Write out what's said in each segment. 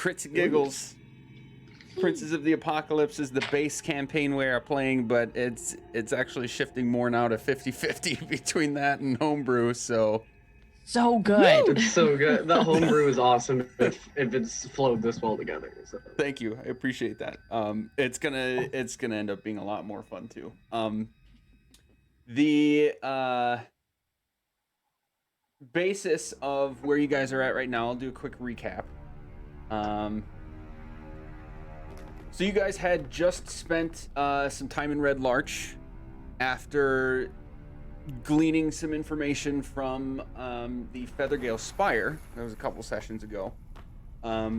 Crits and Giggles. Princes of the Apocalypse is the base campaign we are playing, but it's actually shifting more now to 50-50 between that and homebrew, so good. It's so good. That homebrew is awesome if it's flowed this well together. So. Thank you. I appreciate that. It's gonna end up being a lot more fun too. The basis of where you guys are at right now, I'll do a quick recap. So you guys had just spent some time in Red Larch after gleaning some information from the Feathergale Spire. That was a couple sessions ago. A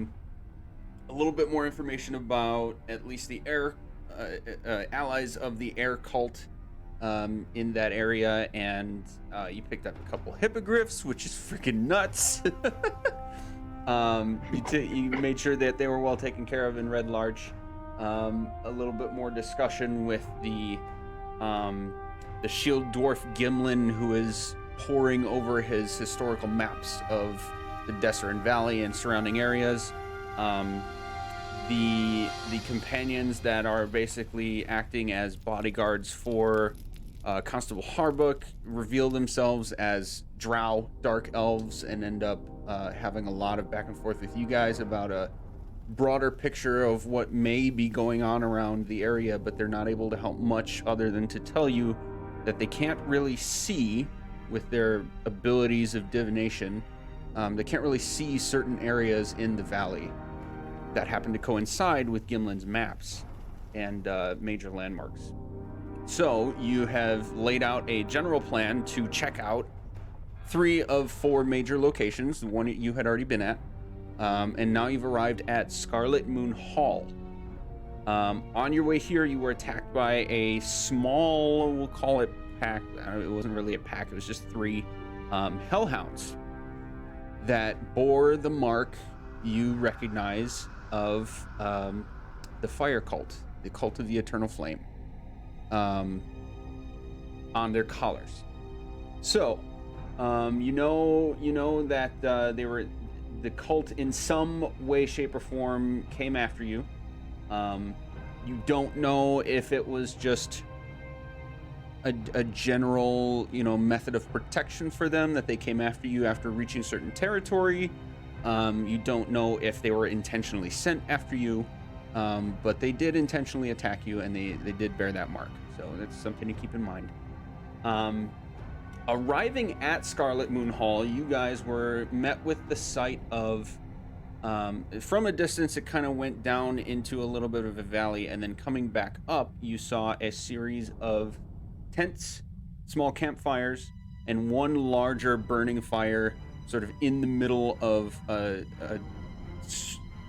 little bit more information about at least the air allies of the air cult in that area, and you picked up a couple hippogriffs, which is freaking nuts. You made sure that they were well taken care of in Red Larch. A little bit more discussion with the shield dwarf Gimlin, who is poring over his historical maps of the Desserin Valley and surrounding areas. The companions that are basically acting as bodyguards for Constable Harbuck reveal themselves as drow dark elves and end up having a lot of back and forth with you guys about a broader picture of what may be going on around the area, but they're not able to help much other than to tell you that they can't really see with their abilities of divination. They can't really see certain areas in the valley that happen to coincide with Gimlin's maps and major landmarks. So you have laid out a general plan to check out 3 of 4 major locations, the one that you had already been at. And now you've arrived at Scarlet Moon Hall. On your way here, you were attacked by a small, we'll call it pack. It wasn't really a pack, it was just 3 hellhounds that bore the mark you recognize of the fire cult, the cult of the eternal flame, on their collars. So, you know that they were... The cult in some way, shape, or form came after you. You don't know if it was just a general, method of protection for them, that they came after you after reaching certain territory. You don't know if they were intentionally sent after you, but they did intentionally attack you, and they did bear that mark. So that's something to keep in mind. Arriving at Scarlet Moon Hall, you guys were met with the sight of, from a distance, it kind of went down into a little bit of a valley, and then coming back up, you saw a series of tents, small campfires, and one larger burning fire sort of in the middle of a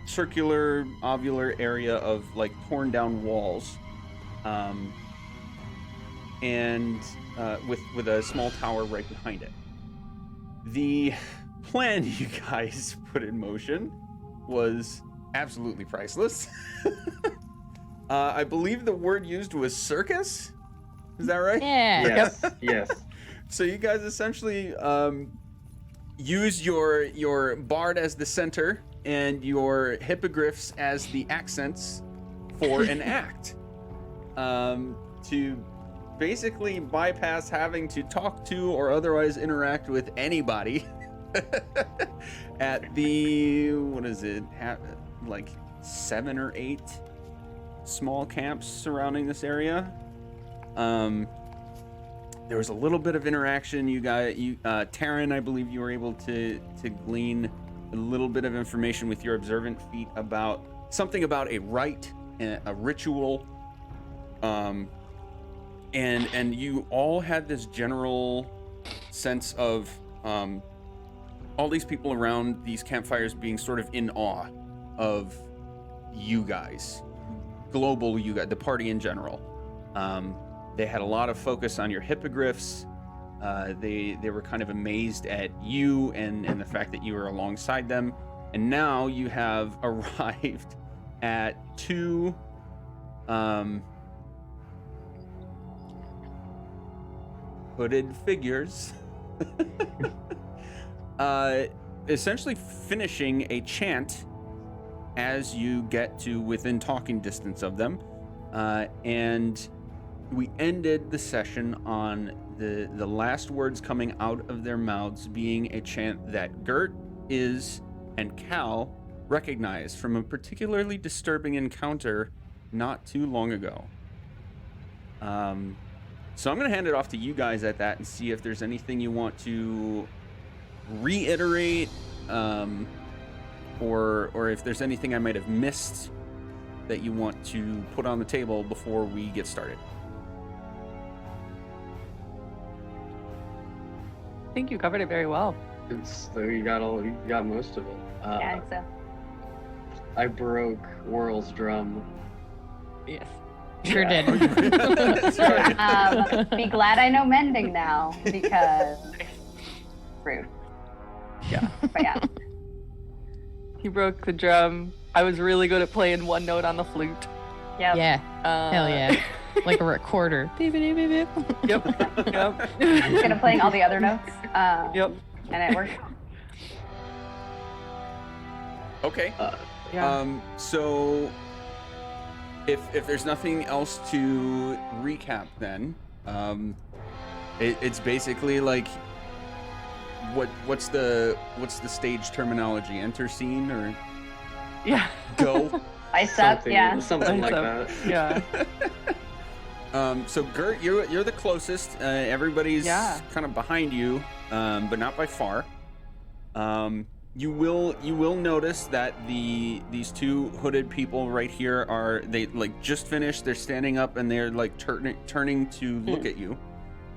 circular, ovular area of, like, torn down walls. And with a small tower right behind it. The plan you guys put in motion was absolutely priceless. I believe the word used was circus. Is that right? Yeah. Yes. So you guys essentially use your bard as the center and your hippogriffs as the accents for an act, to basically bypass having to talk to or otherwise interact with anybody at the, like 7 or 8 small camps surrounding this area. There was a little bit of interaction. Taryn, I believe you were able to glean a little bit of information with your observant feat about something about a rite, a ritual, and you all had this general sense of all these people around these campfires being sort of in awe of you guys, global you guys, the party in general. They had a lot of focus on your hippogriffs. They were kind of amazed at you and the fact that you were alongside them. And now you have arrived at 2 hooded figures essentially finishing a chant as you get to within talking distance of them. And we ended the session on the last words coming out of their mouths being a chant that Gert, Iz, and Cal recognized from a particularly disturbing encounter not too long ago. So I'm going to hand it off to you guys at that and see if there's anything you want to reiterate, or if there's anything I might have missed that you want to put on the table before we get started. I think you covered it very well. You got most of it. Yeah, I think so. I broke Whirl's drum. Yes. Sure Yeah. did. Be glad I know mending now because rude. Yeah. But yeah. He broke the drum. I was really good at playing one note on the flute. Yep. Yeah. Hell yeah. Like a recorder. Beep, beep, beep, beep. Yep. Yep. Good at playing all the other notes. Yep. And it worked. Okay. Yeah. So if there's nothing else to recap, then it's basically like what's the stage terminology? Enter scene or Yeah. go? Ice up, yeah. Something like Ice that. Yeah. So Gert, you're the closest. Everybody's Yeah. kind of behind you, but not by far. You will notice that these two hooded people right here they like just finished. They're standing up and they're like turning to look at you.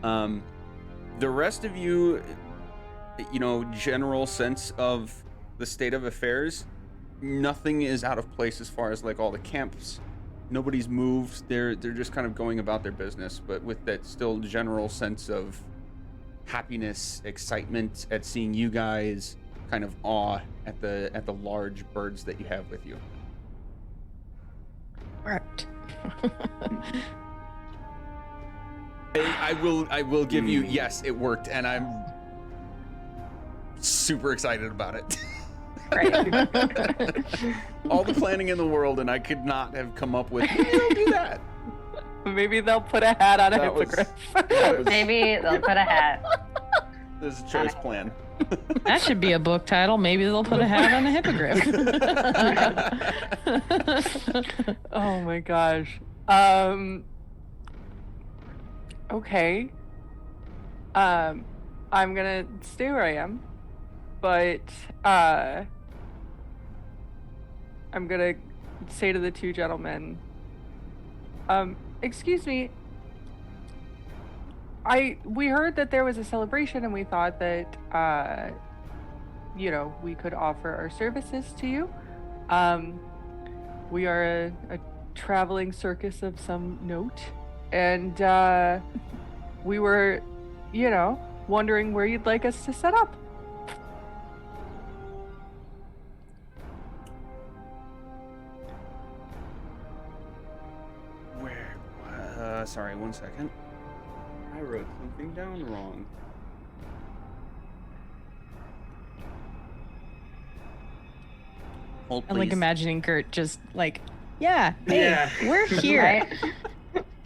The rest of you, general sense of the state of affairs, nothing is out of place as far as like all the camps. Nobody's moved. They're just kind of going about their business, but with that still general sense of happiness, excitement at seeing you guys, kind of awe at the large birds that you have with you. Worked. I will give you, yes, it worked, and I'm super excited about it. Great. All the planning in the world, and I could not have come up with, maybe they'll do that. Maybe they'll put a hat on a That was- hippogriff. Maybe they'll put a hat. This is a choice plan. That should be a book title. Maybe they'll put a hat on a hippogriff. Oh my gosh. Okay. I'm gonna stay where I am, but I'm gonna say to the two gentlemen, excuse me, we heard that there was a celebration and we thought that we could offer our services to you. We are a traveling circus of some note, and we were wondering where you'd like us to set up. Where? Sorry, 1 second. I wrote something down wrong. Hold, I'm like please. imagining Gert just like, yeah, hey, Yeah. we're here. Right?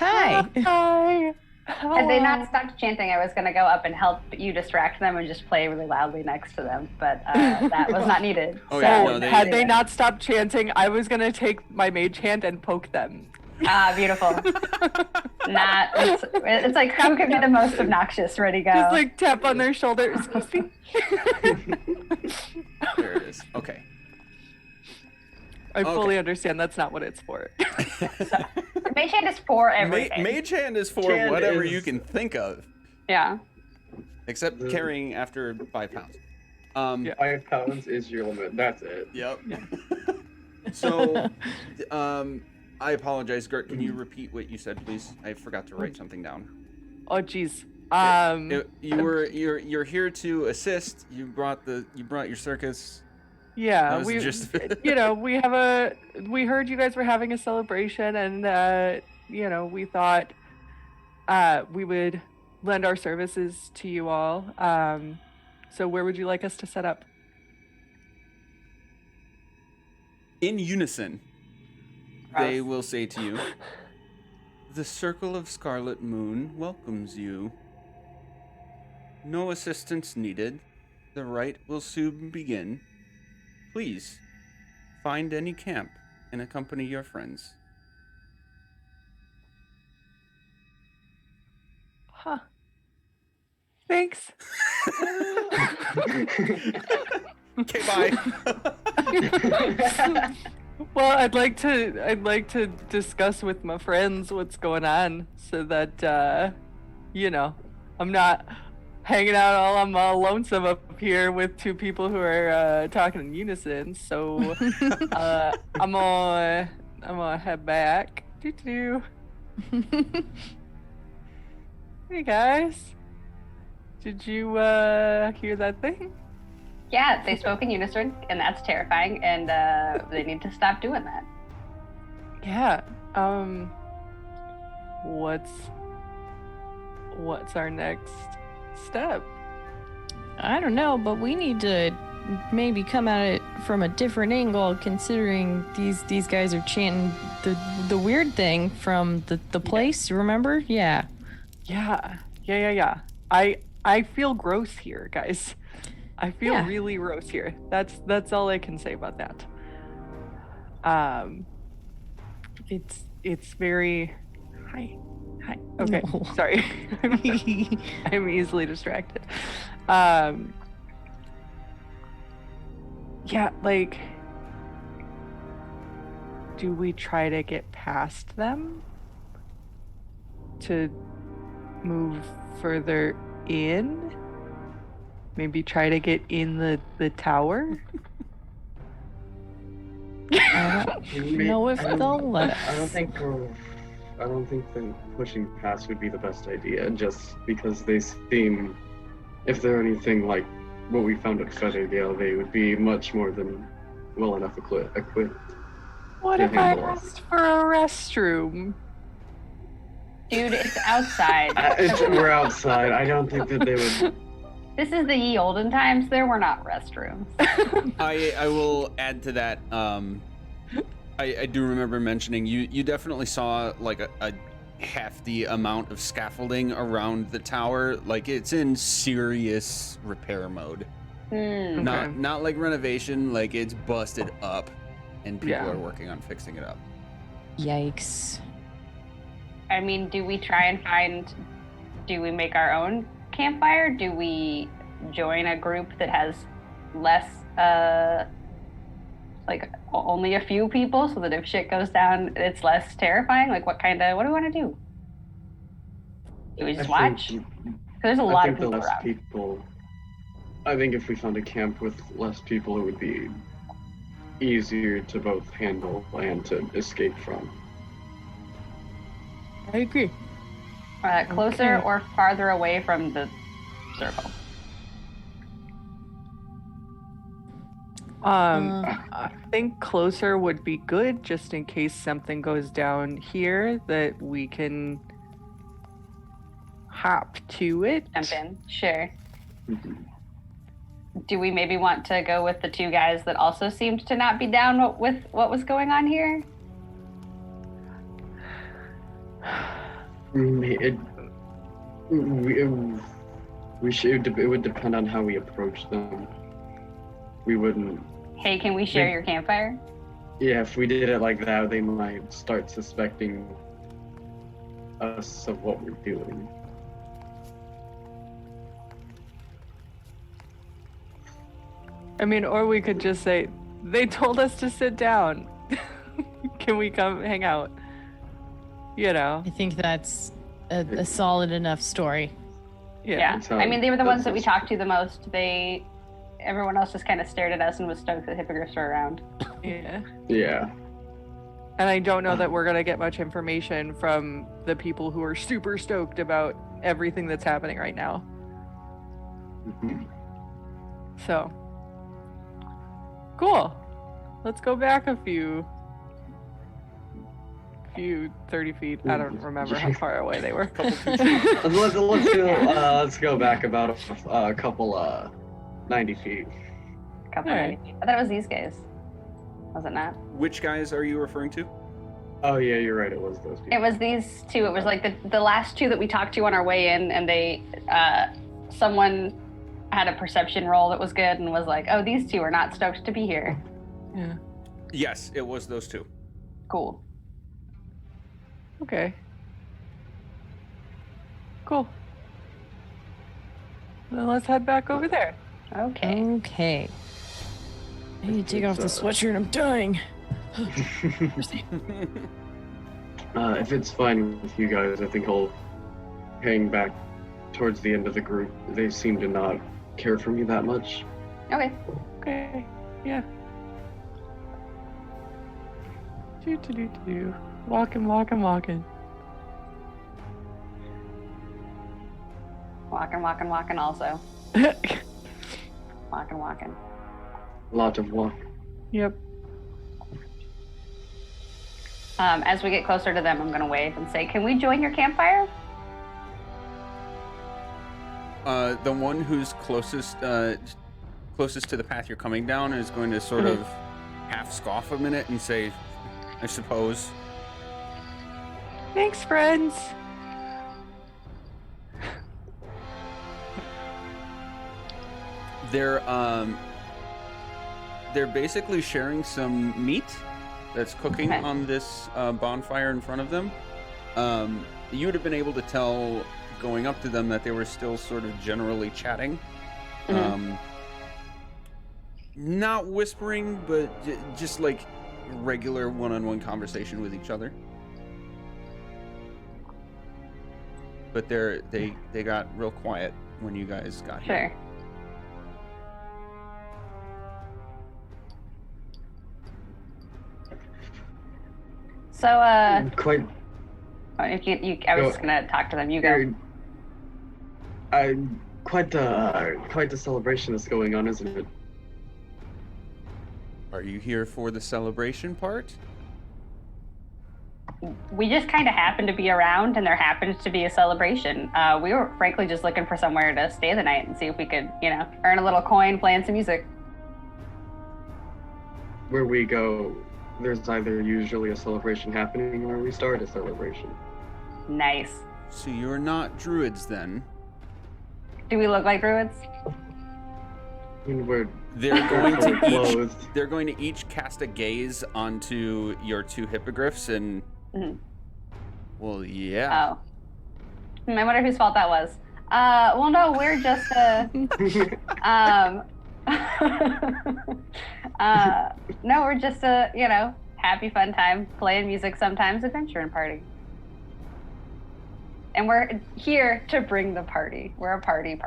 Hi. Hi. Had they not stopped chanting, I was going to go up and help you distract them and just play really loudly next to them, but that was not needed. Oh, So- yeah, no, they- Had they not stopped chanting, I was gonna take my mage hand and poke them. Ah, beautiful. It's like, who could be the most obnoxious? Ready, go. Just like tap on their shoulder. Excuse me. There it is. Okay. I Okay. fully understand that's not what it's for. Mage hand is for everything. Mage hand is for Hand whatever is- you can think of, Yeah. except carrying after 5 pounds. Yeah. 5 pounds is your limit. That's it. Yep. So, I apologize, Gert. Can you repeat what you said, please? I forgot to write something down. Oh jeez. You're here to assist. You brought your circus. Yeah, That was we just- we heard you guys were having a celebration, and we thought we would lend our services to you all. So where would you like us to set up? In unison, they Gross. will say to you, "The Circle of Scarlet Moon welcomes you. No assistance needed. The rite will soon begin. Please, find any camp and accompany your friends." Huh. Thanks. Okay, bye. Well, I'd like to discuss with my friends what's going on so that I'm not hanging out I'm all lonesome up here with two people who are talking in unison. So I'm gonna head back. Doo-doo. Hey guys. Did you hear that thing? Yeah, they spoke in unison, and that's terrifying, and they need to stop doing that. Yeah. What's our next step? I don't know, but we need to maybe come at it from a different angle, considering these guys are chanting the weird thing from the place. Remember? Yeah. Yeah. I feel gross here, guys. I feel really gross here. That's all I can say about that. It's very hi. Okay, No. sorry. I'm easily distracted. Yeah, like, do we try to get past them to move further in? Maybe try to get in the tower? I don't know if they'll let us. I don't think that pushing past would be the best idea, just because they seem, if they're anything like what we found at Featherdale, they would be much more than well enough equipped. What to if I handle us. asked for a restroom? Dude, it's outside. We're outside. I don't think that they would. This is the ye olden times. There were not restrooms. I will add to that. I do remember mentioning you definitely saw like a hefty amount of scaffolding around the tower. Like it's in serious repair mode. Hmm. Not like renovation. Like it's busted up, and people Yeah. are working on fixing it up. Yikes. I mean, do we make our own campfire? Do we join a group that has less, like only a few people, so that if shit goes down, it's less terrifying? Like, what do we want to do? Do we just watch? There's a lot of people around. I think if we found a camp with less people, it would be easier to both handle and to escape from. I agree. Closer Okay. or farther away from the circle? I think closer would be good, just in case something goes down here, that we can hop to it. Jump in. Sure. Mhm. Do we maybe want to go with the two guys that also seemed to not be down with what was going on here? It would depend on how we approach them. We wouldn't. Hey, can we share your campfire? Yeah, if we did it like that, they might start suspecting us of what we're doing. I mean, or we could just say, they told us to sit down. Can we come hang out? You know? I think that's a solid enough story. Yeah. That's how- I mean, they were the ones that we that's- talked to the most. Everyone else just kind of stared at us and was stoked that hippogriffs were around. Yeah. Yeah. And I don't know that we're going to get much information from the people who are super stoked about everything that's happening right now. Mhm. So, cool. Let's go back a few 30 feet. I don't remember how far away they were. Let's go back about a couple 90 feet. Couple All right. I thought it was these guys. Was it not? Which guys are you referring to? Oh yeah, you're right. It was those people. It was these two. It was like the last two that we talked to on our way in, and they someone had a perception roll that was good and was like, "Oh, these two are not stoked to be here." Yeah. Yes, it was those two. Cool. Okay. Cool. Then let's head back over there. Okay. Okay. I need to take off the sweatshirt. I'm dying. If it's fine with you guys, I think I'll hang back towards the end of the group. They seem to not care for me that much. Okay. Okay. Yeah. Do. Walking. Walking. Also. Walking. Lot of walk. Yep. As we get closer to them, I'm gonna wave and say, "Can we join your campfire?" The one who's closest to the path you're coming down is going to sort of half scoff a minute and say, "I suppose." Thanks, friends. They're basically sharing some meat that's cooking Okay. on this bonfire in front of them. You would have been able to tell going up to them that they were still sort of generally chatting. Not whispering, but just like regular one-on-one conversation with each other. But they got real quiet when you guys got here. Sure. So, Quite. if I was just gonna talk to them. You go. Quite the celebration that's going on, isn't it? Are you here for the celebration part? We just kind of happened to be around, and there happened to be a celebration. We were frankly just looking for somewhere to stay the night and see if we could, earn a little coin playing some music. Where we go, there's either usually a celebration happening or we start a celebration. Nice. So you're not druids then? Do we look like druids? I mean, we're They're going to clothed. they're going to each cast a gaze onto your two hippogriffs and well, yeah. Oh. I wonder whose fault that was. Well, no, we're just no, we're just a, happy fun time, playing music sometimes, adventuring party. And we're here to bring the party. We're a party.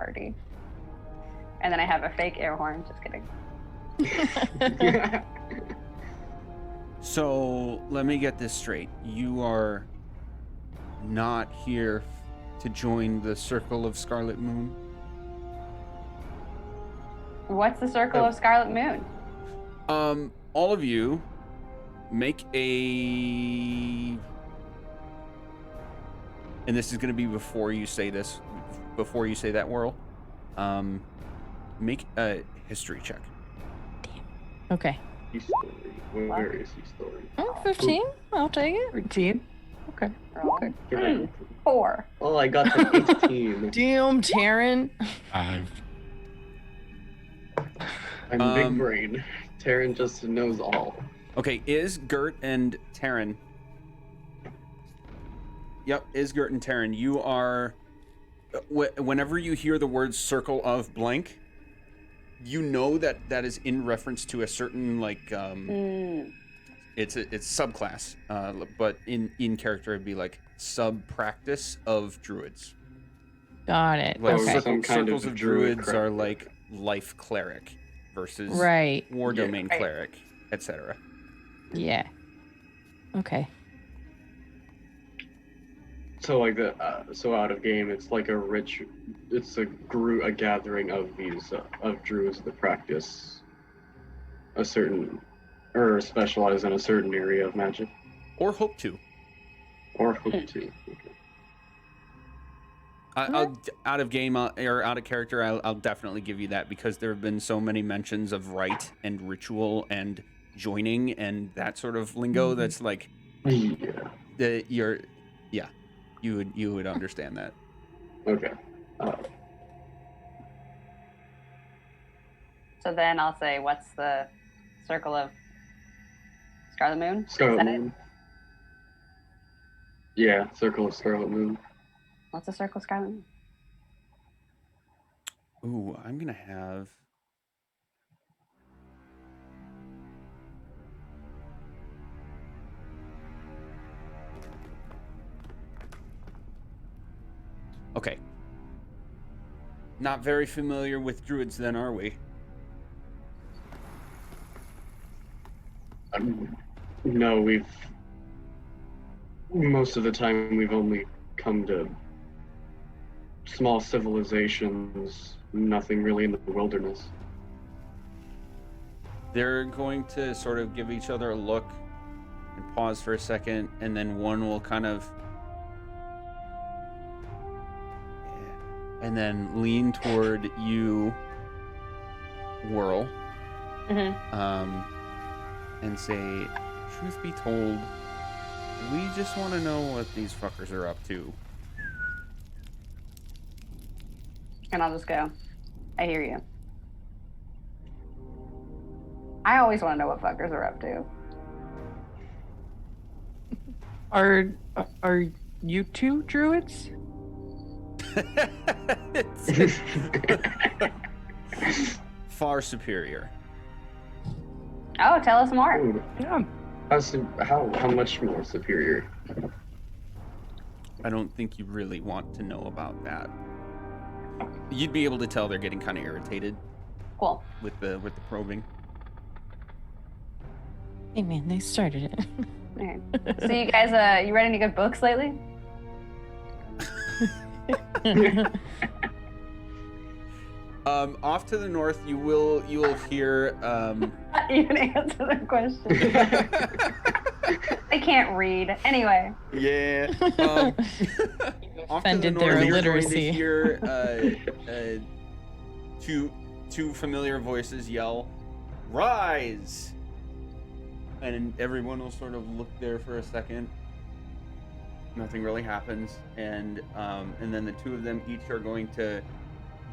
And then I have a fake air horn, just kidding. So let me get this straight. You are not here to join the Circle of Scarlet Moon? What's the Circle of Scarlet Moon? All of you make a... And this is going to be before you say this, before you say that, Whirl. Make a history check. Okay. History. Where is history? Oh, 15. I'll take it. 13. Okay. Okay. Give it 4. Oh, I got to 18. Damn, Taryn. 5. I'm big brain. Taryn just knows all. Okay, is Gert and Taryn... Yep, Isgert and Taryn, you are... Whenever you hear the word Circle of Blank, you know that is in reference to a certain, like, it's subclass, but in character it'd be like sub-practice of druids. Got it. Like Okay. circles of druids are like life cleric versus Right. war domain Right. cleric, etc. Yeah. Okay. So like so out of game, it's like it's a gathering of these of druids that practice a certain or specialize in a certain area of magic, Or hope to. or hope to. Okay. I'll out of game or out of character. I'll definitely give you that because there have been so many mentions of rite and ritual and joining and that sort of lingo. That's like, you would understand that. Okay. So then I'll say, what's the circle of Scarlet Moon? Scarlet Is that Moon. Yeah, circle of Scarlet Moon. What's the circle of Scarlet Moon? Ooh, I'm gonna have. Okay. Not very familiar with druids then, are we? No, most of the time we've only come to small civilizations, nothing really in the wilderness. They're going to sort of give each other a look and pause for a second, and then one will kind of and then lean toward you, Whirl, and say, truth be told, we just want to know what these fuckers are up to. And I'll just go, I hear you. I always want to know what fuckers are up to. Are you two druids? Far superior. Oh, tell us more. Ooh, Yeah. how much more superior? I don't think you really want to know about that. You'd be able to tell they're getting kind of irritated Cool. with the probing. Hey man, they started it. Okay. So you guys, you read any good books lately? Off to the north, you will hear. You can answer the question. I can't read. Anyway. Yeah. Off to the Offended north, their you're going illiteracy. to hear two familiar voices yell, "Rise!" And everyone will sort of look there for a second. Nothing really happens, and then the two of them each are going to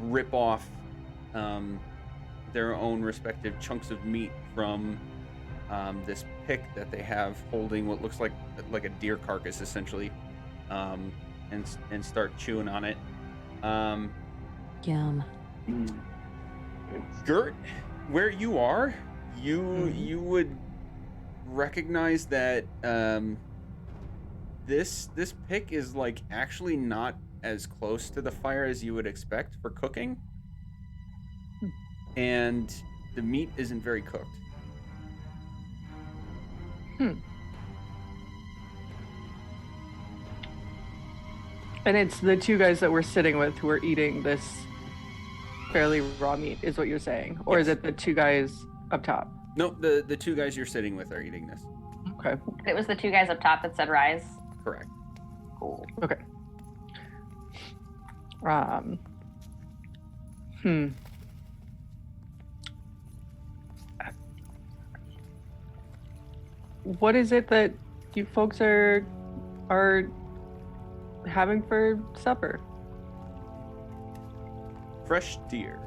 rip off their own respective chunks of meat from this pick that they have holding what looks like a deer carcass, essentially, and start chewing on it. Yum. Gert, where you are, you would recognize that this pick is like actually not as close to the fire as you would expect for cooking, and the meat isn't very cooked. And it's the two guys that we're sitting with who are eating this fairly raw meat, is what you're saying? Or is Yes. it the two guys up top? No, the two guys you're sitting with are eating this. Okay. It was the two guys up top that said rise. Correct. Cool. Okay. What is it that you folks are having for supper? Fresh deer.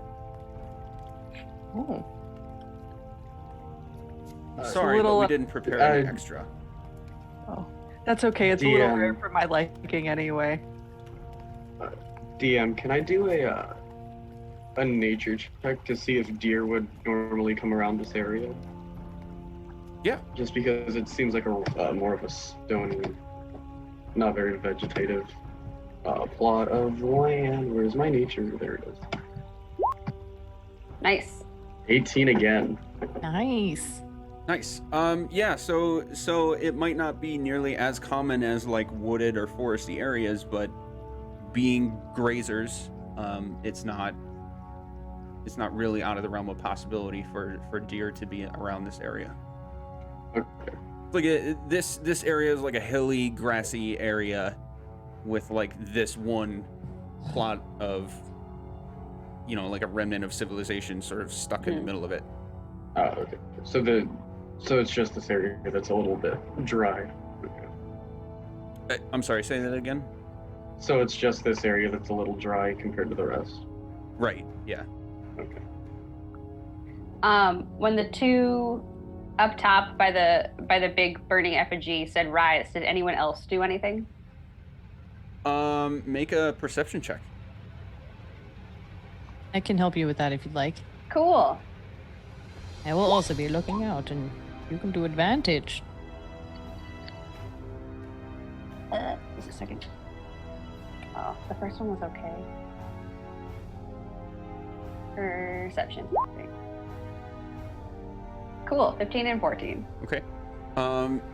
Oh. Sorry, little, but we didn't prepare any extra. Oh. That's okay. It's a little DM. rare for my liking anyway. DM, can I do a nature check to see if deer would normally come around this area? Yeah. Just because it seems like a more of a stony, not very vegetative plot of land. Where's my nature? There it is. Nice. 18 again. Nice. Nice. Yeah, so it might not be nearly as common as like wooded or foresty areas, but being grazers, it's not really out of the realm of possibility for deer to be around this area. Okay. Like this area is like a hilly, grassy area with like this one plot of, like a remnant of civilization sort of stuck in the middle of it. Okay. So So it's just this area that's a little bit dry. I'm sorry, say that again? So it's just this area that's a little dry compared to the rest. Right, yeah. Okay. When the two up top by the big burning effigy said rise, did anyone else do anything? Make a perception check. I can help you with that if you'd like. Cool. I will also be looking out, and you can do advantage. Just a second. Oh, the first one was okay. Perception. Okay. Cool. 15 and 14. Okay.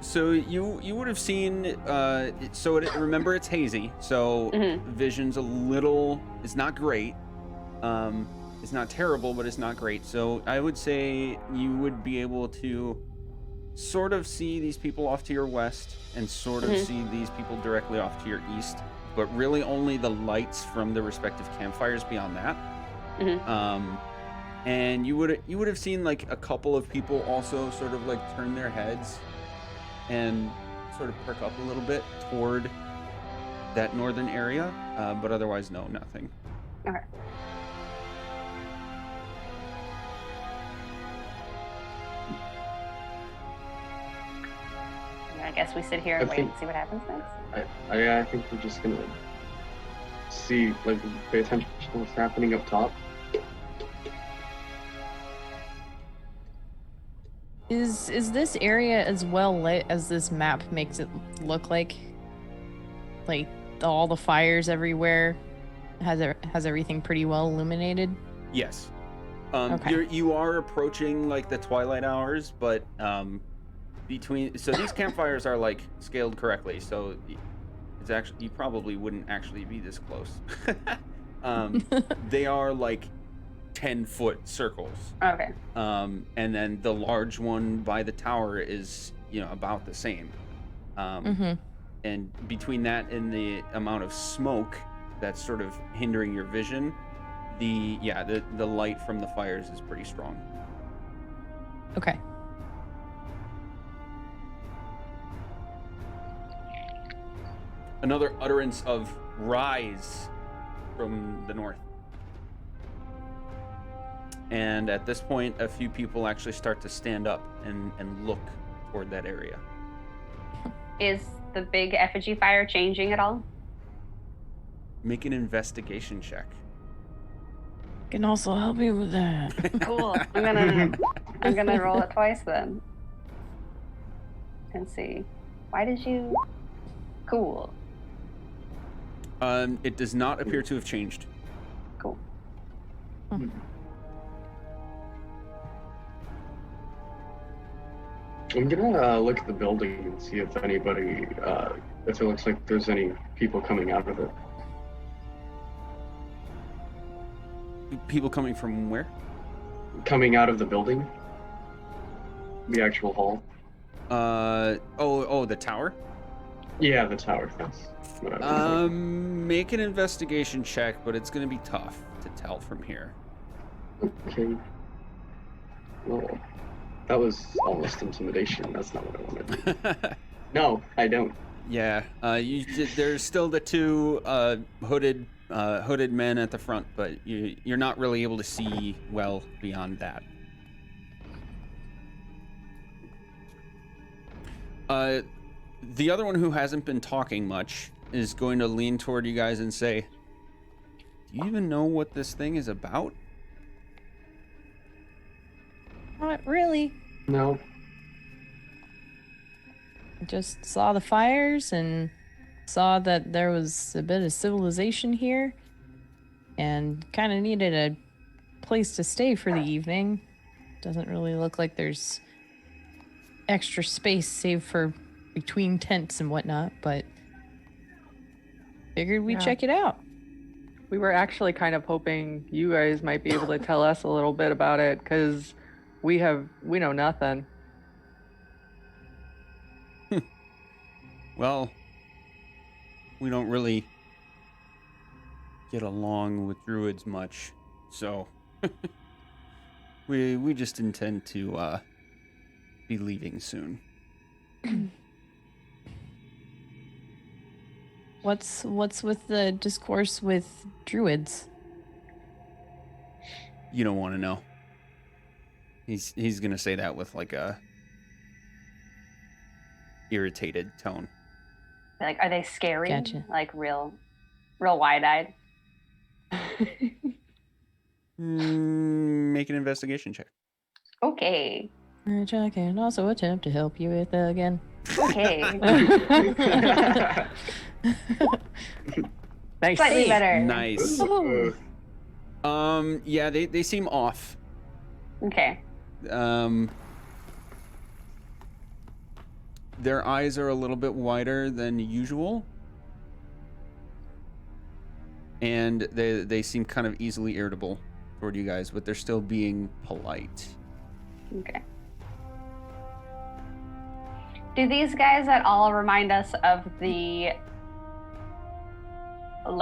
So you would have seen. Remember, it's hazy, so vision's it's not great. It's not terrible, but it's not great. So I would say you would be able to sort of see these people off to your west and sort of see these people directly off to your east, but really only the lights from the respective campfires beyond that. And you would have seen like a couple of people also sort of like turn their heads and sort of perk up a little bit toward that northern area, but otherwise no, nothing. Okay. I guess we sit here and wait and see what happens next. I think we're just gonna see, like, pay attention to what's happening up top. Is this area as well lit as this map makes it look like? Like all the fires everywhere has everything pretty well illuminated? Yes. Okay. You are approaching like the twilight hours, but these campfires are like scaled correctly, so it's actually, you probably wouldn't actually be this close. They are like 10-foot circles. Okay. And then the large one by the tower is, about the same. And between that and the amount of smoke that's sort of hindering your vision, the light from the fires is pretty strong. Okay. Another utterance of rise from the north. And at this point, a few people actually start to stand up and look toward that area. Is the big effigy fire changing at all? Make an investigation check. Can also help you with that. Cool. I'm gonna roll it twice then. And see. Why did you? Cool. It does not appear to have changed. Cool. I'm gonna look at the building and see if anybody, if it looks like there's any people coming out of it. People coming from where? Coming out of the building? The actual hall? The tower? Yeah, the tower, that's what I was make an investigation check, but it's gonna be tough to tell from here. Okay. Well, that was almost intimidation. That's not what I wanted. No, I don't. Yeah, there's still the two hooded men at the front, but you're not really able to see well beyond that. The other one who hasn't been talking much is going to lean toward you guys and say, "Do you even know what this thing is about?" Not really. No. I just saw the fires and saw that there was a bit of civilization here and kind of needed a place to stay for the evening. Doesn't really look like there's extra space save for between tents and whatnot, but figured we'd check it out. We were actually kind of hoping you guys might be able to tell us a little bit about it, because we know nothing. Well, we don't really get along with druids much, so we just intend to be leaving soon. What's with the discourse with druids? You don't want to know. He's gonna say that with like a irritated tone. Like, are they scary? Gotcha. Like real wide-eyed? Make an investigation check. Okay. Which I can also attempt to help you with again. Okay. Nice. Slightly better. Nice. Oh. Yeah, they seem off. Okay. Their eyes are a little bit wider than usual. And they seem kind of easily irritable toward you guys, but they're still being polite. Okay. Do these guys at all remind us of the not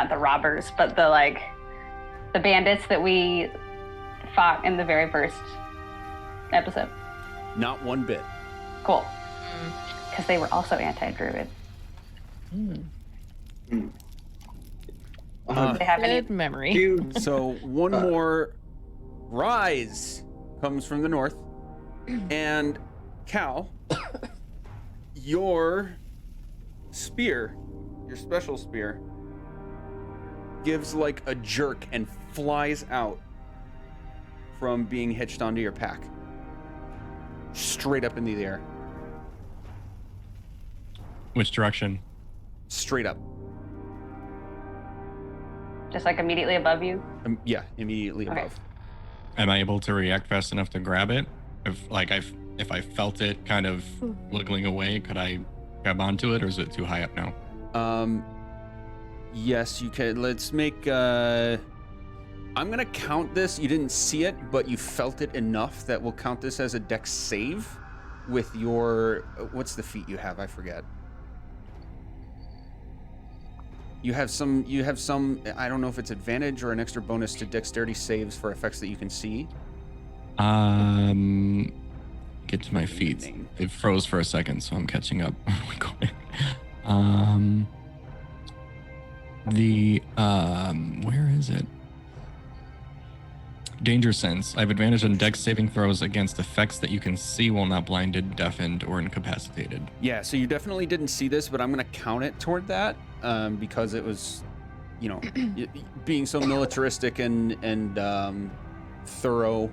the robbers, but the bandits that we fought in the very first episode? Not one bit. Cool. Because they were also anti-druid. Um, They have any? Good memory. So one more rise comes from the north. And Cal, your spear, your special spear, gives like a jerk and flies out from being hitched onto your pack. Straight up into the air. Which direction? Straight up. Just like immediately above you? Yeah, immediately Okay. above. Am I able to react fast enough to grab it? If I felt it kind of wiggling away, could I grab onto it, or is it too high up now? Yes, you can. Let's make, I'm gonna count this. You didn't see it, but you felt it enough that we'll count this as a dex save with your, what's the feat you have? I forget. You have some, I don't know if it's advantage or an extra bonus to dexterity saves for effects that you can see. Get to my feet. Evening. It froze for a second, so I'm catching up. Where is it? Danger sense. I have advantage on dex saving throws against effects that you can see while not blinded, deafened, or incapacitated. Yeah, so you definitely didn't see this, but I'm gonna count it toward that because it was, being so militaristic and thorough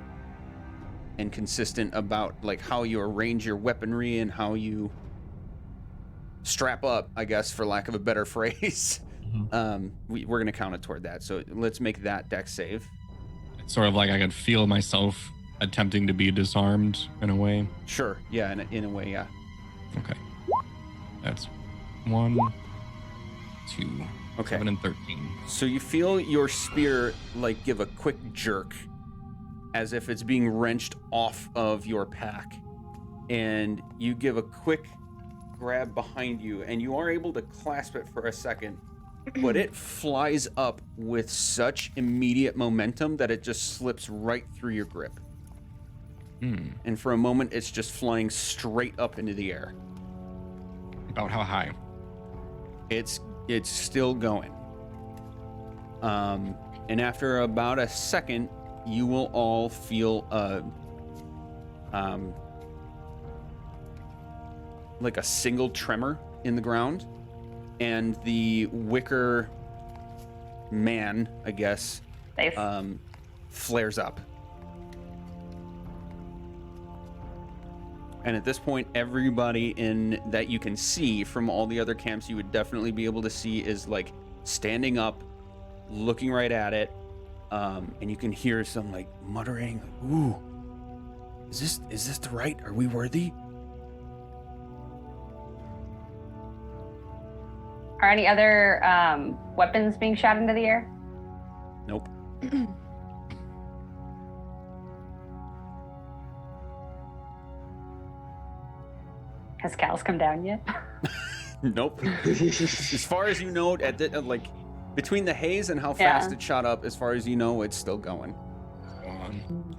and consistent about like how you arrange your weaponry and how you strap up, I guess, for lack of a better phrase. We're gonna count it toward that. So let's make that dex save. It's sort of like I could feel myself attempting to be disarmed in a way. Sure. Yeah, in a way, yeah. Okay. That's 1, 2, Okay. 7, and 13. So you feel your spear like give a quick jerk as if it's being wrenched off of your pack. And you give a quick grab behind you, and you are able to clasp it for a second, but it flies up with such immediate momentum that it just slips right through your grip. And for a moment, it's just flying straight up into the air. About how high? It's still going. And after about a second, you will all feel like a single tremor in the ground, and the wicker man, I guess, Safe. flares up. And at this point, everybody in that you can see from all the other camps you would definitely be able to see is like standing up, looking right at it, and you can hear some like muttering, "Ooh, is this the right? Are we worthy?" Are any other weapons being shot into the air? Nope. Has Cal's come down yet? Nope. As far as you know, at the, like between the haze and how fast Yeah. it shot up, as far as you know, it's still going.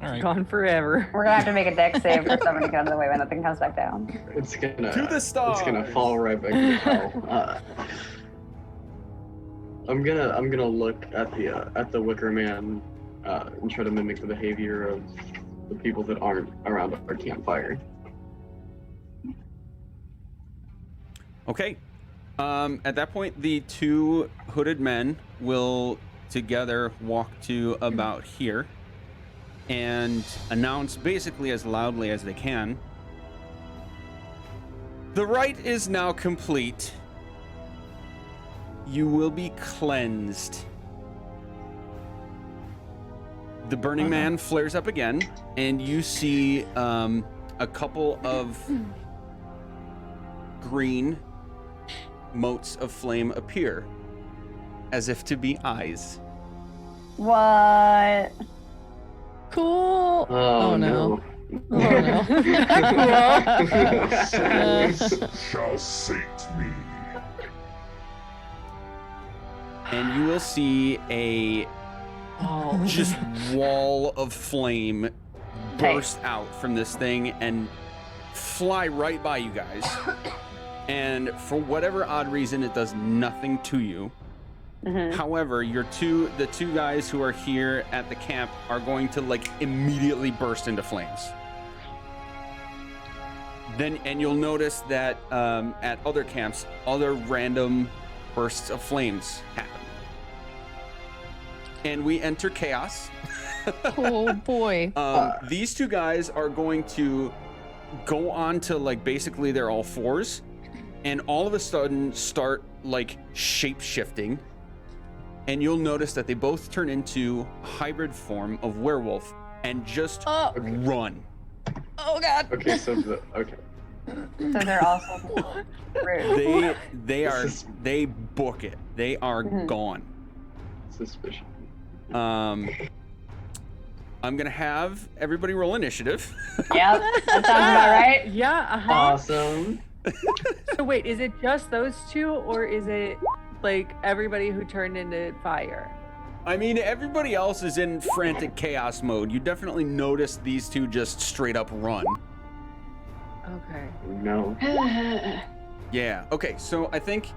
All All right. Gone forever. We're gonna have to make a deck save for someone to get out of the way when that thing comes back down. It's gonna To the stars. It's gonna fall right back to hell. I'm gonna look at the Wicker Man and try to mimic the behavior of the people that aren't around our campfire. Okay. At that point, the two hooded men will together walk to about here and announce basically as loudly as they can. The rite is now complete. You will be cleansed. The Burning Man flares up again, and you see a couple of green motes of flame appear, as if to be eyes. What? Cool. Oh, no. no. Oh no. Shall sate me. And you will see a just wall of flame burst out from this thing and fly right by you guys. And for whatever odd reason, it does nothing to you. However, the two guys who are here at the camp are going to like immediately burst into flames. And you'll notice that at other camps, other random bursts of flames happen. And we enter chaos. Oh boy. These two guys are going to go on to like basically they're all fours, and all of a sudden start like shape shifting. And you'll notice that they both turn into hybrid form of werewolf and just run. Oh god. Okay, so So they're also rude. They book it. They are gone. suspicious. I'm gonna have everybody roll initiative. Yep, that sounds about right. Yeah. Awesome. So wait, is it just those two, or is it like everybody who turned into fire? I mean, everybody else is in frantic chaos mode. You definitely notice these two just straight up run. Okay. No. Yeah. Okay. So I think,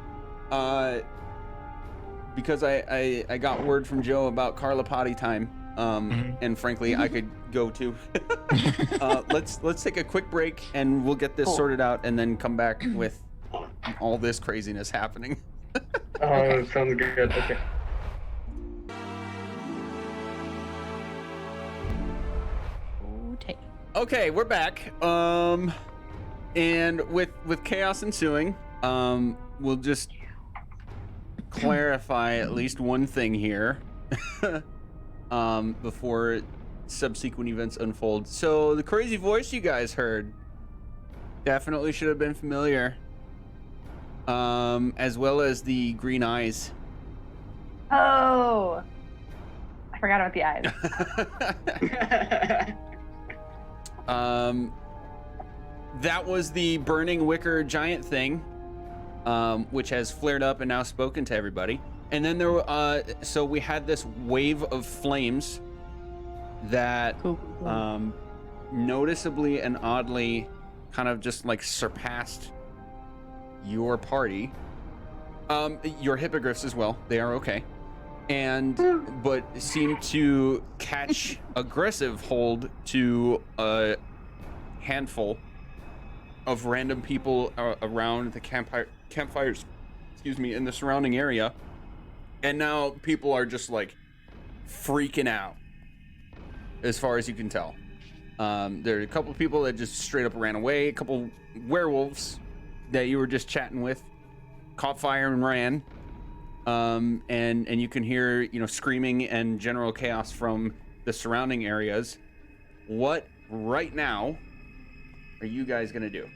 because I got word from Joe about Carla potty time, and frankly I could go too. Let's take a quick break and we'll get this sorted out and then come back with all this craziness happening. Oh, sounds good. Okay. Okay. Okay, we're back. And with chaos ensuing, we'll just clarify at least one thing here before subsequent events unfold. So the crazy voice you guys heard definitely should have been familiar, as well as the green eyes. Oh, I forgot about the eyes. That was the burning wicker giant thing, which has flared up and now spoken to everybody. And then there were, so we had this wave of flames that noticeably and oddly kind of just like surpassed your party. Your hippogriffs as well, they are okay. But seem to catch aggressive hold to a handful of random people around the campfires, in the surrounding area. And now people are just like freaking out, as far as you can tell. There are a couple of people that just straight up ran away. A couple werewolves that you were just chatting with caught fire and ran. And you can hear, screaming and general chaos from the surrounding areas. What right now are you guys gonna do?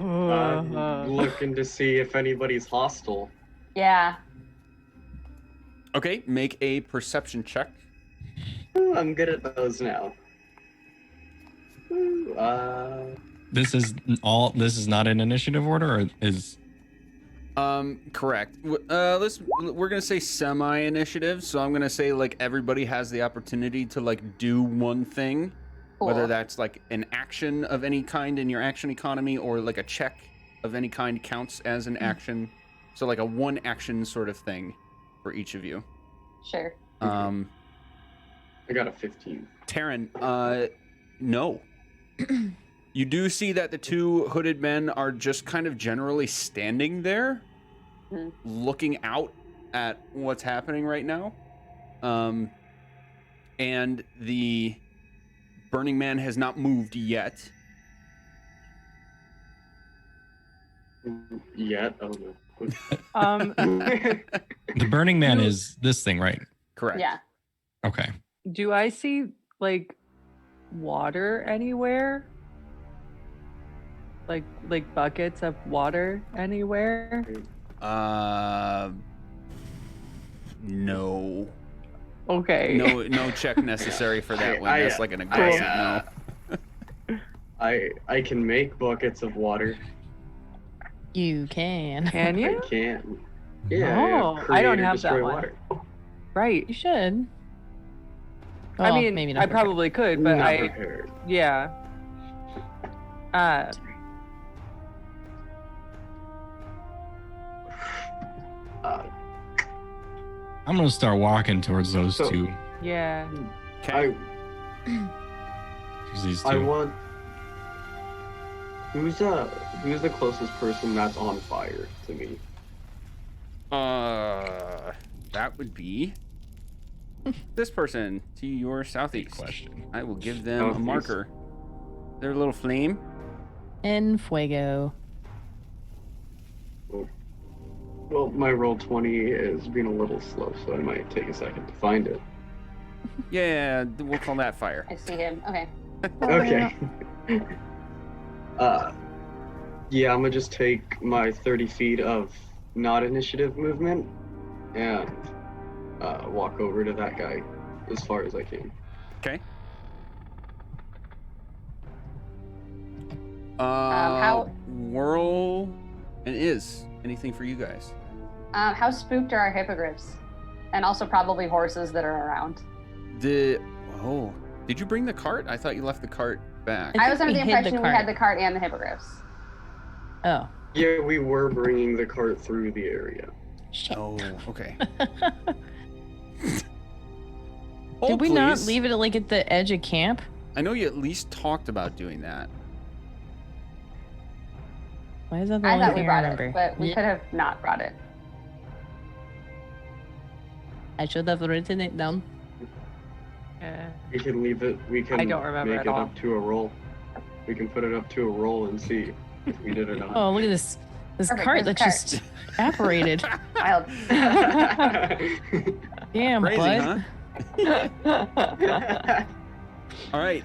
I'm looking to see if anybody's hostile. Yeah. Okay, make a perception check. I'm good at those now. This is not in initiative order, or is? Correct. We're gonna say semi-initiative, so I'm gonna say like everybody has the opportunity to like do one thing, whether that's like an action of any kind in your action economy or like a check of any kind counts as an action. So like a one action sort of thing for each of you. Sure. I got a 15. Taryn, no. You do see that the two hooded men are just kind of generally standing there, looking out at what's happening right now. And the Burning Man has not moved yet. Yet? Oh no. The Burning Man is this thing, right? Correct. Yeah. Okay. Do I see like water anywhere? Like buckets of water anywhere? No. Okay. No check necessary for that one. That's like an aggressive no. I can make buckets of water. You can. Can you? I can. Yeah. Oh, create I don't or have that destroy one. water. Right. You should. I Well, mean, maybe not. I probably could, but Not prepared. yeah. I'm gonna start walking towards those So- two. Yeah. Okay. These two. I want. Who's the closest person that's on fire to me? That would be this person to your southeast. question. I will give them a Southeast. marker. Their little flame. En fuego. Well, my roll 20 is being a little slow, so I might take a second to find it. Yeah, we'll call that fire. I see him. Okay. Okay. Yeah, I'm gonna just take my 30 feet of not initiative movement and walk over to that guy as far as I can. Okay. How- Whirl and is anything for you guys? How spooked are our hippogriffs? And also probably horses that are around. Did you bring the cart? I thought you left the cart back. I was under we the hid the impression we cart. had the cart and the hippogriffs. Oh. Yeah, we were bringing the cart through the area. Shit. Oh, okay. Did we not leave it like at the edge of camp? I know you at least talked about doing that. Why is that the I only thought we thing I brought remember? it, but we Yeah, could have not brought it. I should have written it down. We can leave it. We can I don't remember make at it all. up to a roll. We can put it up to a roll and see if we did or not. Oh, look at this Perfect, cart this that just evaporated. Wild. Damn, Crazy, bud. huh? All right.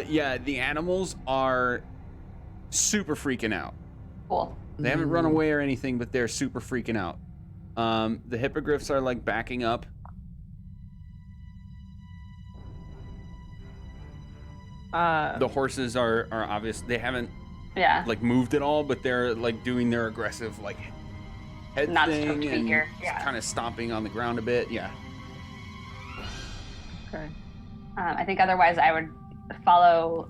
Yeah, the animals are super freaking out. Cool. They haven't run away or anything, but they're super freaking out. The hippogriffs are like backing up. The horses are obvious. They haven't Yeah. like moved at all, but they're like doing their aggressive like head Not thing stoked to be and here. Yeah. kind of stomping on the ground a bit. Yeah. Okay. I think otherwise I would follow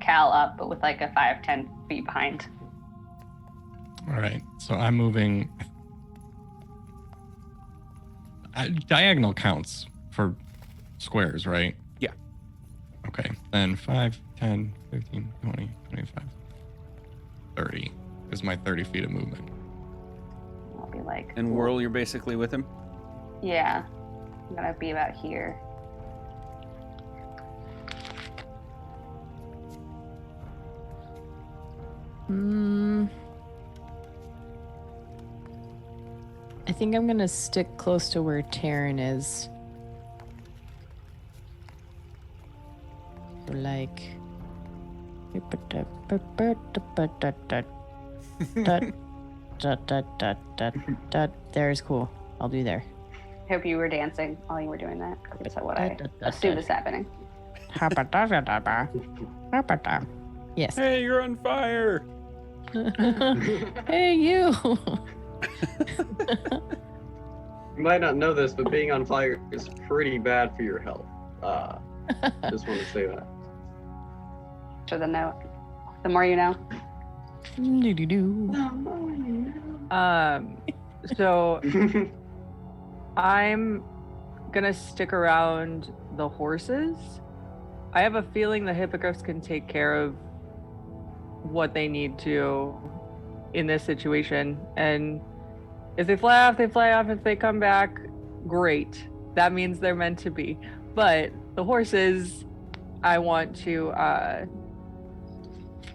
Cal up, but with like a 5-10 feet behind. All right. So I'm moving. Diagonal counts for squares, right? Yeah. Okay. Then 5, 10, 15, 20, 25, 30 is my 30 feet of movement. I'll be like. And Whirl, you're basically with him. Yeah. I'm gonna be about here. I think I'm gonna stick close to where Taryn is. So like. There's cool. I'll do there. Hope you were dancing while you were doing that. That's what I assume is happening. Yes. Hey, you're on fire. Hey, you. You might not know this, but being on fire is pretty bad for your health. Just want to say that. To the note. The more you know. So I'm gonna stick around the horses. I have a feeling the hippogriffs can take care of what they need to in this situation. And if they fly off, they fly off. If they come back, great. That means they're meant to be. But the horses, I want to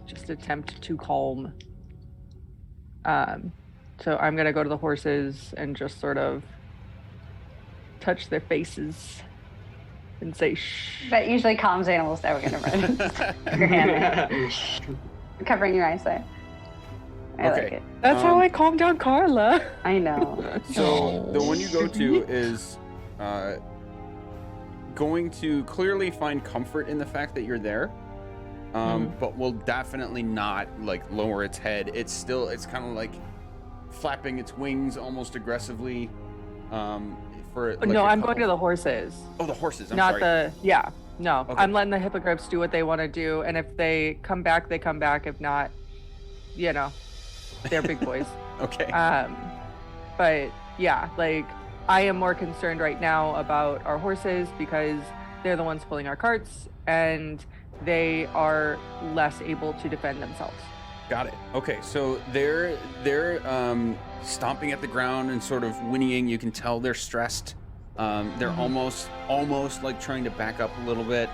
just attempt to calm. So I'm gonna go to the horses and just sort of touch their faces and say shh. That usually calms animals that we're gonna run. Your hand there. Covering your eyesight. I like it. That's how I calm down Carla. I know. So the one you go to is going to clearly find comfort in the fact that you're there, but will definitely not like lower its head. It's kind of like flapping its wings almost aggressively. For like no, I'm going to the horses. Oh, the horses. I'm not sorry. No. Okay. I'm letting the hippogriffs do what they want to do, and if they come back, they come back. If not, they're big boys. Okay. But yeah, like I am more concerned right now about our horses because they're the ones pulling our carts, and they are less able to defend themselves. Got it. Okay, so they're stomping at the ground and sort of whinnying. You can tell they're stressed. They're almost like trying to back up a little bit.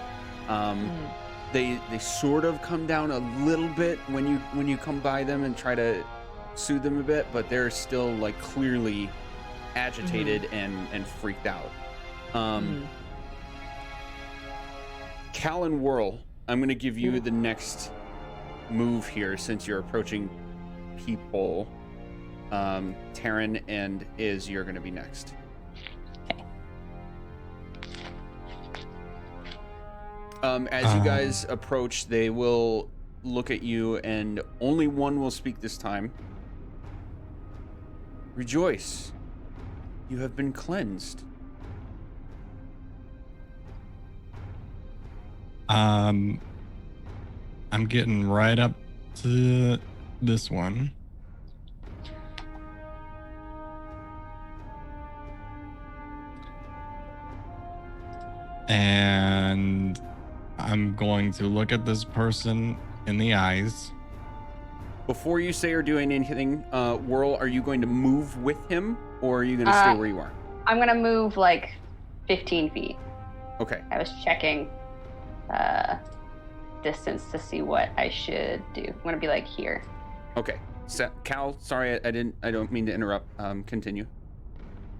They sort of come down a little bit when you come by them and try to soothe them a bit, but they're still like clearly agitated and freaked out. Cal and Whirl, I'm going to give you the next move here since you're approaching people. Taryn and Iz, you're going to be next. As you guys approach, they will look at you, and only one will speak this time. Rejoice, you have been cleansed. I'm getting right up to this one. And I'm going to look at this person in the eyes. Before you say or do anything, Whirl, are you going to move with him, or are you going to stay where you are? I'm gonna move like 15 feet. Okay. I was checking distance to see what I should do. I'm gonna be like here. Okay. Cal, sorry, I don't mean to interrupt. Continue.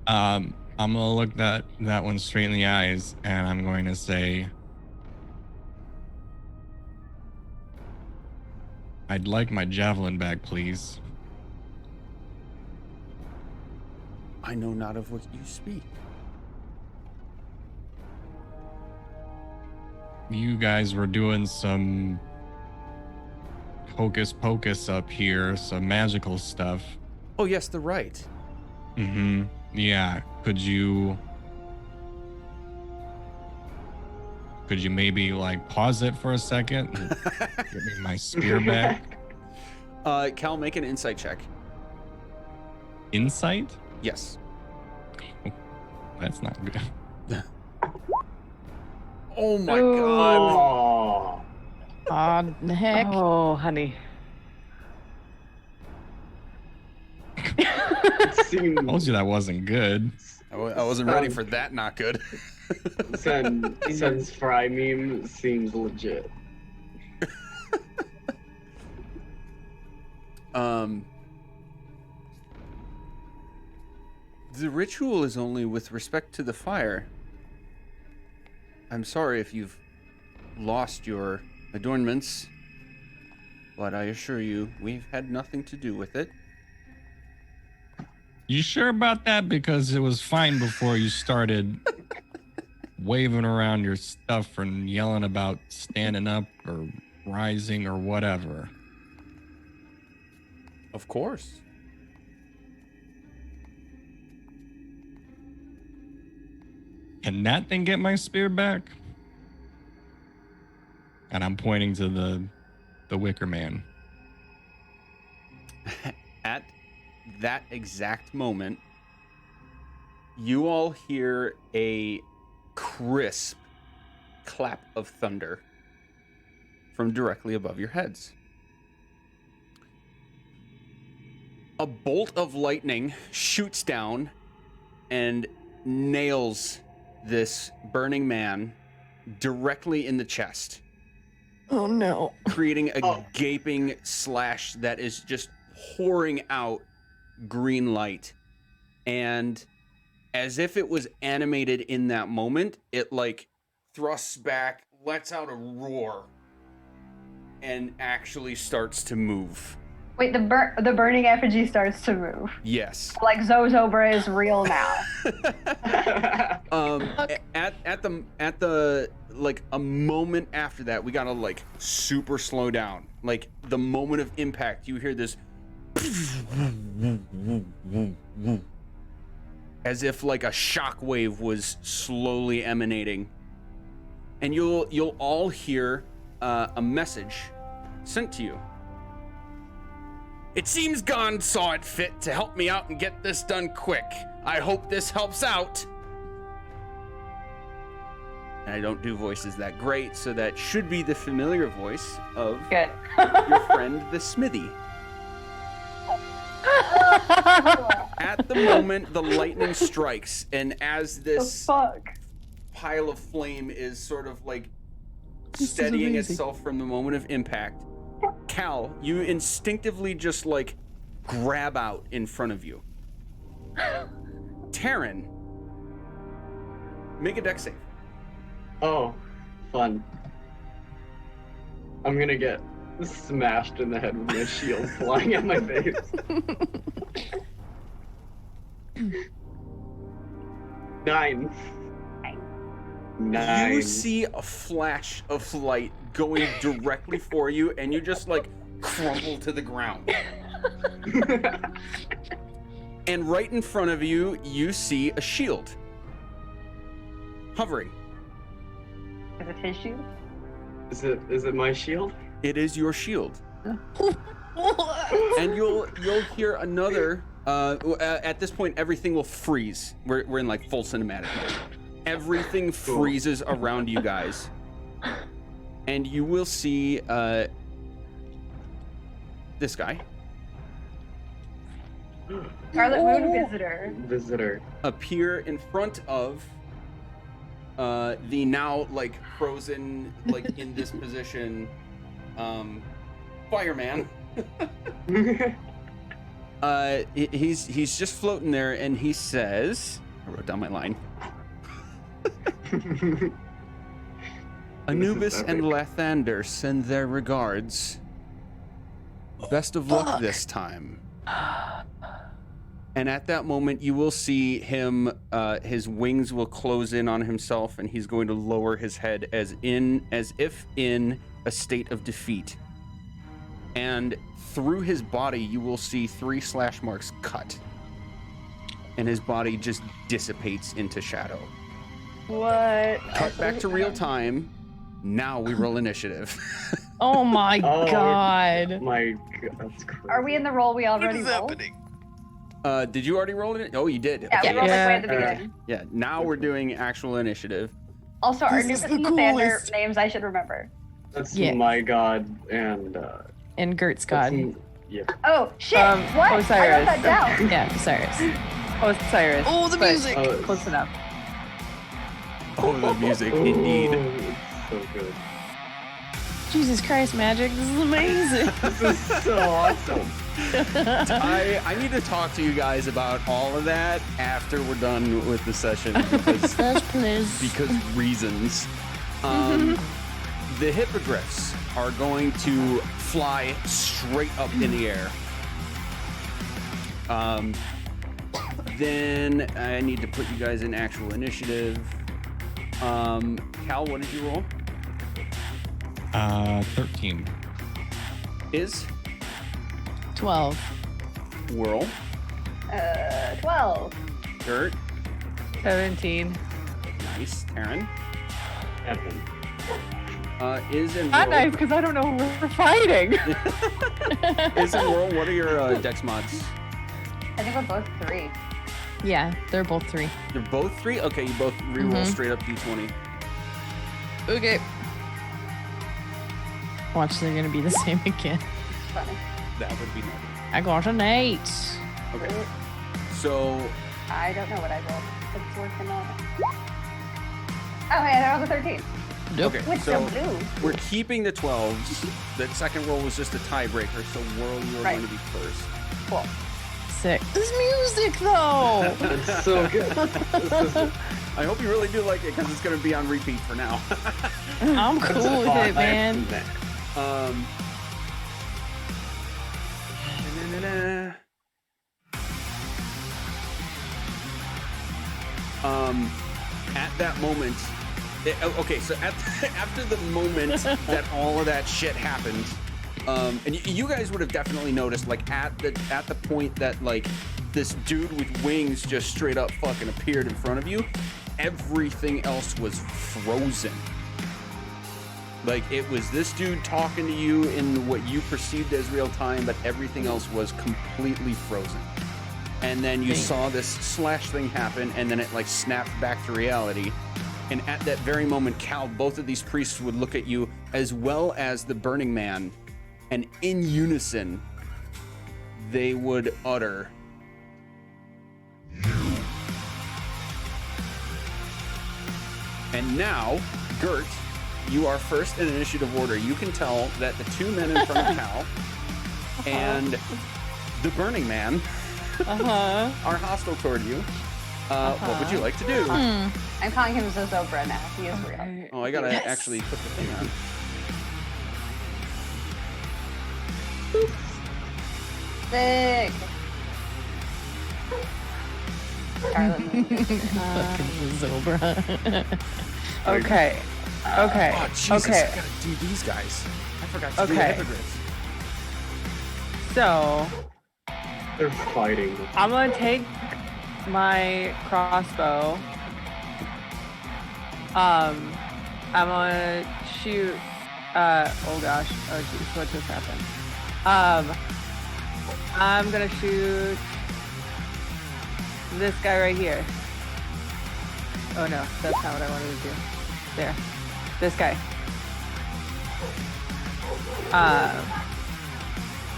I'm gonna look that one straight in the eyes, and I'm going to say, I'd like my javelin back, please. I know not of what you speak. You guys were doing some hocus pocus up here, some magical stuff. Oh yes, the Rite. Yeah. Could you maybe like pause it for a second and give me my spear back? Cal, make an insight check. Insight? Yes. That's not good. Oh my god. The heck. Oh, honey. It seemed I told you that wasn't good. I wasn't ready for that. Not good. Sen's fry meme seems legit. The ritual is only with respect to the fire. I'm sorry if you've lost your adornments, but I assure you, we've had nothing to do with it. You sure about that? Because it was fine before you started waving around your stuff and yelling about standing up or rising or whatever. Of course. Can that thing get my spear back? And I'm pointing to the Wicker Man. At that exact moment, you all hear a crisp clap of thunder from directly above your heads. A bolt of lightning shoots down and nails this burning man directly in the chest, Oh no. creating a gaping slash that is just pouring out green light. And as if it was animated in that moment, it like thrusts back, lets out a roar, and actually starts to move. Wait, the burning effigy starts to move. Yes. Like Zozobra is real now. At the like a moment after that, we gotta like super slow down. Like the moment of impact, you hear this as if like a shockwave was slowly emanating, and you'll all hear a message sent to you. It seems God saw it fit to help me out and get this done quick. I hope this helps out. And I don't do voices that great, so that should be the familiar voice of Good. your friend the Smithy. At the moment the lightning strikes, and as this pile of flame is sort of like steadying itself from the moment of impact, Cal, you instinctively just like grab out in front of you. Taryn, make a dex save. Oh, fun. I'm gonna get smashed in the head with my shield flying at my face. 9. 9. You see a flash of light going directly for you, and you just like crumple to the ground. And right in front of you, you see a shield hovering. Is it his shield? Is it my shield? It is your shield. And you'll hear another. At this point, everything will freeze. We're in like full cinematic mode. Everything freezes around you guys, and you will see this guy. Scarlet Moon visitor. Appear in front of the now like frozen, like in this position, fireman. He's just floating there, and he says, I wrote down my line. Anubis and Lathander send their regards. Best of luck this time. And at that moment, you will see him, his wings will close in on himself, and he's going to lower his head as if in a state of defeat. And through his body, you will see 3 slash marks cut. And his body just dissipates into shadow. What? Cut back to real time. Now we roll initiative. Oh my god. My god, that's crazy. Are we in the roll we already rolled? happening? Did you already roll it? Oh, you did. Yeah, Okay. we rolled like way at the beginning. Yeah, now we're doing actual initiative. Also, our This is new the Lathander coolest. names I should remember. That's Yeah. my god and And Gert's that's- god. Yeah. Oh, shit! What? I Osiris. wrote that down. Yeah, Osiris. Osiris. Oh, the but music. Close enough. Oh, the music, indeed. It's so good. Jesus Christ, Magic. This is amazing. This is so awesome. I need to talk to you guys about all of that after we're done with the session because Yes, please. reasons. The hippogriffs are going to fly straight up in the air. Then I need to put you guys in actual initiative. Cal, what did you roll? 13. Is 12. Whirl, 12. Gert, 17. Nice, Taryn. Evan. Is in Not world. nice because I don't know who we're fighting. Is in world. What are your dex mods? I think we're both 3. Yeah, they're both 3. They're both 3. Okay, you both reroll straight up d20. Okay. Watch, they're gonna be the same again. Funny. That would be nutty. I got an 8. Okay. So I don't know what I rolled. It's working on it. Oh, yeah, I rolled a 13. Nope. okay, With so some blue. we're keeping the 12s. That second roll was just a tiebreaker. So Whirl, you are Right. going to be first. Cool. Sick. This music, though. It's so good. I hope you really do like it because it's going to be on repeat for now. I'm cool with it, man. At that moment, okay, so after the moment that all of that shit happened, and you guys would have definitely noticed, like at the point that like this dude with wings just straight up fucking appeared in front of you, everything else was frozen. Like it was this dude talking to you in what you perceived as real time, but everything else was completely frozen. And then you saw this slash thing happen, and then it like snapped back to reality. And at that very moment, Cal, both of these priests would look at you, as well as the Burning Man, and in unison, they would utter, and now, Gert, you are first in initiative order. You can tell that the 2 men in front of Cal and the Burning Man are hostile toward you. What would you like to do? I'm calling him Zozobra now. He is real. Oh, I gotta actually put the thing on. Sick. Scarlet Moon. Zobra. Okay. Okay. Oh, Jesus, okay. I gotta do these guys. I forgot to do Okay. hippogriffs. So They're fighting. I'm gonna take my crossbow. I'm gonna shoot. Oh gosh. Oh geez, what just happened? I'm gonna shoot this guy right here. Oh no, that's not what I wanted to do. There. This guy.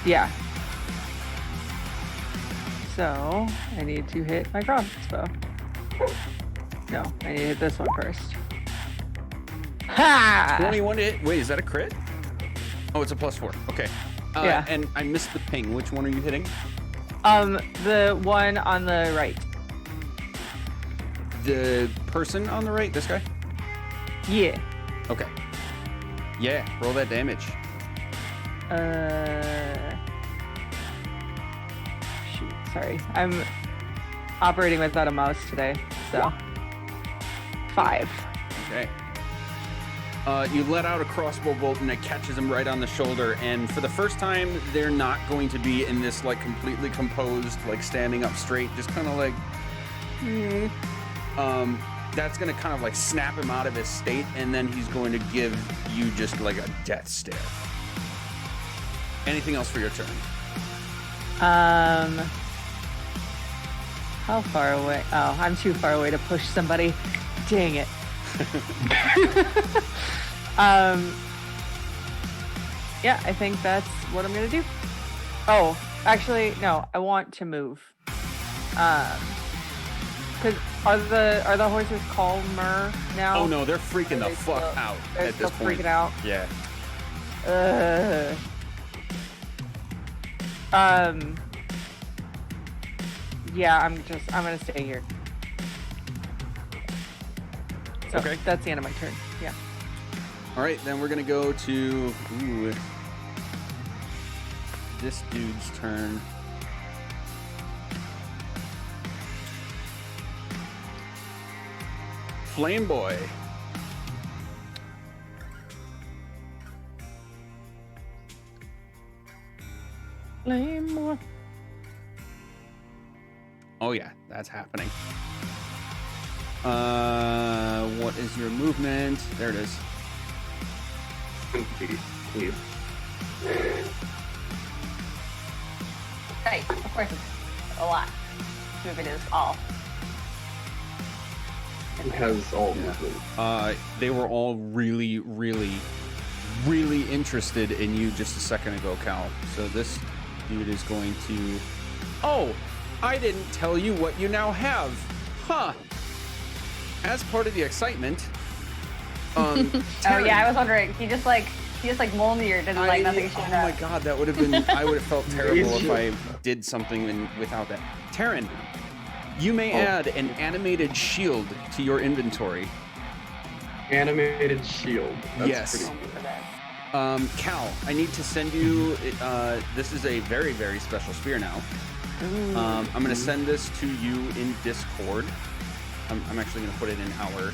Yeah. So, I need to hit my crossbow. No, I need to hit this one first. Ha! 21 to hit. Wait, is that a crit? Oh, it's a +4. Okay. Yeah. And I missed the ping. Which one are you hitting? The one on the right. The person on the right? This guy? Yeah. Okay. Yeah, roll that damage. Shoot, sorry. I'm operating without a mouse today, so 5. Okay. You let out a crossbow bolt and it catches him right on the shoulder, and for the first time, they're not going to be in this like completely composed, like standing up straight, just kind of like, that's gonna kind of like snap him out of his state, and then he's going to give you just like a death stare. Anything else for your turn? How far away? Oh, I'm too far away to push somebody. Dang it. Yeah, I think that's what I'm gonna do. Oh, actually, no, I want to move. Cause are the horses calmer now? Oh no, they're freaking the they fuck still- out They're at still this point. freaking out. Yeah. Yeah, I'm gonna stay here. So Okay. that's the end of my turn. Yeah. All right, then we're gonna go to this dude's turn. Flame Boy. Flame. Oh yeah, that's happening. What is your movement? There it is. 10 feet, please. Right, of course it's a lot. Movement is all. It has all movement. They were all really, really, really interested in you just a second ago, Cal. So this dude is going to... Oh, I didn't tell you what you now have. Huh. As part of the excitement... Oh yeah, I was wondering. He just like Mjolnir didn't like nothing showed up. Oh my god, that would have been... I would have felt terrible if I did something without that. Taryn, you may add an animated shield to your inventory. Animated shield. That's yes. Cal, I need to send you... this is a very, very special spear now. I'm going to send this to you in Discord. I'm actually going to put it in our...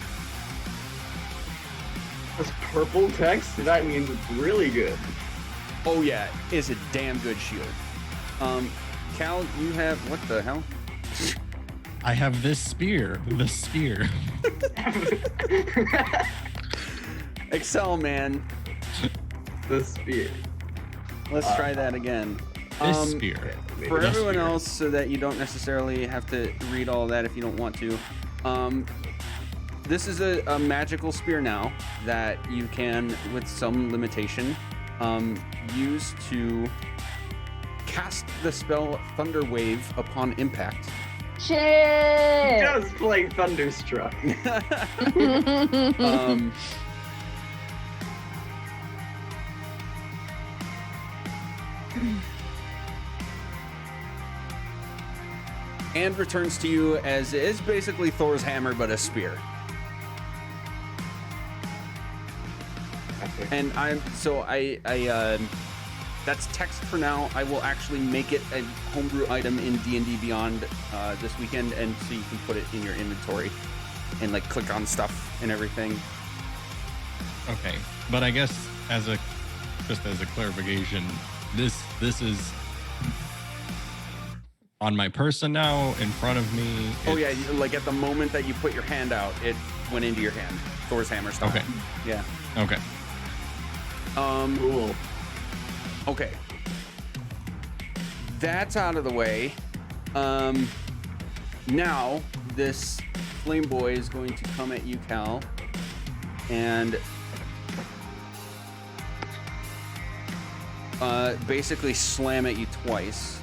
This purple text? That means it's really good. Oh yeah, it's a damn good shield. Cal, you have... What the hell? I have this spear. The spear. Excel, man. The spear. Let's try that again. This spear. For everyone else, so that you don't necessarily have to read all that if you don't want to. This is a magical spear now that you can, with some limitation, use to cast the spell Thunder Wave upon impact. Shit! Just play Thunderstruck. And returns to you as is basically Thor's hammer, but a spear. And that's text for now. I will actually make it a homebrew item in D&D Beyond this weekend, and so you can put it in your inventory and like click on stuff and everything. Okay, but I guess just as a clarification, this is on my person now in front of me. Oh yeah, like at the moment that you put your hand out, it went into your hand. Thor's hammer style. Okay. Yeah. Okay. Cool. Okay. That's out of the way. Now this flame boy is going to come at you, Cal, and basically slam at you twice.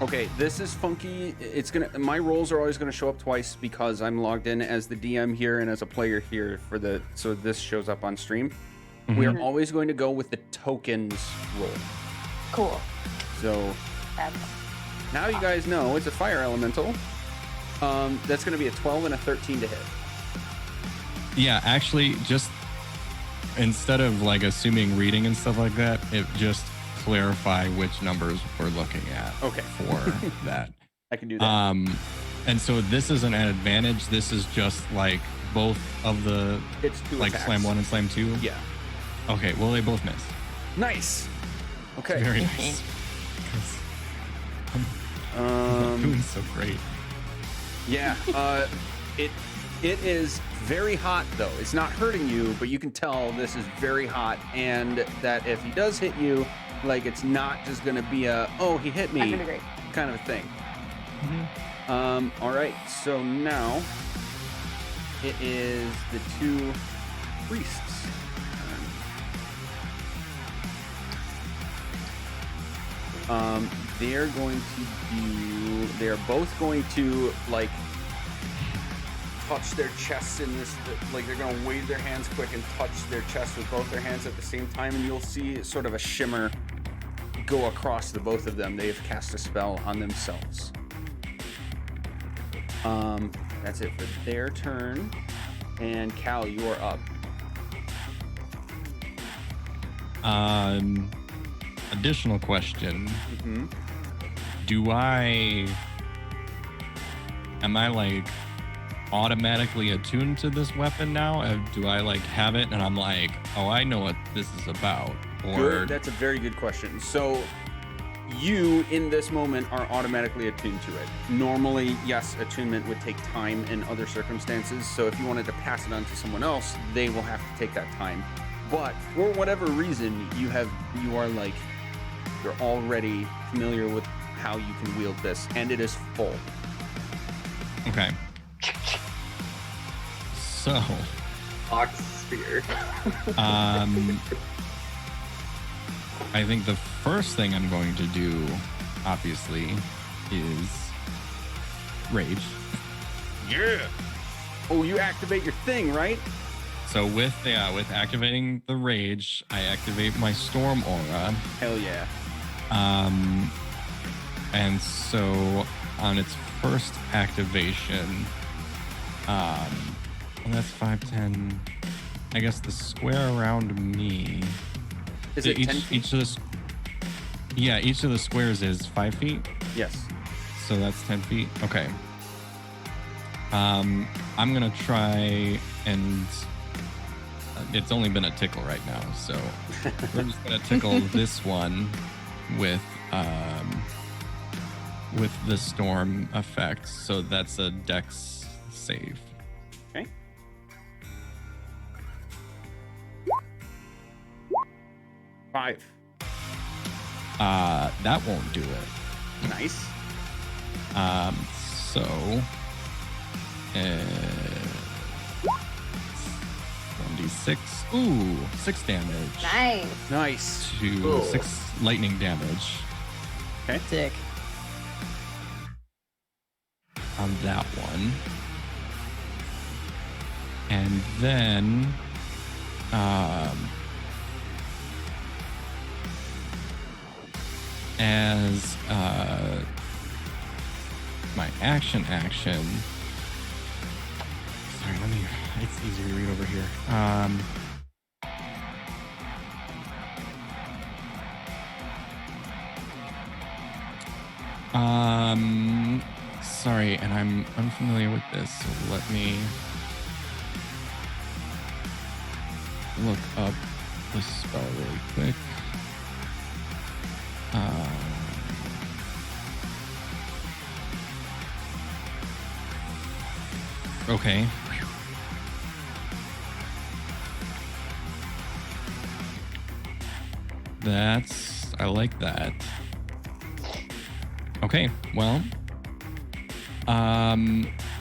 Okay, this is funky. My rolls are always gonna show up twice because I'm logged in as the DM here and as a player here so this shows up on stream. Mm-hmm. We are always going to go with the tokens roll. Cool. So now you guys know it's a fire elemental. That's gonna be a 12 and a 13 to hit. Yeah, actually, just instead of like assuming reading and stuff like that, it just clarify which numbers we're looking at. Okay. For that. I can do that. And so this isn't an advantage. This is just like both of the it's two like attacks. slam 1 and slam 2. Yeah. Okay, well they both miss. Nice. Okay. Very nice. I'm doing so great. Yeah. It is very hot though. It's not hurting you, but you can tell this is very hot, and that if he does hit you, like it's not just gonna be he hit me kind of a thing. Mm-hmm. All right, so now it is the two priests. They're both going to like touch their chests in this, like they're gonna wave their hands quick and touch their chest with both their hands at the same time, and you'll see sort of a shimmer go across the both of them. They have cast a spell on themselves. That's it for their turn. And Cal, you are up. Additional question. Mm-hmm. Am I like automatically attuned to this weapon now? Do I like have it and I'm like, oh, I know what this is about? Or Good. That's a very good question. So you in this moment are automatically attuned to it. Normally, yes, attunement would take time in other circumstances. So if you wanted to pass it on to someone else, they will have to take that time. But for whatever reason, you're already familiar with how you can wield this, and it is full. Okay. So, Ox spear. I think the first thing I'm going to do, obviously, is rage. Yeah. Oh, you activate your thing, right? So with activating the rage, I activate my storm aura. Hell yeah. And so on its first activation, well, that's 5, 10. I guess the square around me. Is it 10 feet? Each of the squares is 5 feet. Yes. So that's 10 feet. Okay. I'm gonna try and it's only been a tickle right now, so we're just gonna tickle this one with the storm effect. So that's a dex save. Okay. Five. That won't do it. Nice. So 1d6. Ooh, 6 damage. Nice. To 6 lightning damage. Okay. Sick. On that one. And then as my action. Sorry, it's easier to read over here. Sorry, and I'm unfamiliar with this, so let me look up the spell really quick. Okay. I like that. Okay, well,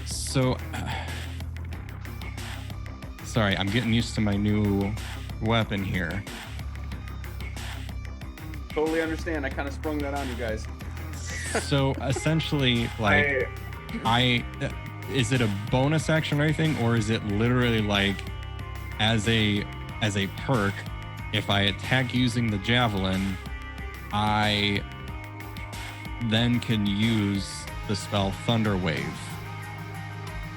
so, sorry, I'm getting used to my new weapon here. Totally understand. I kind of sprung that on you guys. So essentially, like, is it a bonus action or anything, or is it literally like as a perk, if I attack using the javelin, I then can use the spell Thunder Wave?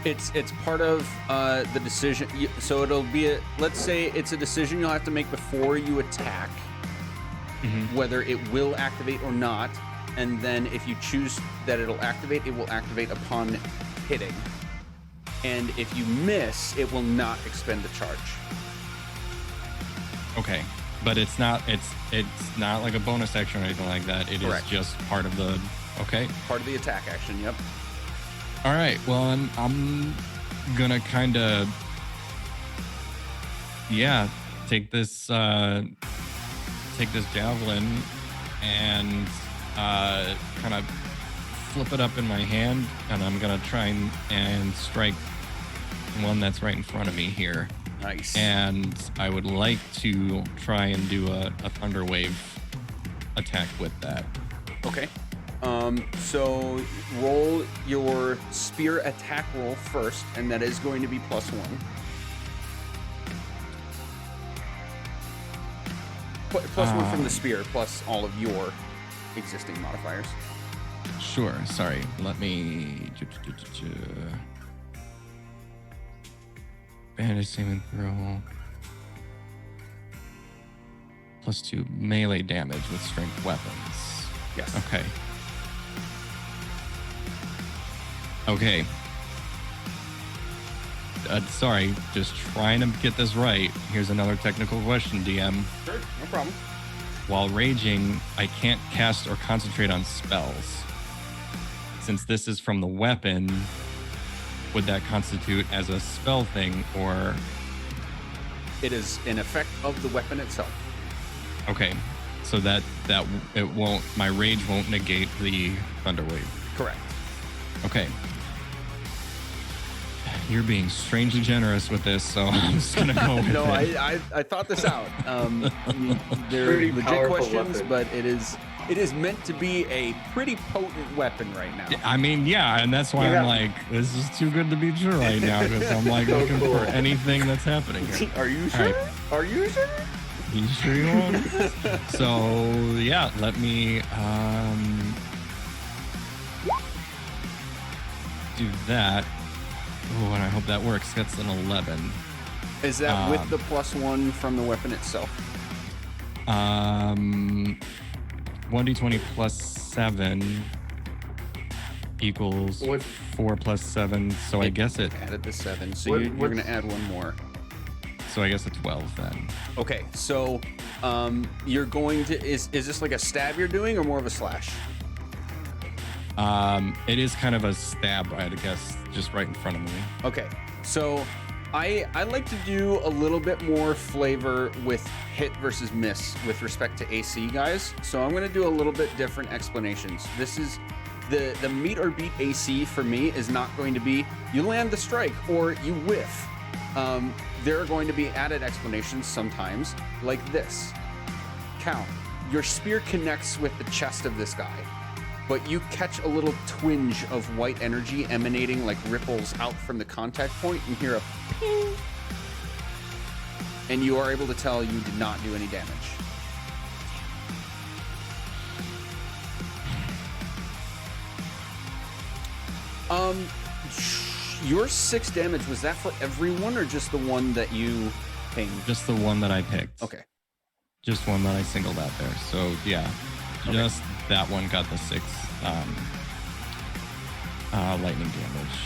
It's part of the decision. So it'll be let's say it's a decision you'll have to make before you attack, whether it will activate or not. And then if you choose that it'll activate, it will activate upon hitting. And if you miss, it will not expend the charge. Okay, but it's not like a bonus action or anything like that. It Correct. is just part of the Part of the attack action. Yep. All right. Well, I'm gonna kind of take this javelin and kind of flip it up in my hand, and I'm gonna try and strike one that's right in front of me here. Nice. And I would like to try and do a Thunder Wave attack with that. Okay. So roll your spear attack roll first, and that is going to be +1. +1 from the spear, plus all of your existing modifiers. Sure. Sorry. Let me. Bandage saving throw. +2 melee damage with strength weapons. Yes. Okay. Sorry, just trying to get this right. Here's another technical question, DM. Sure, no problem. while raging, I can't cast or concentrate on spells. Since this is from the weapon, would that constitute as a spell thing, or? It is an effect of the weapon itself. Okay, so that it won't. My rage won't negate the thunder wave. Correct. Okay. You're being strangely generous with this, so I'm just gonna go with No, it. I thought this out. They're Pretty legit powerful questions, weapon. but it is meant to be a pretty potent weapon right now. I mean, yeah, and that's why I'm like, this is too good to be true right now, because I'm like So looking cool. for anything that's happening here. Are you All sure? right. Are you sure? You sure you want? So yeah, let me do that. Oh, and I hope that works. That's an 11. Is that with the +1 from the weapon itself? 1d20 plus 7 equals What- 4 plus 7. So I guess it. Added the 7, so What- you're what's- going to add one more. So I guess a 12 then. Okay, so you're going to is this like a stab you're doing or more of a slash? It is kind of a stab, I guess, just right in front of me. Okay, so I like to do a little bit more flavor with hit versus miss with respect to AC, guys. So I'm going to do a little bit different explanations. This is the meet or beat AC for me is not going to be you land the strike or you whiff. There are going to be added explanations sometimes like this. Count. Your spear connects with the chest of this guy, but you catch a little twinge of white energy emanating like ripples out from the contact point and hear a ping. And you are able to tell you did not do any damage. Your 6 damage, was that for everyone or just the one that you pinged? Just the one that I picked. Okay. Just one that I singled out there. So yeah, just that one got the 6 lightning damage.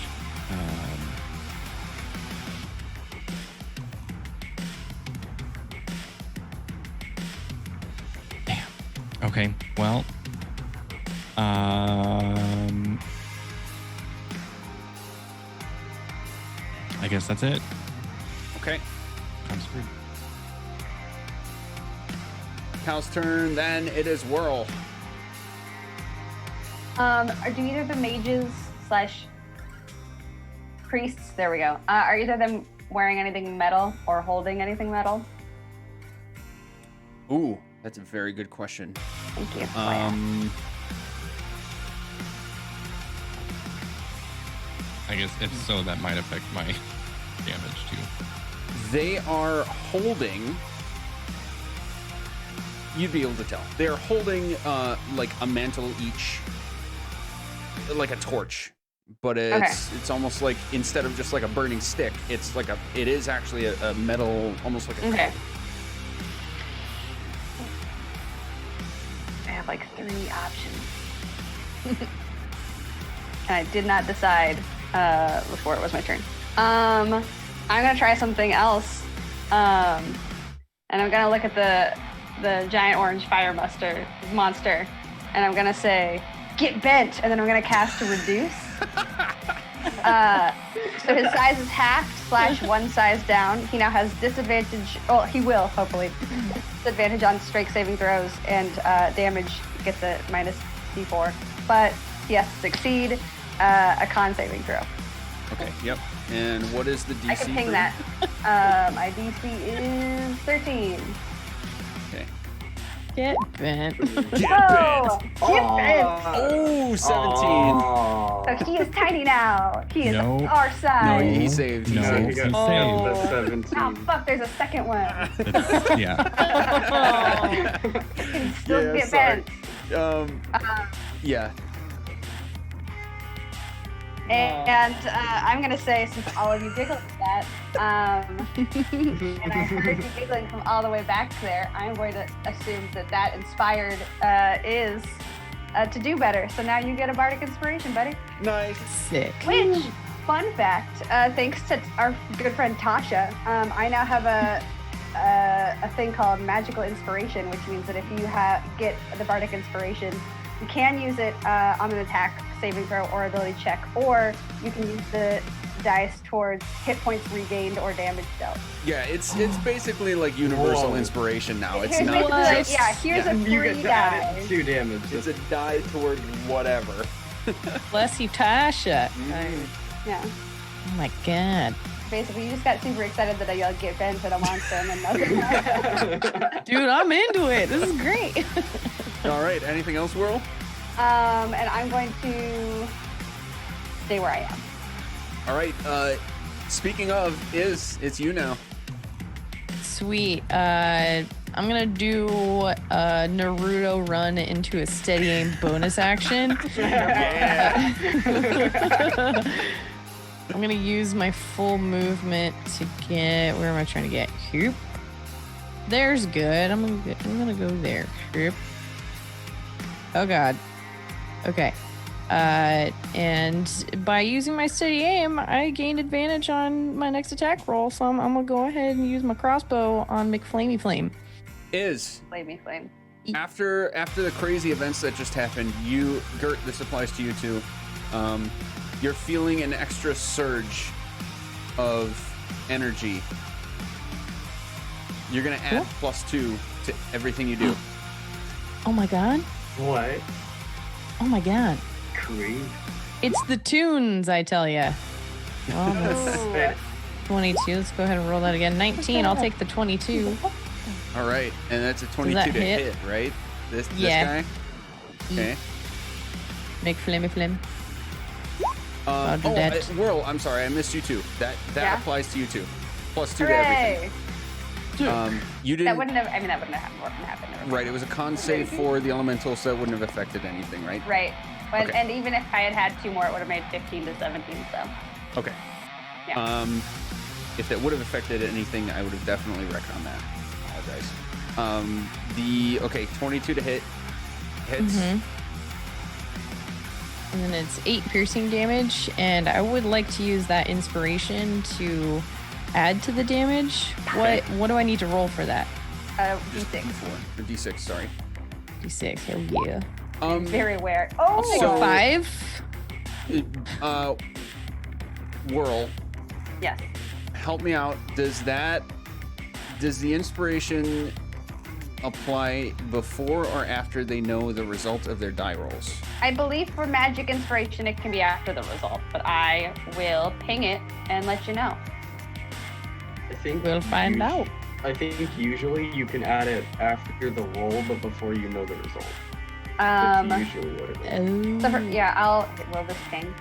Damn. Okay. Well. I guess that's it. Okay. I'm screwed. Cal's turn, then it is Whirl. Do either of the mages slash priests, there we go, are either of them wearing anything metal or holding anything metal? Ooh, that's a very good question. Thank you. I guess if so, that might affect my damage too. They are holding. You'd be able to tell. They are holding like a mantle each, like a torch, but it's almost like instead of just like a burning stick, it's like it is actually a metal, almost like a. Okay. I have like 3 options. I did not decide before it was my turn. I'm gonna try something else, and I'm gonna look at the giant orange fire monster, and I'm gonna say, "Get bent," and then I'm gonna cast to reduce. So his size is halved / 1 size down. He now has disadvantage. Well, he will hopefully disadvantage on strike saving throws, and damage gets a -d4. But he has to succeed a con saving throw. Okay. Yep. And what is the DC? I can ping for that. My DC is 13. Okay. Get bent. Get Whoa! bent. Get bent! Oh, 17. So he is tiny now. He is No. our No, size. he saved. He No, saved. he got Oh. That's 17. Oh fuck! There's a second one. That's, yeah. He can still Yeah, get sorry. bent. Yeah. And I'm gonna say, since all of you giggled at that, and I heard you giggling from all the way back there, I'm going to assume that inspired is to do better. So now you get a bardic inspiration, buddy. Nice. Sick. Which, fun fact, thanks to our good friend Tasha, I now have a thing called magical inspiration, which means that if you get the bardic inspiration, you can use it on an attack, saving throw, or ability check, or you can use the dice towards hit points regained or damage dealt. Yeah, it's basically like universal inspiration now. It's Here's not basically just here's a You free get to add die. it 2 damage. it's a die toward whatever. Bless you, Tasha. Yeah. Oh my god. Basically, you just got super excited that you'll get bent at a monster and then nothing. Dude, I'm into it. This is great. All right, anything else, Whirl? And I'm going to stay where I am. All right, speaking of, it's you now. Sweet. I'm gonna do a Naruto run into a steady aim bonus action. Yeah. I'm gonna use my full movement to get. Where am I trying to get? Here. There's good. I'm gonna go there. Here. Oh god. Okay. And by using my steady aim, I gained advantage on my next attack roll, so I'm gonna go ahead and use my crossbow on McFlamey Flame. Flame. After the crazy events that just happened, you, Gert, this applies to you too. You're feeling an extra surge of energy. You're gonna add +2 to everything you do. Oh my god. What? Oh my god. Creep. It's the tunes, I tell ya. Well, that's 22. Let's go ahead and roll that again. 19. I'll take the 22. All right, and that's a 22 that to hit? hit, right? This Yeah. guy. Okay. Make flammy flame. I'll do that. Whirl, I'm sorry, I missed you too. That Yeah? applies to you too. +2 to Hooray! everything. You didn't. That wouldn't have. I mean, that wouldn't have happened. Right, it was a con save for the elemental, so it wouldn't have affected anything, right? Right. But, Okay. And even if I had had 2 more, it would have made 15 to 17. So. Okay. Yeah. If it would have affected anything, I would have definitely reckoned on that. Apologize. 22 to hit. Hits. Mm-hmm. And then it's 8 piercing damage, and I would like to use that inspiration to add to the damage. Okay. What do I need to roll for that? Just D6. D4. Or D6, sorry. D6. Hell yeah. Very aware. I'll take Oh. a 5. Whirl, Yes. help me out. Does the inspiration apply before or after they know the result of their die rolls? I believe for magic inspiration, it can be after the result, but I will ping it and let you know. I think We'll find out. I think usually you can add it after the roll, but before you know the result. That's usually what it is. So I'll roll this ping.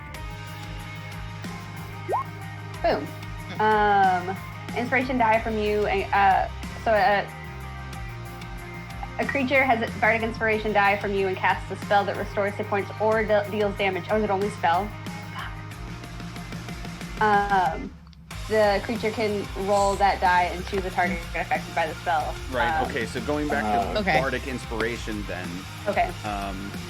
Boom. Inspiration die from you, and a creature has a bardic inspiration die from you and casts a spell that restores hit points or deals damage. Oh, is it only spell? The creature can roll that die and choose a target affected by the spell. Right. Okay. So going back to Okay. bardic inspiration, then. Okay.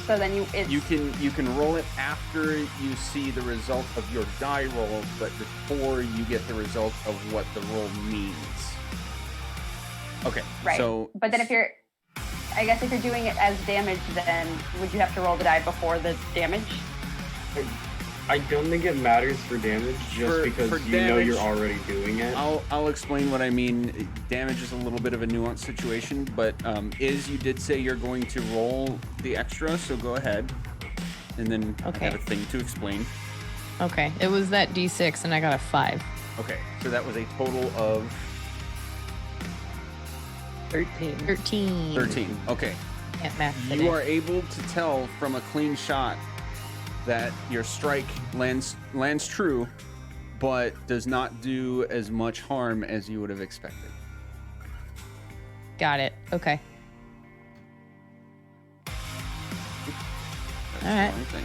So then You can roll it after you see the result of your die roll, but before you get the result of what the roll means. Okay. Right. So. But then if you're doing it as damage, then would you have to roll the die before the damage? I don't think it matters for damage, just because for you know damage, you're already doing it. I'll explain what I mean. Damage is a little bit of a nuanced situation, but you did say you're going to roll the extra, so go ahead. And then I have a thing to explain. Okay. It was that D6, and I got a 5. Okay, so that was a total of 13. 13. Okay. Can't math You today. are able to tell from a clean shot that your strike lands true, but does not do as much harm as you would have expected. Got it. Okay. That's All right. the only thing.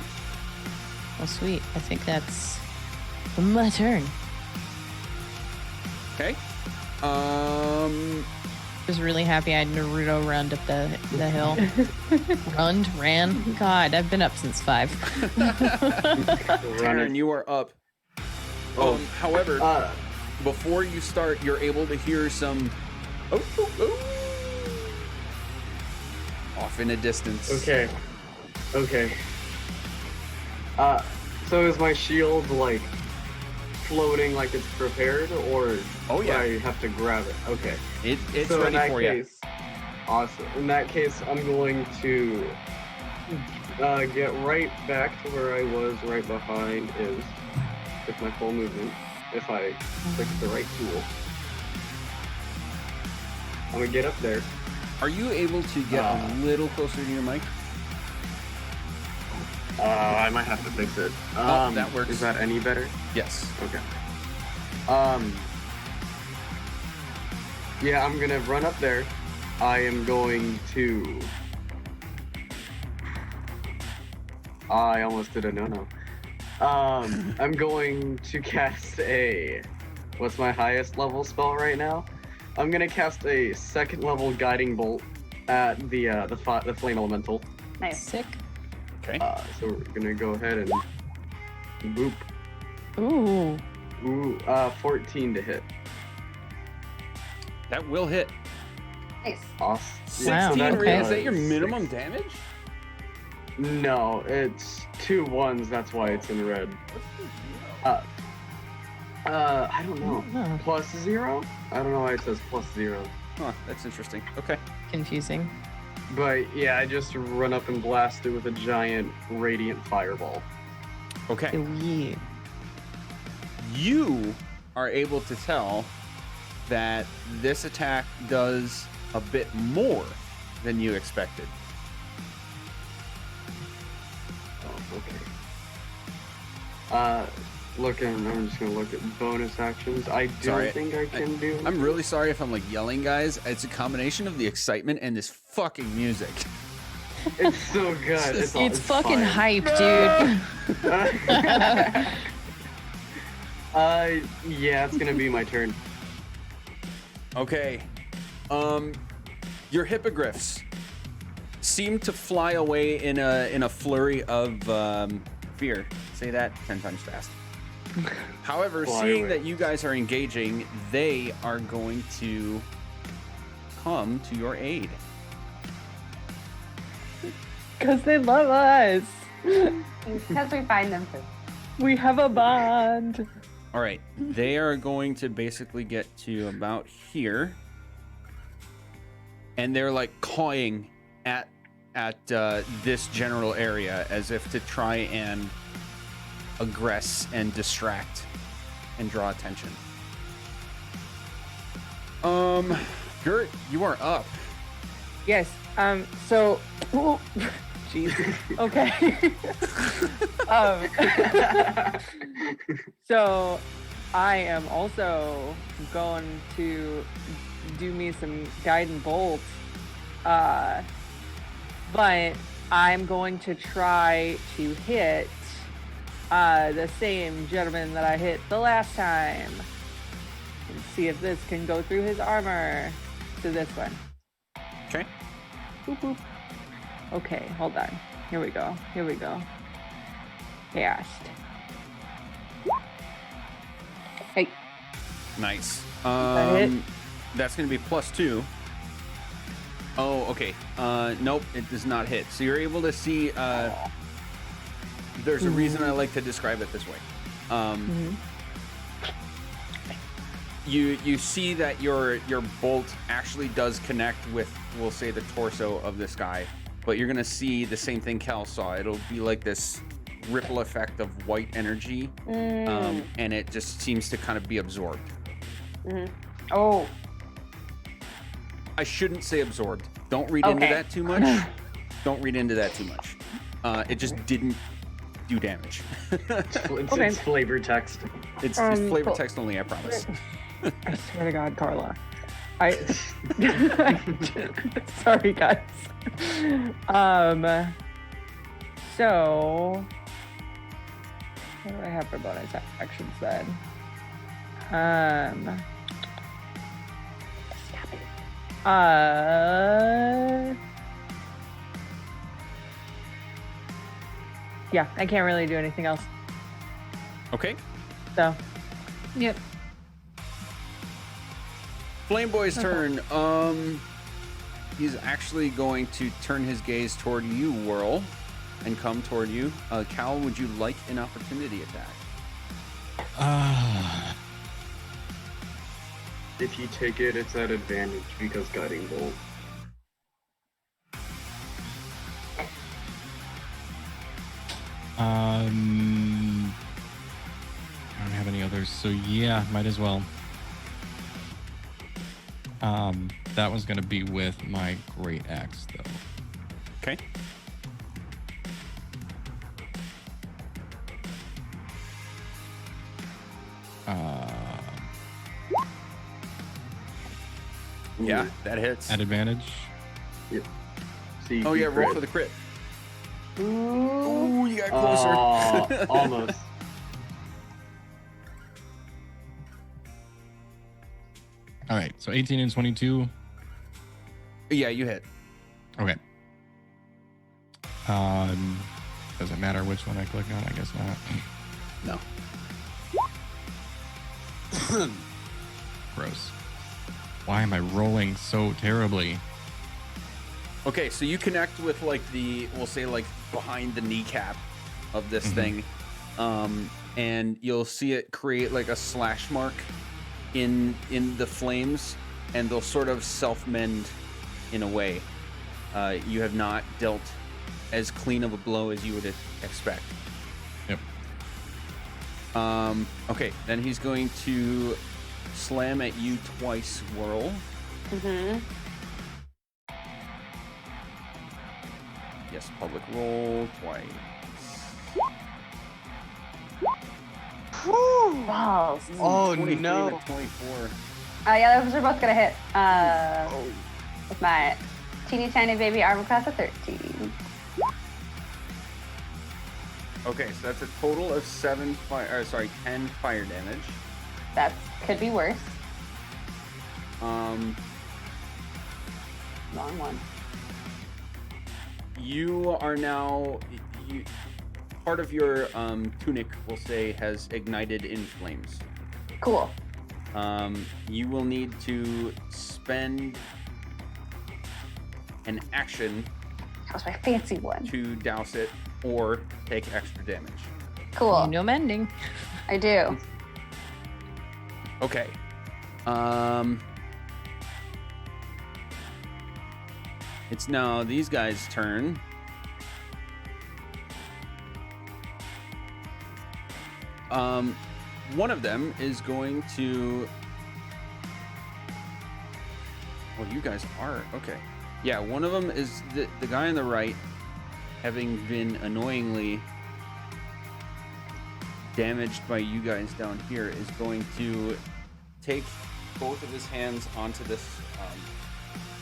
Well, sweet. I think that's my turn. Okay. Was really happy I had Naruto run up the hill. Ran. God, I've been up since 5. Aaron, you are up. However, before you start, you're able to hear some Oh, oh, oh. Off in a distance. Okay. So is my shield like floating like it's prepared, or Oh, yeah. do I have to grab it? Okay. It's So in ready that for you. case, awesome. In that case, I'm going to get right back to where I was, right behind is with my full movement. If I click the right tool, I'm gonna get up there. Are you able to get a little closer to your mic? I might have to fix it. That works. Is that any better? Yes. Okay. Yeah, I'm gonna run up there. I am going to. I almost did a no-no. I'm going to cast a. What's my highest level spell right now? I'm gonna cast a second level guiding bolt at the flame elemental. Nice. Sick. Okay. So we're gonna go ahead and boop. Ooh. Ooh, 14 to hit. That will hit. Nice. Awesome. 16 okay. Is that your minimum damage? No, it's 2 1s. That's why it's in red. I don't know. Oh, +0? I don't know why it says +0. Huh, that's interesting. Okay. confusing. But yeah, I just run up and blast it with a giant radiant fireball. Okay. Yeah. You are able to tell that this attack does a bit more than you expected. Oh, okay. I'm just gonna look at bonus actions. I don't Sorry, think I can do. I'm really sorry if I'm like yelling, guys. It's a combination of the excitement and this fucking music. It's so good. It's fucking fine. hype, dude. Yeah, it's gonna be my turn. Okay. Your hippogriffs seem to fly away in a flurry of fear. Say that 10 times fast. However, Fly seeing away. that you guys are engaging, they are going to come to your aid. Because they love us. Because we find them food. We have a bond. All right, they are going to basically get to about here, and they're like cawing at this general area as if to try and aggress and distract and draw attention. Gert, you are up. Yes. So. Jeez. Okay. So, I am also going to do me some guiding bolts. But I'm going to try to hit the same gentleman that I hit the last time. And see if this can go through his armor. To this one. Okay. Boop, boop. Okay, hold on. Here we go. Cast. Hey, Nice. that hit? That's going to be +2. Oh, okay. Nope, it does not hit. So you're able to see. There's a reason I like to describe it this way. You see that your bolt actually does connect with, we'll say, the torso of this guy, but you're gonna see the same thing Cal saw. It'll be like this ripple effect of white energy, and it just seems to kind of be absorbed. Oh, I shouldn't say absorbed. Don't read into Okay. that too much. Don't read into that too much. It just didn't do damage. It's flavor text. It's flavor cool. text only, I promise. I swear to God, Carla. Sorry, guys. So what do I have for bonus actions then? Yeah, I can't really do anything else. Okay. So Yep. Flame Boy's turn. He's actually going to turn his gaze toward you, Whirl, and come toward you. Cal, would you like an opportunity attack? If you take it, it's at advantage because Guiding Bolt. I don't have any others, so yeah, might as well. That was gonna be with my great axe, though. Okay. Yeah, that hits. At advantage. Yep. See, Oh yeah, roll crit. for the crit. Ooh. Ooh, you got closer. Almost. All right, so 18 and 22. Yeah, you hit. Okay. Does it matter which one I click on? I guess not. No. Gross. Why am I rolling so terribly? Okay, so you connect with like we'll say like behind the kneecap of this thing, and you'll see it create like a slash mark in the flames, and they'll sort of self-mend in a way. You have not dealt as clean of a blow as you would expect. Yep. Okay, then he's going to slam at you twice, Whirl. Mm-hmm. Yes, public roll twice. Balls. Oh 23 no. to 24. Yeah, those are both gonna hit. With my teeny tiny baby armor class of 13. Okay, so that's a total of 10 fire damage. That could be worse. Um, Wrong one. you are now part of your tunic, we'll say, has ignited in flames. Cool. You will need to spend an action That was my fancy one. to douse it or take extra damage. Cool. No mending. I do. Okay. It's now these guys' turn. One of them is going to. Well, you guys are okay. Yeah, one of them is the guy on the right, having been annoyingly damaged by you guys down here, is going to take both of his hands onto this.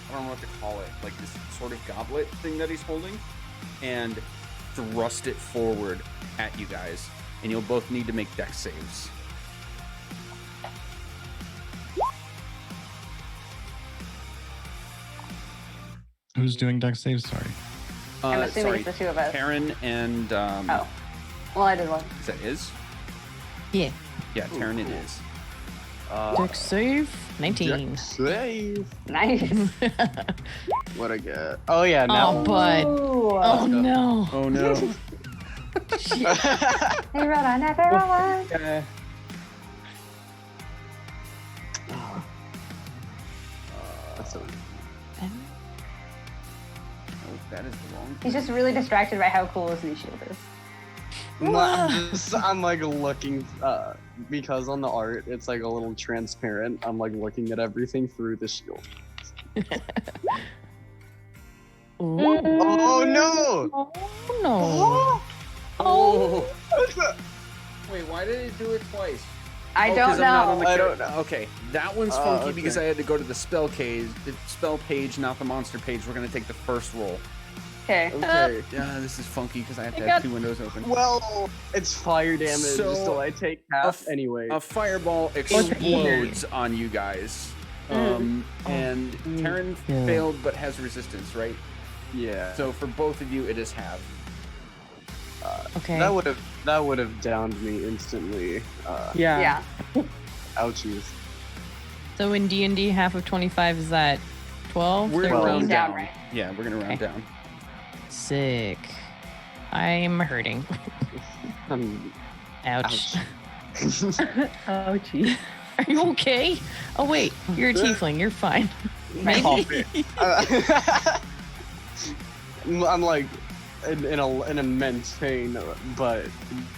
I don't know what to call it, like this sort of goblet thing that he's holding, and thrust it forward at you guys. And you'll both need to make dex saves. Who's doing dex saves? Sorry. I'm assuming it's the two of us. Taryn and Oh. Well, I did one. is that Iz? Yeah. Yeah, Taryn and Iz. Dex save 19. Save. Nice. What I get? Oh yeah, now. Oh, bud. Ooh. Oh no. Oh no. Hey, roll on that barrel one. That's so Oh, that is the wrong. He's just really distracted by how cool his new shield is. I'm like looking because on the art it's like a little transparent. I'm like looking at everything through the shield. Ooh. Oh no! Oh no. Oh. Wait, why did it do it twice? I Oh, don't 'cause I'm not on know. the I char- don't know. Okay, that one's funky okay. because I had to go to the spell page, not the monster page. We're gonna take the first roll. Okay. Okay. This is funky because I have to I have got- 2 windows open. Well, it's fire damage, So, so I take half f- anyway. A fireball explodes on you guys. And Taryn Yeah. failed but has resistance, right? Yeah. So for both of you, it is half. Okay. That would have downed me instantly. Yeah. Yeah. Ouchies. So in D&D, half of 25 is that 12? We're gonna 13? round Down, down. right? Yeah, we're gonna round Okay. down. Sick. I'm hurting. Ouch. Oh, gee. Are you okay? Oh wait, you're a tiefling. You're fine. Maybe. I'm like in immense pain, but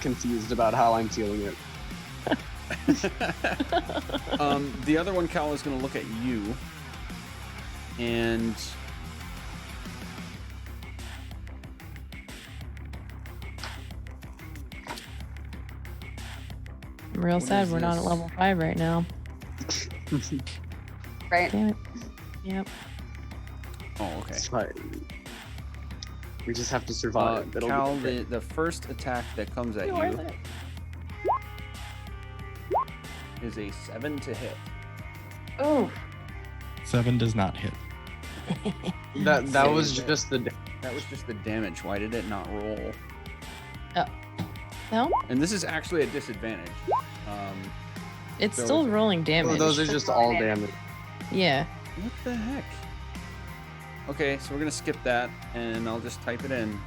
confused about how I'm feeling it. The other one, Cal, is going to look at you, and I'm real What sad is we're not at this? level 5 right now. Right. Damn it. Yep. oh, okay. It's fine. We just have to survive. It'll Cal, be great. the first attack that comes at you is a 7 to hit. Ooh. 7 does not hit. That was Save it. just the. That was just the damage. Why did it not roll? No, And this is actually a disadvantage. it's So still is it- rolling damage. Those are just all damage. Yeah. What the heck? Okay, so we're gonna skip that, and I'll just type it in.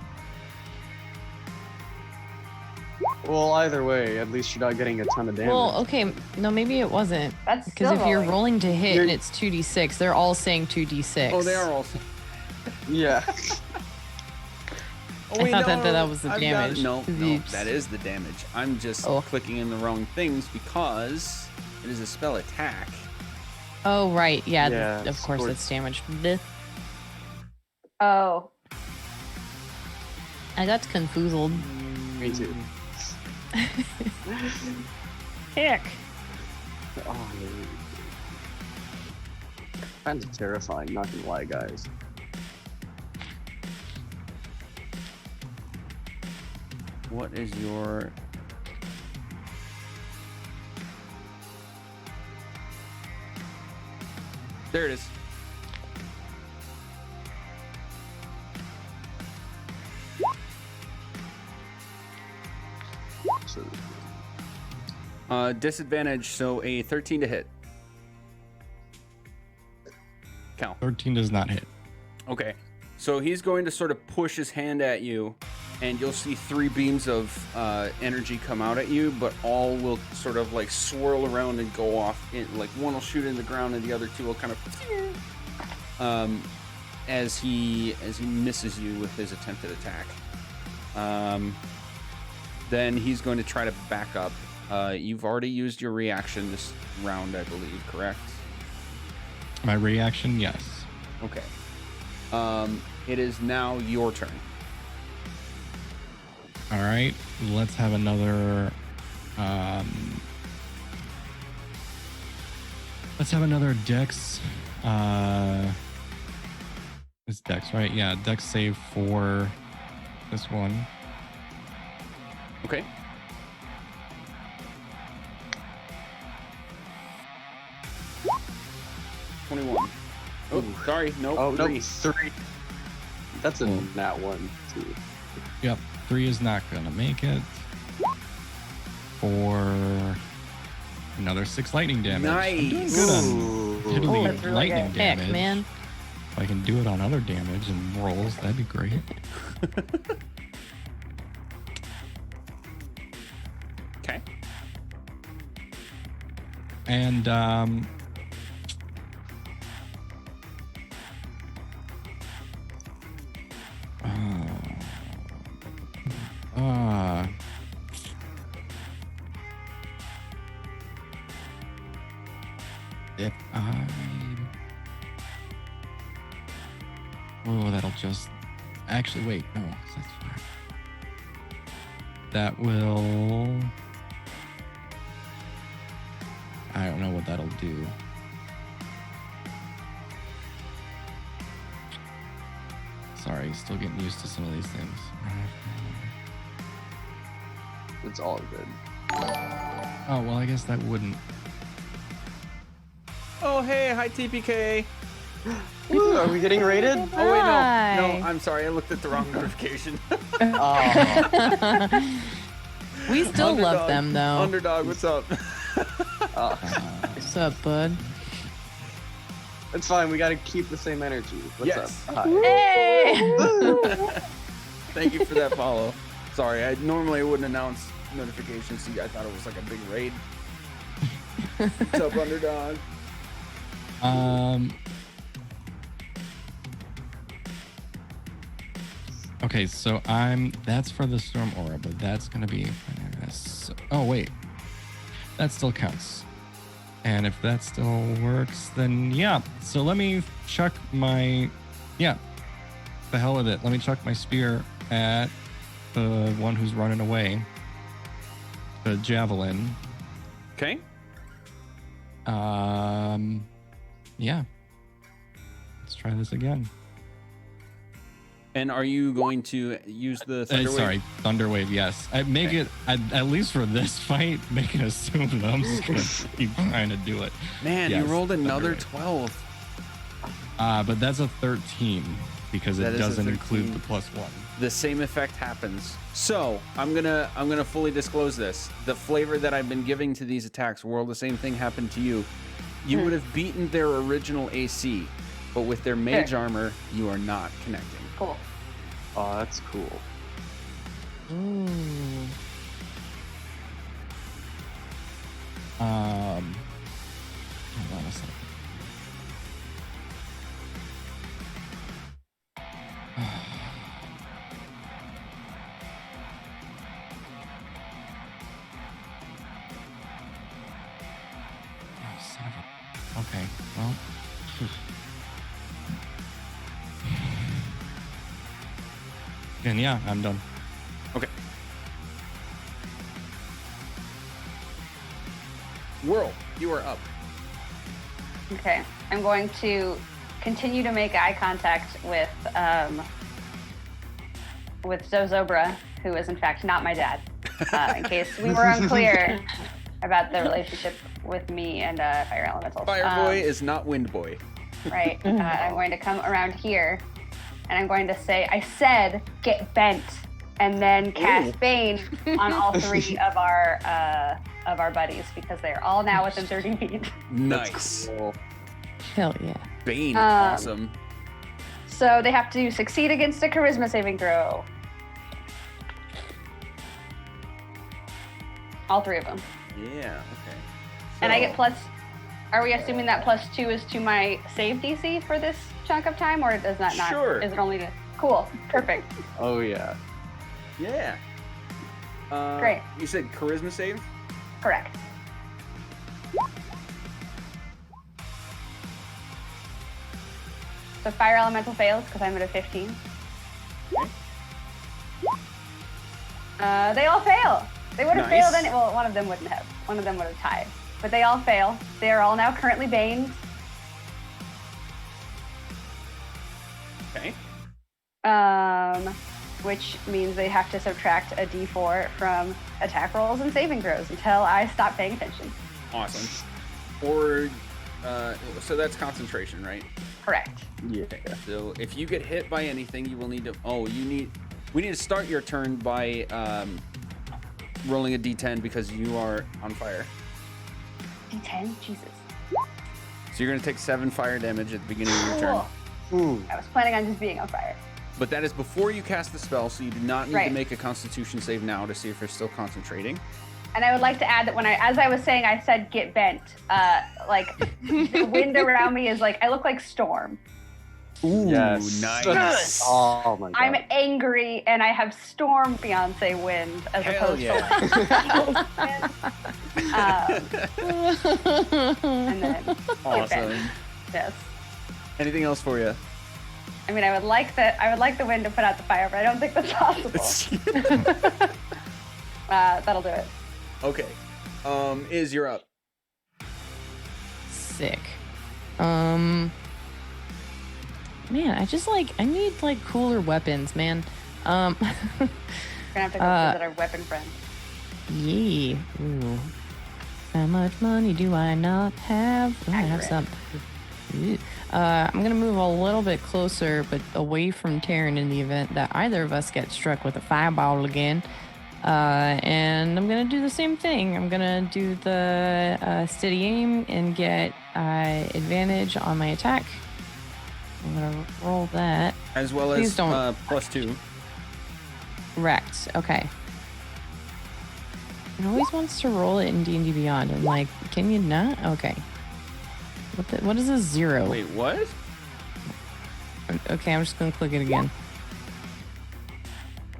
Well, either way, at least you're not getting a ton of damage. Well, okay. No, maybe it wasn't. That's Because still if you're rolling. rolling to hit You're- and it's 2d6, they're all saying 2d6. Oh, they are also. Yeah. Oh, I thought that was the I've got- damage. No, 'Cause no, you- that is the damage. I'm just Oh. clicking in the wrong things because it is a spell attack. Oh, right. Yeah, Yeah, of course Scorched. it's damage. Bleh. Oh. I got confoozled. Me too. Heck. Oh, kind of terrifying, not gonna lie, guys. What is your... There it is. So, Disadvantage, so a 13 to hit. Cal. 13 does not hit. Okay. So he's going to sort of push his hand at you, and you'll see 3 beams of energy come out at you, but all will sort of like swirl around and go off. Like one will shoot in the ground, and the other 2 will kind of as he misses you with his attempted attack. Then he's going to try to back up. You've already used your reaction this round, I believe, correct? My reaction, yes. Okay. It is now your turn. All right, let's have another. Let's have another Dex. It's Dex, right? Yeah, Dex save for this one. Okay. $21. Oh, sorry. Nope. oh, no, 3. 3. That's a Cool. nat 1, too. Yep, 3 is not gonna make it. For another 6 lightning damage. I'm doing Nice. good on Ooh. Italy that's really lightning good. damage. Heck, man. If I can do it on other damage and rolls, that'd be great. Okay. And if I that'll just actually wait, no, that's fine. That will I don't know what that'll do. Sorry, still getting used to some of these things. It's all good. Oh, well, I guess that wouldn't. Oh, hey. Hi, TPK. Ooh, are we getting rated? Oh, wait. No. Hi. No, I'm sorry. I looked at the wrong notification. Oh, We still love Underdog. them, though. Underdog, what's up? oh. What's up, bud? It's fine. We gotta keep the same energy. What's Yes. up? Hi. Hey! Thank you for that follow. Sorry, I normally wouldn't announce notifications. See, I thought it was like a big raid. What's up, underdog? Okay, so that's for the storm aura, but that's gonna be. Oh wait, that still counts. And if that still works, then yeah. So let me chuck my, the hell with it. Let me chuck my spear at the one who's running away. The javelin. Okay. Yeah. Let's try this again. And are you going to use the thunder wave? Sorry, thunder wave. Yes, I make it at least for this fight. Make it assume that I'm just gonna keep trying to do it. Man, Yes, you rolled another thunder 12. But that's a 13 because That it is a doesn't 13. include the +1. The same effect happens. So I'm gonna fully disclose this. The flavor that I've been giving to these attacks, World, the same thing happened to you. You would have beaten their original AC, but with their mage armor, you are not connecting. Cool. Oh, that's cool. Ooh. Hold on a second. Oh, son of a... Okay, well. Then yeah, I'm done. Okay. World, you are up. Okay. I'm going to continue to make eye contact with Zozobra, who is in fact not my dad, in case we were unclear about the relationship with me and Fire Elemental. Fire Boy is not Wind Boy. Right. I'm going to come around here, and I'm going to say, I said, get bent, and then cast Bane on all three of our buddies, because they are all now within 30 feet. Nice. Cool. Hell yeah. Bane, awesome. So they have to succeed against a charisma saving throw. All three of them. Yeah, okay. And I So- get plus. Are we assuming that +2 is to my save DC for this chunk of time, or does that not? Sure. Is it only to? Cool. Perfect. Oh yeah. Yeah. Great. You said charisma save? Correct. So fire elemental fails because I'm at a 15. They all fail. They would have Nice. failed well, one of them wouldn't have. One of them would have tied. But they all fail. They are all now currently baned. Okay. Which means they have to subtract a d4 from attack rolls and saving throws until I stop paying attention. Awesome. Or, so that's concentration, right? Correct. Yeah. So if you get hit by anything, you will need to. We need to start your turn by rolling a d10 because you are on fire. D10? Jesus. So you're gonna take 7 fire damage at the beginning of your turn. Cool. Ooh. I was planning on just being on fire. But that is before you cast the spell, so you do not need Right. to make a Constitution save now to see if you're still concentrating. And I would like to add that as I was saying, I said get bent. Like the wind around me is like, I look like Storm. Ooh, Yes. nice. Oh my god. I'm angry and I have Storm Beyonce wind as Hell opposed yeah. to like and then get Awesome. bent. Yes. Anything else for you? I mean, I would like the wind to put out the fire, but I don't think that's possible. That'll do it. Okay. Iz, you're up. Sick. Man, I need cooler weapons, man. We're gonna have to go visit our weapon friend. Yeah. Ooh. How much money do I not have? Oh, I have Accurate. some. Ooh. I'm gonna move a little bit closer, but away from Taryn in the event that either of us get struck with a fireball again. And I'm gonna do the same thing. I'm gonna do the steady aim and get advantage on my attack. I'm gonna roll that. As well Please as don't. +2. Correct. Okay. It always wants to roll it in D&D Beyond. I'm like, can you not? Okay. What is a 0? Wait, what? Okay, I'm just gonna click it again.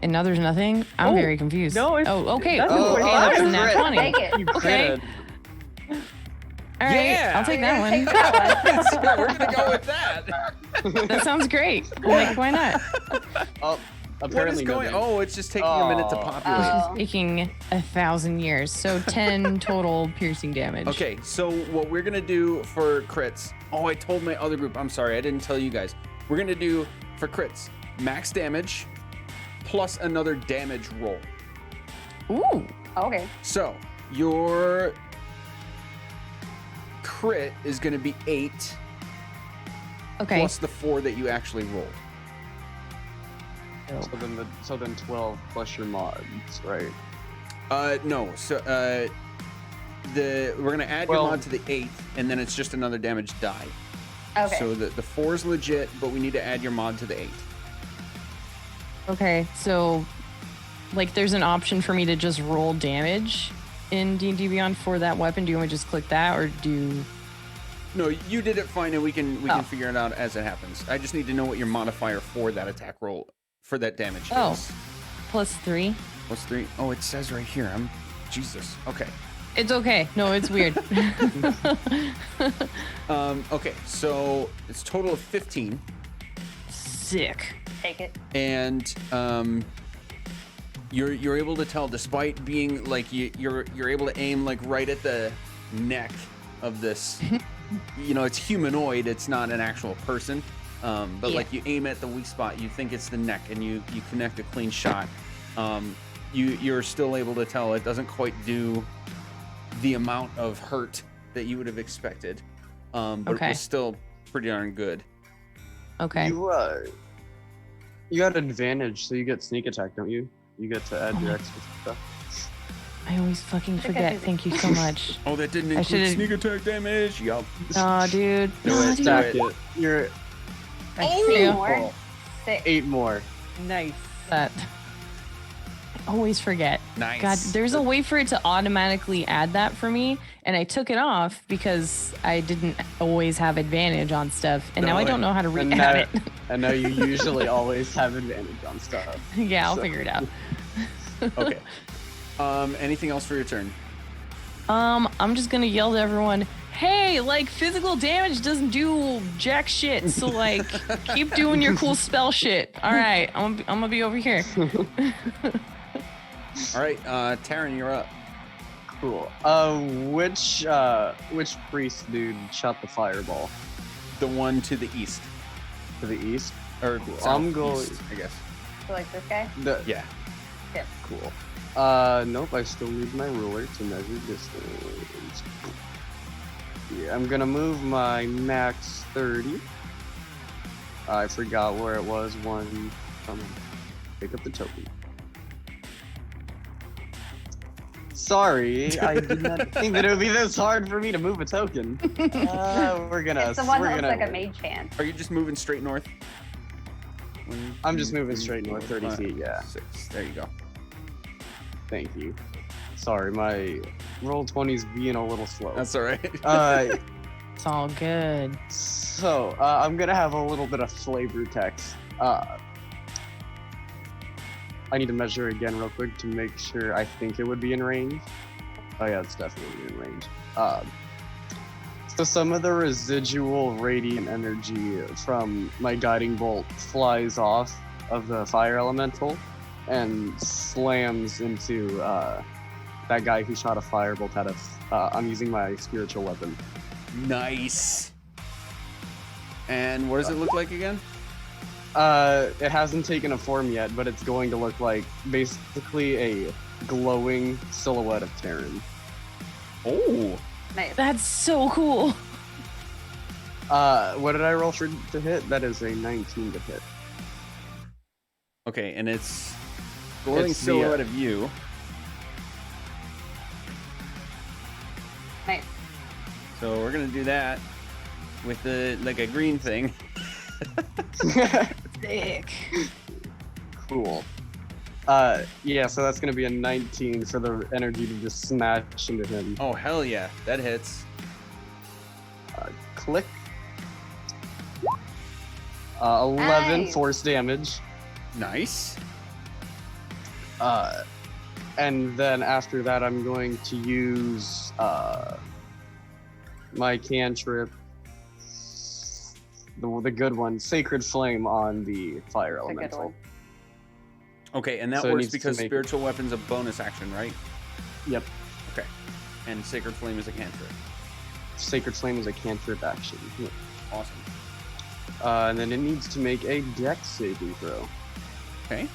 And now there's nothing? I'm very confused. No, it's- oh, okay. that's Oh, a okay, five. that's a nat 20. Take it. You Okay. critted. All right, Yeah! I'll take that Take one. that So we're gonna go with that. That sounds great. Like, why not? Oh, What is apparently going? no. Oh, it's just taking a minute to Oh. populate. Oh. Taking 1,000 years, so 10 total piercing damage. Okay, so what we're gonna do for crits? Oh, I told my other group. I'm sorry, I didn't tell you guys. We're gonna do for crits max damage plus another damage roll. Ooh. Okay. So your crit is gonna be 8 Okay. plus the 4 that you actually rolled. So then 12 plus your mods, right? No. So we're gonna add your Well- mod to the 8, and then it's just another damage die. Okay. So the 4 is legit, but we need to add your mod to the 8. Okay, so like there's an option for me to just roll damage in D&D Beyond for that weapon. Do you want me to just click that, or do? No, you did it fine, and we can Oh. figure it out as it happens. I just need to know what your modifier for that attack roll for that damage Oh. is. +3? +3. Oh, it says right here. Jesus. Okay. It's okay. No, it's weird. Okay. So it's total of 15, Sick. Take it. and you're able to tell, despite being like you're able to aim like right at the neck of this. It's humanoid. It's not an actual person. But Yeah. like you aim at the weak spot, you think it's the neck, and you connect a clean shot. You're still able to tell it doesn't quite do the amount of hurt that you would have expected, but Okay. it was still pretty darn good. Okay. You got advantage, so you get sneak attack, don't you? You get to add Oh your my- extra stuff. I always fucking think I forget. did it. Thank you so much. Oh, that didn't I include should've- sneak attack damage. Yup. Oh, dude. Do No, it, dude. Stack it. it. You're Oh! 6 Yeah. more. 6. 8 more. Nice. That. I always forget. Nice. God, there's a way for it to automatically add that for me, and I took it off because I didn't always have advantage on stuff, and now I don't know how to And re-add it. I know you usually always have advantage on stuff. Yeah, I'll So- figure it out. Okay. Anything else for your turn? I'm just gonna yell to everyone, hey, like, physical damage doesn't do jack shit, so, like, keep doing your cool spell shit. All right, I'm gonna be over here. All right, Taryn, you're up. Cool. Which priest dude shot the fireball The one to the east, to the east? or Cool. southeast, I'm going. I guess. So like this guy? Yeah. Cool. Nope. I still need my ruler to measure distance. Yeah, I'm gonna move my max 30. I forgot where it was. Pick up the token. Sorry, I did not think that it would be this hard for me to move a token. We're gonna. It's the one we're that looks gonna like a mage hand. Are you just moving straight north? I'm just moving straight north, 30 feet, yeah. 6. There you go. Thank you. Sorry, my roll 20's being a little slow. That's all right. It's all good. So, I'm gonna have a little bit of flavor text. I need to measure again real quick to make sure. I think it would be in range. Oh yeah, it's definitely in range. So some of the residual radiant energy from my guiding bolt flies off of the fire elemental and slams into that guy who shot a firebolt out of. I'm using my spiritual weapon. Nice. And what does it look like again? It hasn't taken a form yet, but it's going to look like basically a glowing silhouette of Terran. Oh. Nice. That's so cool. What did I roll to hit? That is a 19 to hit. Okay, and it's glowing It's the, silhouette of you. Nice. So we're gonna do that with the like a green thing. Sick. Cool. Yeah, so that's gonna be a 19 for the energy to just smash into him. Oh hell yeah, that hits. Click. 11 Nice. force damage. Nice. And then after that, I'm going to use my cantrip, the good one, Sacred Flame on the fire That's a good elemental. one. Okay, and that So it works needs to because make- spiritual weapon's a bonus action, right? Yep. Okay. And Sacred Flame is a cantrip. Sacred Flame is a cantrip action. Yeah. Awesome. And then it needs to make a dex saving throw. Okay.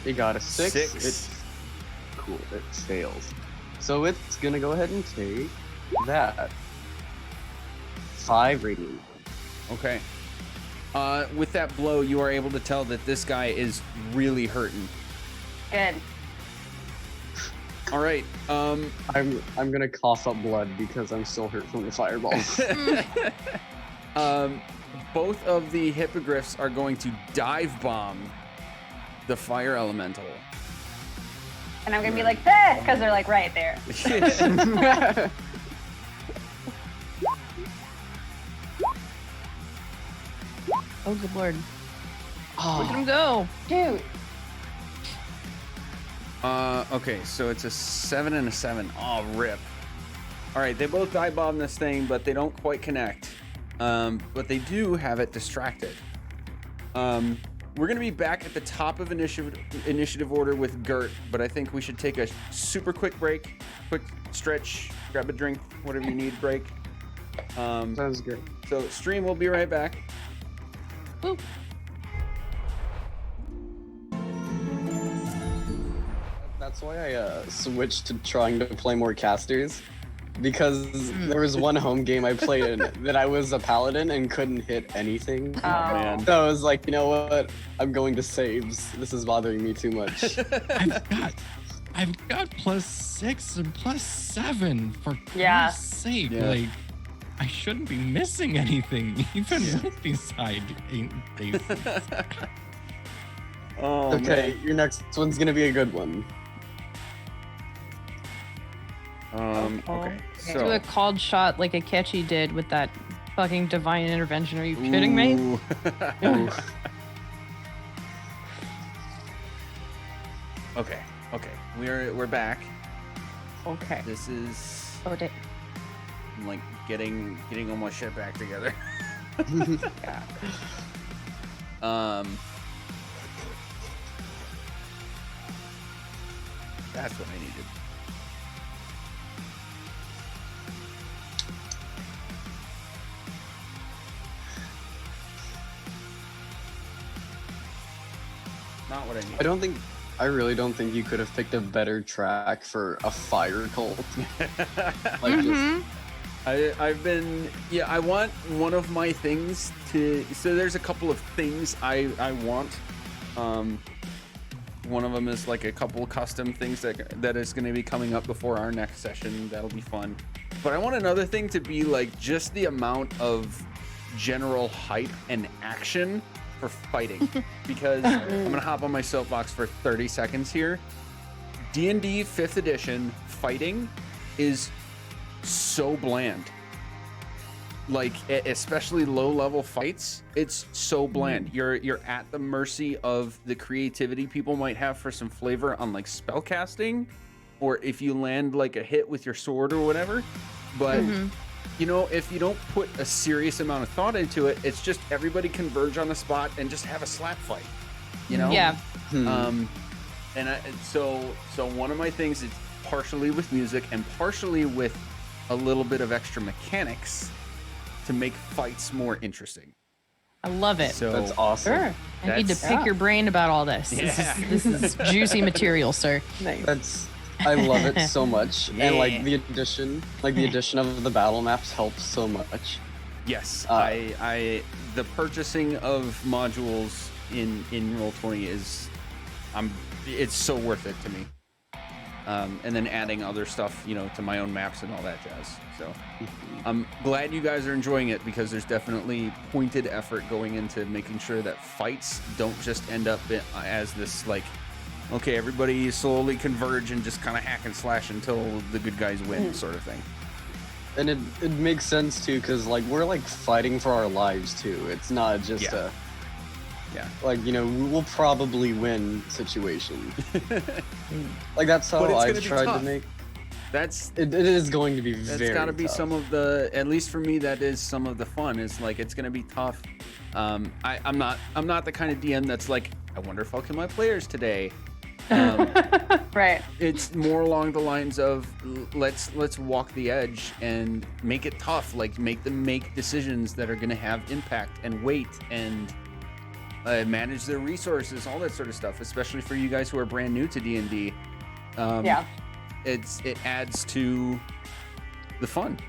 It got a 6. Six. It's cool. It fails. So it's gonna go ahead and take that. 5 radiant. Okay. With that blow, you are able to tell that this guy is really hurting. Good. All right. I'm gonna cough up blood because I'm still hurt from the fireball. Both of the hippogriffs are going to dive bomb the fire elemental. And I'm gonna be like, eh, because they're like right there. Oh, good lord. Look at Oh, him go. Dude. Okay, so it's a 7 and a 7. Oh, rip. All right, they both dive bomb this thing, but they don't quite connect. But they do have it distracted. We're gonna be back at the top of initiative order with Gert, but I think we should take a super quick break, quick stretch, grab a drink, whatever you need, break. sounds good. So stream, we'll be right back. Boop. That's why I switched to trying to play more casters. Because there was one home game I played in that I was a paladin and couldn't hit anything. Oh, man. So I was like, you know what? I'm going to saves. This is bothering me too much. I've got +6 and +7 for Yeah. Christ's sake. Yeah. Like, I shouldn't be missing anything, even with these side bases. Oh, Okay, your next one's gonna be a good one. Okay. Do a So. called shot like Akechi did with that fucking divine intervention. Are you kidding me? Ooh. Okay. We're back. Okay. This is Oh, I'm like getting all my shit back together. That's what I needed. Not what I need. I really don't think you could have picked a better track for a fire cult. Like just I want one of my things to, so there's a couple of things I want. One of them is like a couple custom things that is going to be coming up before our next session. That'll be fun. But I want another thing to be like just the amount of general hype and action for fighting, because I'm gonna hop on my soapbox for 30 seconds here. D&D 5th edition fighting is so bland. Like especially low level fights, it's so bland. You're at the mercy of the creativity people might have for some flavor on like spell casting, or if you land like a hit with your sword or whatever. But you know, if you don't put a serious amount of thought into it, it's just everybody converge on the spot and just have a slap fight. You know? Yeah. So one of my things is partially with music and partially with a little bit of extra mechanics to make fights more interesting. I love it. So that's awesome. Sure. I need to That's- pick your brain about all this. Yeah. This is juicy material, sir. That's I love it so much. And Yeah. like the addition of the battle maps helps so much. Yes, Uh, the purchasing of modules in Roll20 is, it's so worth it to me. And then adding other stuff, you know, to my own maps and all that jazz. So I'm glad you guys are enjoying it, because there's definitely pointed effort going into making sure that fights don't just end up as this like, okay, everybody slowly converge and just kind of hack and slash until the good guys win sort of thing. And it makes sense too, because like we're like fighting for our lives too. It's not just like, you know, we'll probably win situation. Like that's how I've tried to make. It is going to be very tough. That's got to be some of the, at least for me, that is some of the fun. Is like it's going to be tough. I'm not the kind of DM that's like, I wonder if I'll kill my players today. Right. It's more along the lines of let's walk the edge and make it tough. Like make them make decisions that are going to have impact and weight and manage their resources, all that sort of stuff. Especially for you guys who are brand new to D&D. It adds to the fun.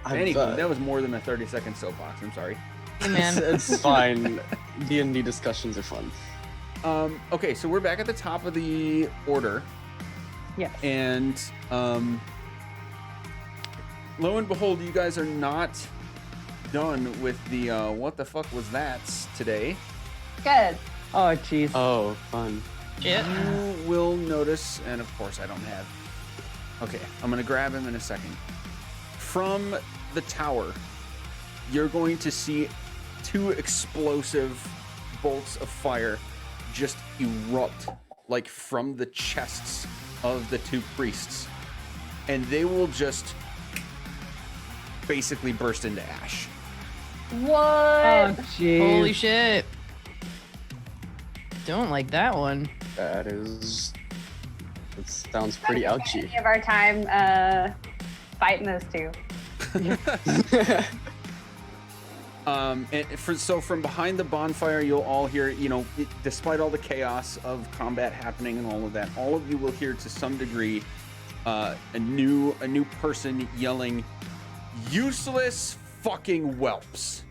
Anyway, that was more than a 30-second soapbox. I'm sorry. Hey, man. It's fine. D&D discussions are fun. Okay, so we're back at the top of the order. Yes. And lo and behold, you guys are not done with the what the fuck was that today. Good. Oh, jeez. Oh, fun. Yeah. You will notice, and of course I don't have. Okay, I'm gonna grab him in a second. From the tower, you're going to see two explosive bolts of fire just erupt, like from the chests of the two priests, and they will just basically burst into ash. What? Oh, jeez. Holy shit. Don't like that one. That sounds pretty ouchy. Any of our time fighting those two. So from behind the bonfire, you'll all hear, you know, despite all the chaos of combat happening and all of that, all of you will hear to some degree a new person yelling, "Useless fucking whelps."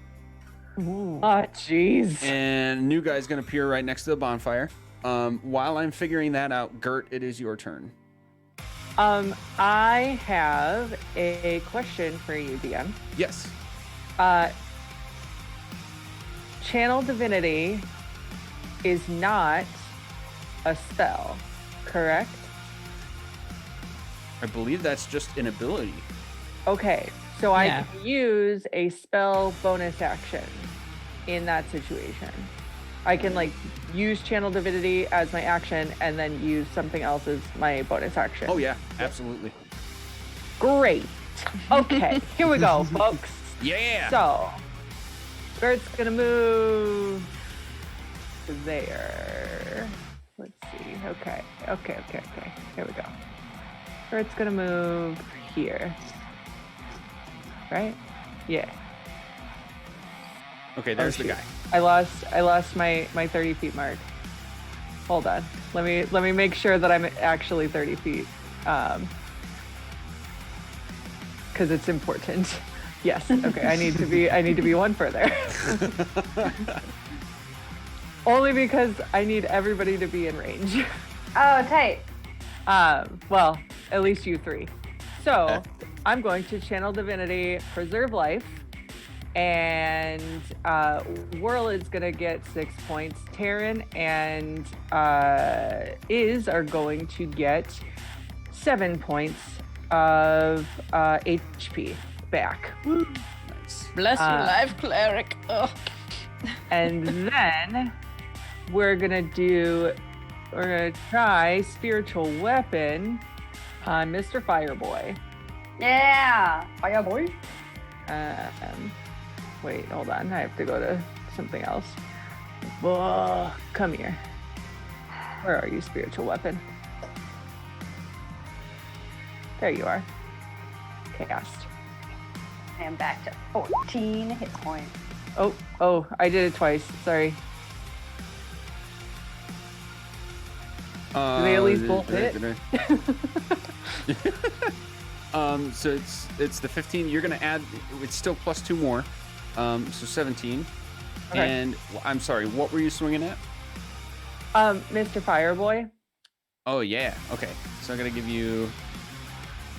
Oh, jeez. And a new guy's gonna appear right next to the bonfire. While I'm figuring that out, Gert, it is your turn. I have a question for you, DM. Yes. Channel Divinity is not a spell, correct? I believe that's just an ability. Okay, so I Yeah. can use a spell bonus action in that situation. I can like use Channel Divinity as my action and then use something else as my bonus action. Oh yeah, absolutely. Great. Okay, here we go, folks. Yeah. So, Bert's gonna move to there. Let's see. Okay. Here we go. Bert's gonna move here. Right? Yeah. Okay, there's the shoot. guy. I lost my 30 feet mark. Hold on. Let me make sure that I'm actually 30 feet. Because it's important. Yes. Okay. I need to be one further. Only because I need everybody to be in range. Oh, tight. Well, at least you three. So I'm going to Channel Divinity, Preserve Life, and Whirl is gonna get 6 points. Taryn and Iz are going to get 7 points of HP back. Nice. Bless your life, cleric. Oh. And then we're gonna try Spiritual Weapon on Mr. Fireboy. Yeah. Fire boy. Wait, hold on. I have to go to something else. Whoa, come here. Where are you, Spiritual Weapon? There you are. Cast. I am back to 14 hit points. Oh, I did it twice. Sorry. Do they at least both hit? So it's the 15. You're gonna add. It's still plus 2 more. So 17. Okay. And I'm sorry, what were you swinging at? Mr. Fireboy. Oh yeah. Okay. So I gotta give you.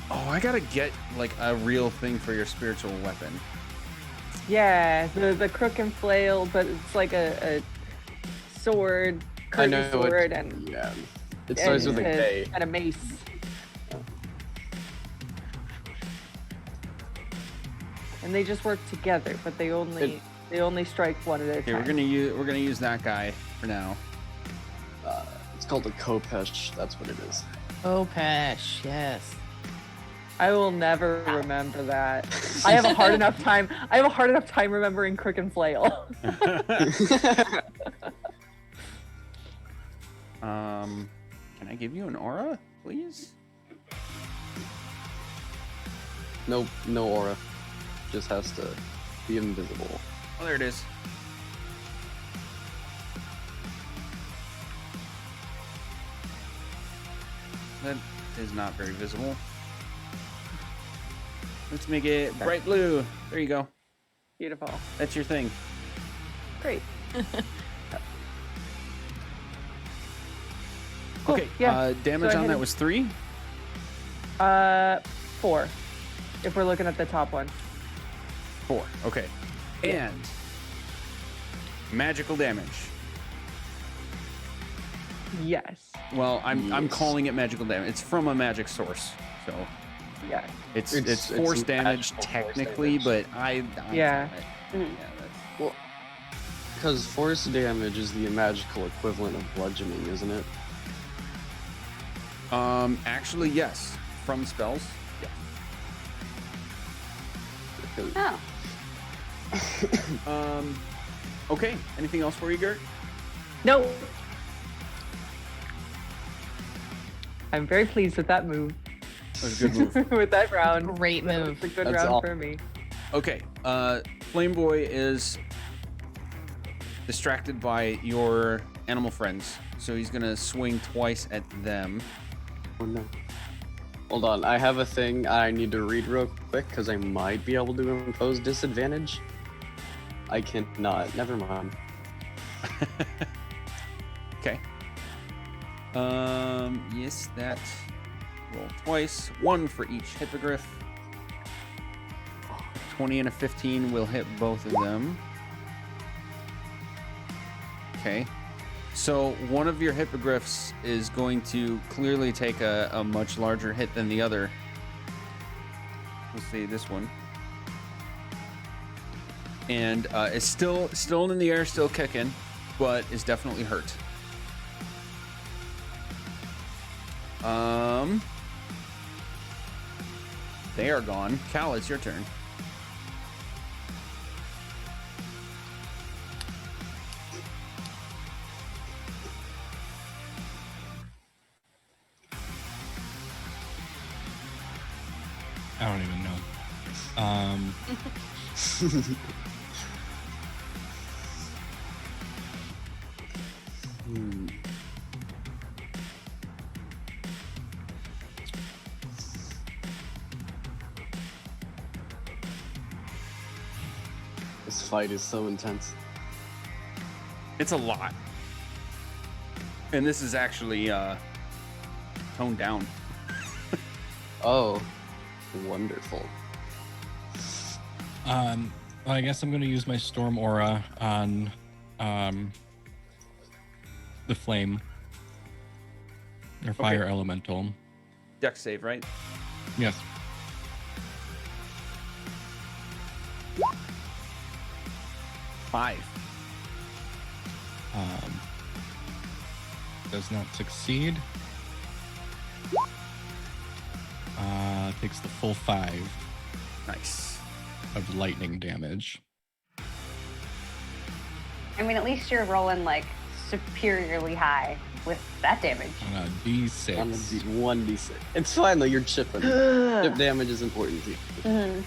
Oh, I gotta get like a real thing for your spiritual weapon. Yeah, the crook and flail, but it's like a sword, I know curvy sword, it. and Yeah. It starts with a K. and a mace. And they just work together, but they only strike one at a Okay, time. we're gonna use that guy for now. It's called a Kopesh. That's what it is. Oh, Pesh, yes. I will never remember that. I have a hard enough time. I have a hard enough time remembering crook and flail. Can I give you an aura, please? Nope, no aura. Just has to be invisible. Oh, there it is. That is not very visible. Let's make it bright blue. There you go. Beautiful. That's your thing. Great. Cool. Okay. Yeah. Damage So on I that hit was 3. 4. If we're looking at the top one. 4. Okay. And magical damage. Yes. Well, I'm calling it magical damage. It's from a magic source, so Yeah. it's force damage magical force technically, damage. but I Yeah. Yeah, Well, because force damage is the magical equivalent of bludgeoning, isn't it? actually, yes. From spells. Yeah. Because- Oh. Okay. Anything else for you, Gert? No. I'm very pleased with that move. That was a good move. With that round. Great That move. was a good That's round all. for me. Okay. Flame Boy is distracted by your animal friends, so he's gonna swing twice at them. Oh no. Hold on, I have a thing I need to read real quick because I might be able to impose disadvantage. I cannot. Never mind. Okay. Yes, that. Roll twice. 1 for each hippogriff. 20 and a 15 will hit both of them. Okay. So one of your hippogriffs is going to clearly take a much larger hit than the other. We'll see this one. And is still in the air, still kicking, but is definitely hurt. They are gone. Cal, it's your turn. I don't even know. This fight is so intense. It's a lot. And this is actually toned down. Oh, wonderful. Well, I guess I'm going to use my storm aura on the flame or fire elemental. Dex save, right? Yes. Five. Does not succeed. Takes the full 5 Nice. of lightning damage. I mean, at least you're rolling like superiorly high with that damage. On a D6. On the 1d6. It's fine though, you're chipping. Chip damage is important to you.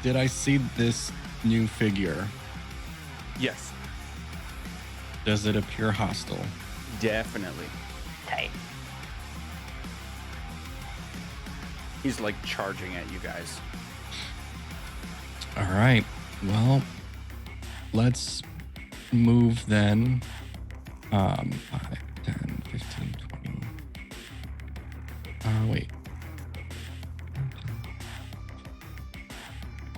Did I see this new figure? Yes, Does it appear hostile? definitely. Tight. He's like charging at you guys. All right. Well, let's move then. 5, 10, 15, 20. Wait.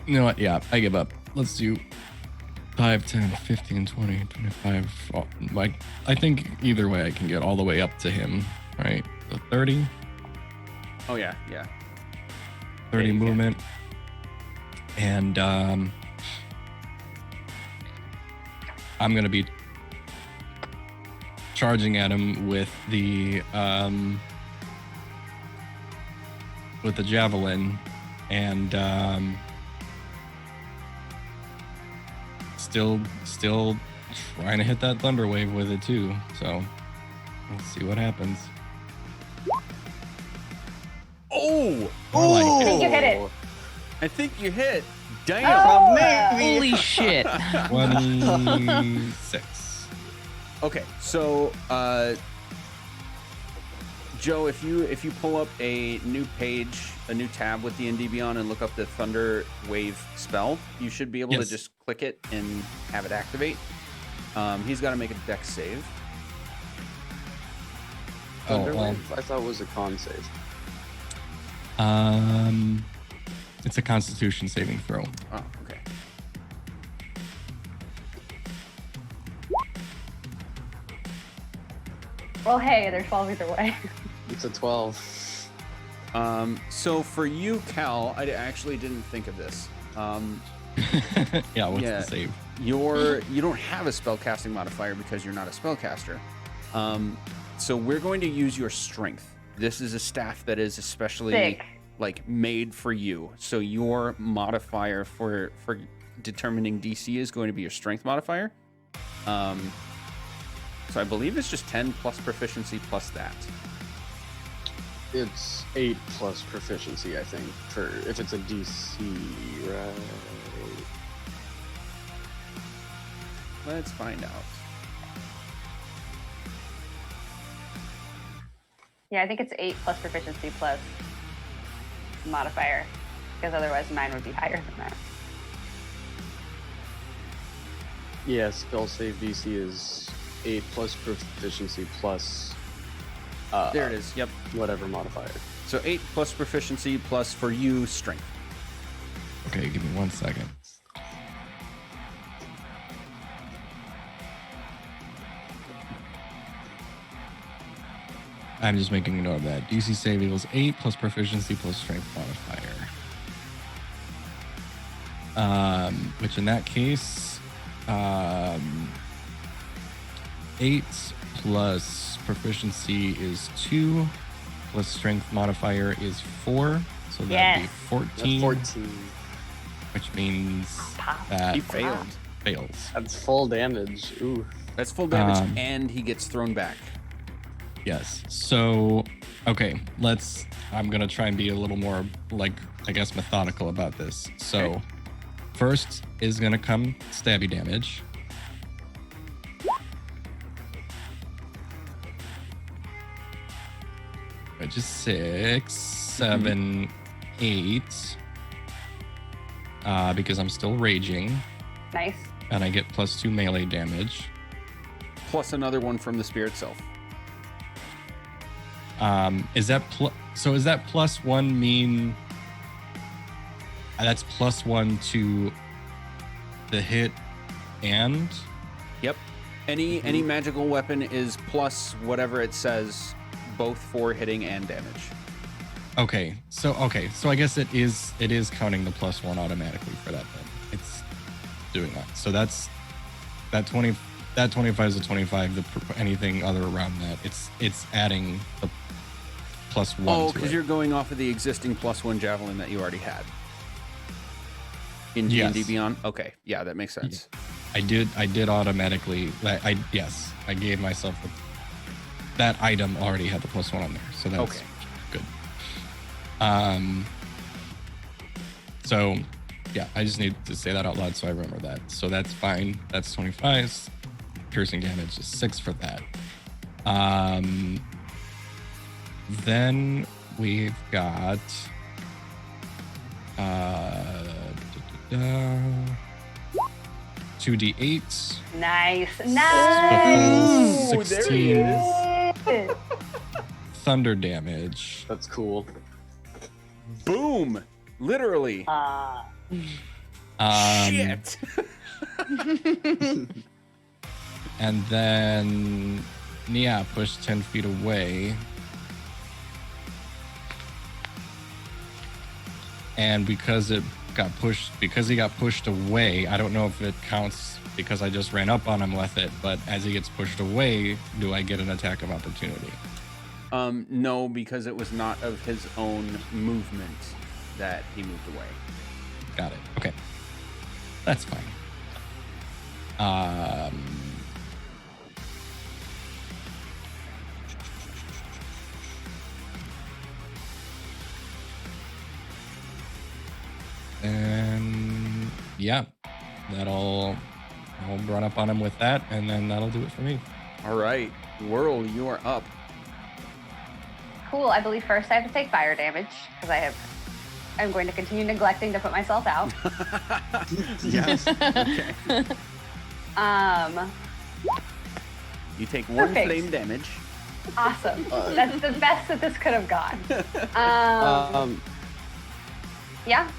You know what? Yeah, I give up. Let's do 5, 10, 15, 20, 25. Oh, like, I think either way I can get all the way up to him, right? So 30. Oh yeah, yeah. 30 Yeah, you can. movement. And I'm going to be charging at him with the javelin, and still trying to hit that thunder wave with it too. So let's see what happens. Oh, More like- I think you hit it. I think you hit. Damn. Oh, Holy shit. 26. Okay, so Joe, if you pull up a new page, a new tab with D&D Beyond and look up the Thunder Wave spell, you should be able to Yes. just click it and have it activate. He's got to make a dex save. Thunderwave, I thought it was a con save. It's a Constitution saving throw. Oh, okay. Well, hey, they're 12 either way. It's a 12. So for you, Cal, I actually didn't think of this. Yeah, what's Yeah. the save? You don't have a spellcasting modifier because you're not a spellcaster. So we're going to use your strength. This is a staff that is especially Sick. like made for you. So your modifier for determining DC is going to be your strength modifier. So I believe it's just 10 plus proficiency plus that. It's 8 plus proficiency, I think, for if it's a DC, right? Let's find out. Yeah, I think it's 8 plus proficiency plus modifier, because otherwise mine would be higher than that. Yeah, spell save DC is 8 plus proficiency plus There it is. Yep. whatever modifier. So 8 plus proficiency plus for you strength. Okay, give me 1 second. I'm just making a note of that. DC save equals 8 plus proficiency plus strength modifier. Which in that case, 8 plus proficiency is 2, plus strength modifier is 4, so that'd be Yes. 14, That's 14. which means Pop. that He failed. fails. That's full damage. Ooh. That's full damage, Um, and he gets thrown back. Yes. So, okay, I'm going to try and be a little more, like, I guess, methodical about this. So, Okay. first is going to come stabby damage. Which is 6, 7, 8. Because I'm still raging, Nice. and I get +2 melee damage. Plus another one from the spear itself. Is that so? Is that +1 mean that's +1 to the hit and? Yep. Any magical weapon is plus whatever it says, both for hitting and damage. Okay, so I guess it is counting the +1 automatically for that then. It's doing that. So that's that 20. That 25 is a 25. Anything other around that, it's adding the +1. Oh, to because it. you're going off of the existing +1 javelin that you already had in D&D Yes. Beyond. Okay, yeah, that makes sense. I did automatically. I gave myself that item already had the +1 on there, so that's Okay. good. So, yeah, I just need to say that out loud so I remember that. So that's fine. That's 25. Piercing damage is 6 for that. Then we've got 2d8. Nice. The Nice. full Ooh, there he 16 thunder damage. That's cool. Boom! Literally. Shit. And then Nia pushed 10 feet away. And because he got pushed away, I don't know if it counts because I just ran up on him with it, but as he gets pushed away, do I get an attack of opportunity? No, because it was not of his own movement that he moved away. Got it. Okay. That's fine. And yeah, I'll run up on him with that, and then that'll do it for me. All right, Whirl, you are up. Cool. I believe first I have to take fire damage because I'm going to continue neglecting to put myself out. Yes. Okay. You take 1 Perfect. flame damage. Awesome. That's the best that this could have gone. Yeah.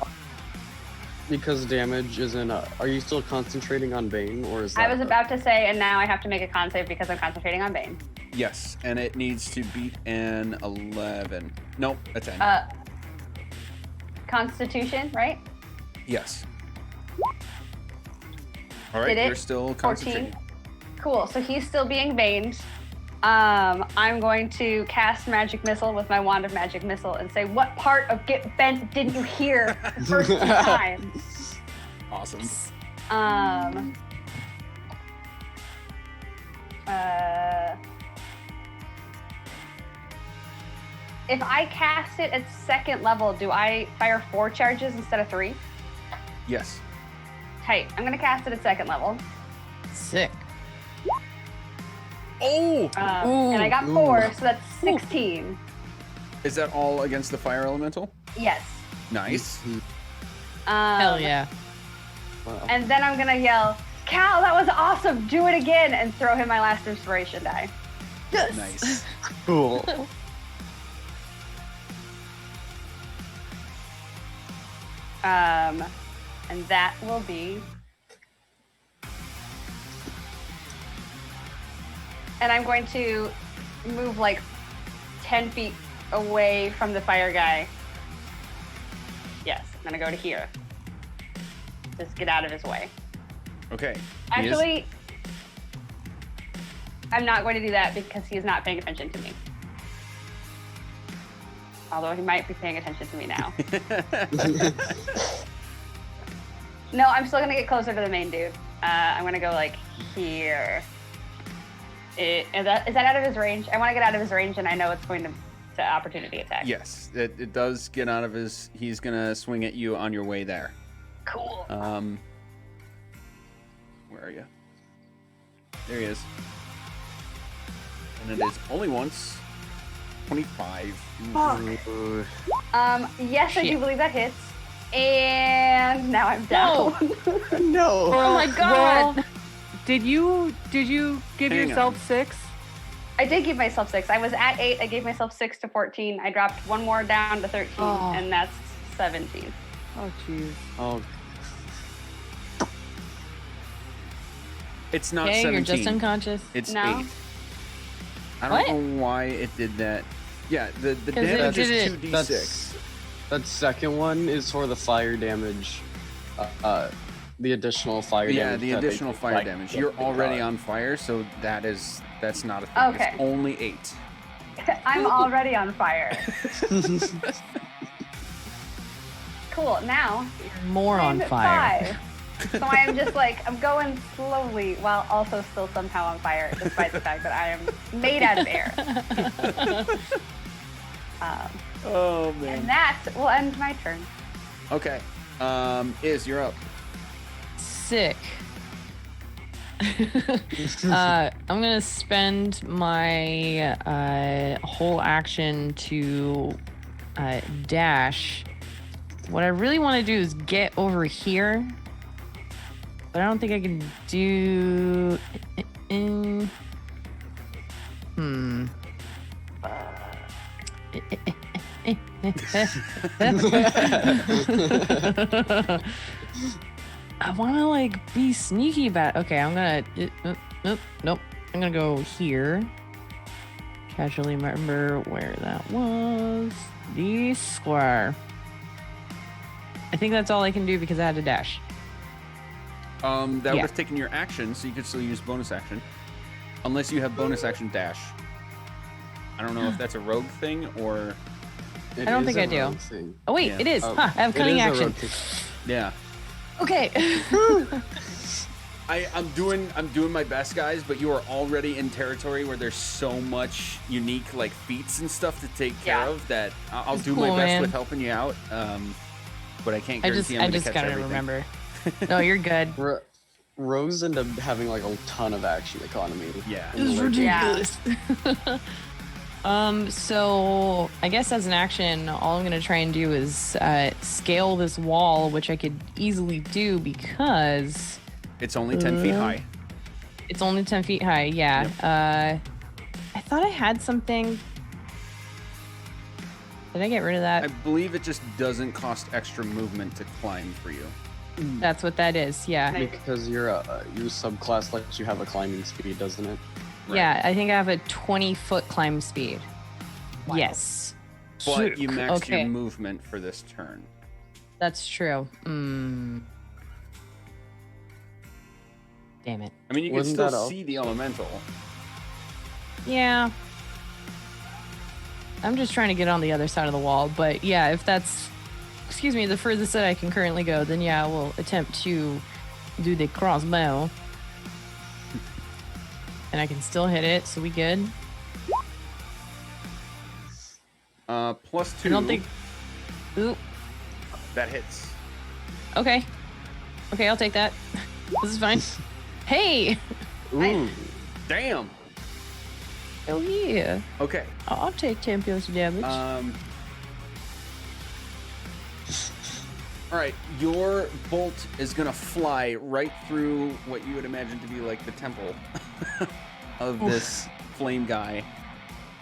Because damage isn't. Are you still concentrating on Bane, or is that? I was about to say, and now I have to make a con save because I'm concentrating on Bane. Yes, and it needs to beat an 11. Nope, a 10. Constitution, right? Yes. All right, Did it? you're still 14. concentrating. Cool. So he's still being baned. I'm going to cast Magic Missile with my Wand of Magic Missile and say, what part of Get Bent didn't you hear the first 2 times? Awesome. If I cast it at 2nd level, do I fire 4 charges instead of 3? Yes. Tight. I'm going to cast it at 2nd level. Sick. Oh! And I got 4, so that's 16. Is that all against the fire elemental? Yes. Nice. Hell yeah. Wow. And then I'm going to yell, Cal, that was awesome. Do it again. And throw him my last inspiration die. Nice. Cool. And that will be. And I'm going to move like 10 feet away from the fire guy. Yes, I'm gonna go to here. Just get out of his way. Okay. Actually, I'm not going to do that because he's not paying attention to me. Although he might be paying attention to me now. No, I'm still gonna get closer to the main dude. I'm gonna go like here. Is that out of his range? I want to get out of his range, and I know it's going to opportunity attack. Yes, it does get out of his. He's gonna swing at you on your way there. Cool. Where are you? There he is. And it is only once. 25. Fuck. Yes, I do Shit. believe that hits. And now I'm down. No. Oh my god. Well, did you give Hang yourself on. 6? I did give myself 6. I was at 8. I gave myself 6 to 14. I dropped 1 more down to 13, Oh. and that's 17. Oh jeez. Oh, It's not Okay, 17. you're just unconscious. It's No? 8. I What? don't know why it did that. Yeah, the 'Cause it damage is did it- 2d6. that second one is for the fire damage. The additional fire damage. Yeah, the that they additional take, fire like, damage. with You're the already dog. on fire, so that's not a thing. Okay. It's only 8. I'm already on fire. Cool. Now More I'm on at fire. 5. So I am just like, I'm going slowly while also still somehow on fire, despite the fact that I am made out of air. Oh And man. that will end my turn. Okay. You're up. Sick. I'm gonna spend my whole action to dash. What I really want to do is get over here, but I don't think I can do. I want to like be sneaky about it. Okay, I'm gonna nope. I'm gonna go here. Casually remember where that was. The square. I think that's all I can do because I had to dash. That would Yeah. have taken your action, so you could still use bonus action, unless you have bonus action dash. I don't know if that's a rogue thing or. I don't think I do. Oh wait, Yeah. it is. Oh, Huh, I have it cunning is a action. rogue thing. Yeah. Okay. I'm doing my best, guys, but you are already in territory where there's so much unique like feats and stuff to take care Yeah. of that I'll It's do my cool, best man. with helping you out. But I can't I guarantee just I'm gonna catch gotta everything. remember. No, you're good. Rogues end up having like a ton of action economy. Yeah. This is ridiculous. So I guess as an action, all I'm gonna try and do is scale this wall, which I could easily do because It's only 10 feet high. it's only 10 feet high. Yeah. I thought I had something. Did I get rid of I that? believe it just doesn't cost extra movement to climb for you. That's what that is. Yeah. Because your subclass lets you have a climbing speed, doesn't it? Yeah. I think I have a 20-foot climb speed. Yes. But you maxed Okay. your movement for this turn. That's true. Damn it. I mean, you can Wasn't still that all? see the elemental. Yeah. I'm just trying to get on the other side of the wall, but yeah, if that's, excuse me, the furthest that I can currently go, then yeah, I will attempt to do the crossbow. And I can still hit it, so we good. +2. I don't think. Ooh. That hits. Okay. Okay, I'll take that. This is fine. Hey! Ooh. Damn. Oh yeah. Okay. I'll take 10 points of damage. All right, your bolt is gonna fly right through what you would imagine to be like the temple of this flame guy,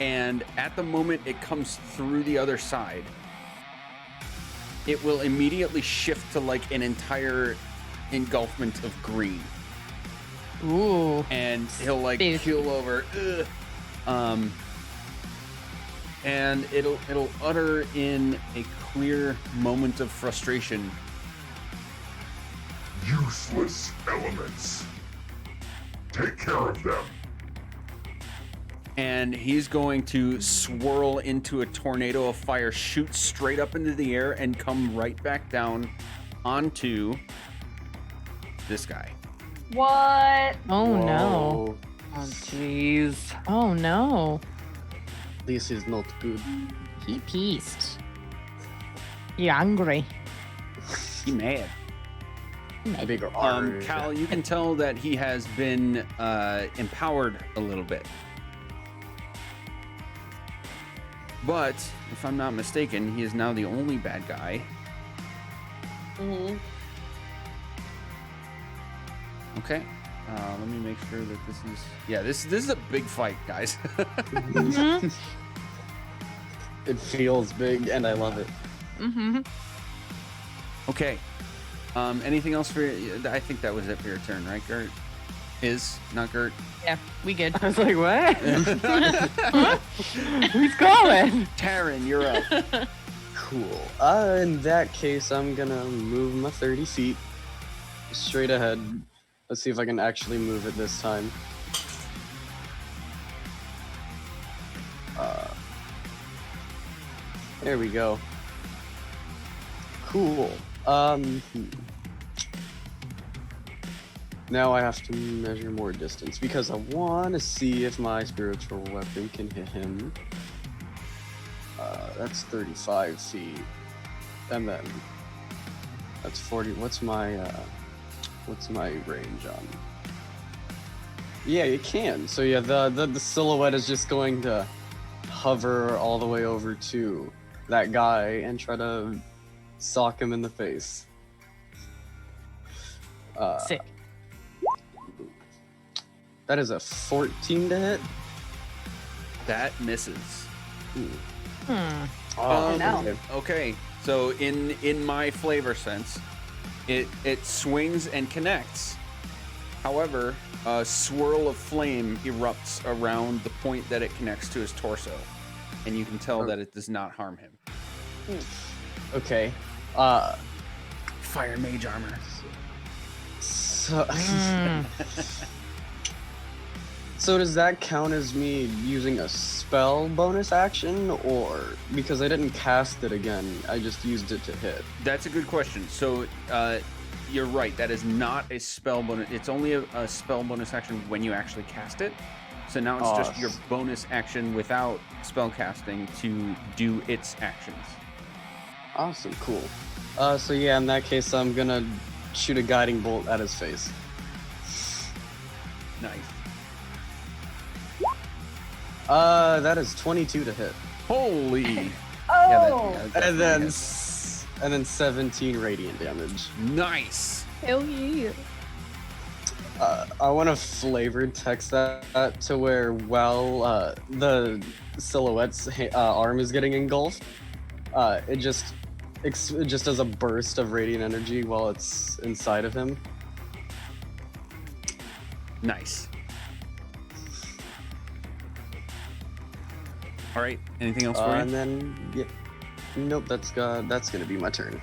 and at the moment it comes through the other side, it will immediately shift to like an entire engulfment of green, Ooh. and he'll like Dude. keel over. Ugh. And it'll utter in a clear moment of frustration. Useless elements. Take care of them. And he's going to swirl into a tornado of fire, shoot straight up into the air, and come right back down onto this guy. What? Oh no. Whoa. Oh, jeez. Oh no. This is not good. He pieced. You angry. He mad. Bigger arm. Cal, you can tell that he has been empowered a little bit. But, if I'm not mistaken, he is now the only bad guy. Mm-hmm. Okay. Let me make sure that this is... Yeah, this is a big fight, guys. It feels big, and I love it. Mm-hmm. Okay. Anything else for... I think that was it for your turn, right, Gert? Not Gert. Yeah, we good. I was like, what? Who's going? Taryn, you're up. Cool. In that case, I'm gonna move my 30 feet straight ahead. Let's see if I can actually move it this time. There we go. Cool. Now I have to measure more distance because I want to see if my spiritual weapon can hit him. That's 35 feet, and then that's 40. What's my range on? Yeah, you can. So yeah, the silhouette is just going to hover all the way over to that guy and try to sock him in the face. Sick. That is a 14 to hit. That misses. Oh, no. Okay, so in my flavor sense, it swings and connects. However, a swirl of flame erupts around the point that it connects to his torso, and you can tell that it does not harm him. Okay. Fire mage armor. So, so does that count as me using a spell bonus action, or because I didn't cast it again, I just used it to hit? That's a good question. So you're right. That is not a spell bonus. It's only a spell bonus action when you actually cast it. So now it's just your bonus action without spell casting to do its actions. Awesome, cool. So yeah, in that case, I'm gonna shoot a guiding bolt at his face. Nice. That is 22 to hit, Holy. Oh! and then 17 radiant damage. Nice. Hell yeah. I want to flavor text that to where while the silhouette's arm is getting engulfed, it just does a burst of radiant energy while it's inside of him. Nice. All right. Anything else for you? And then, yep. Nope, that's gonna be my turn.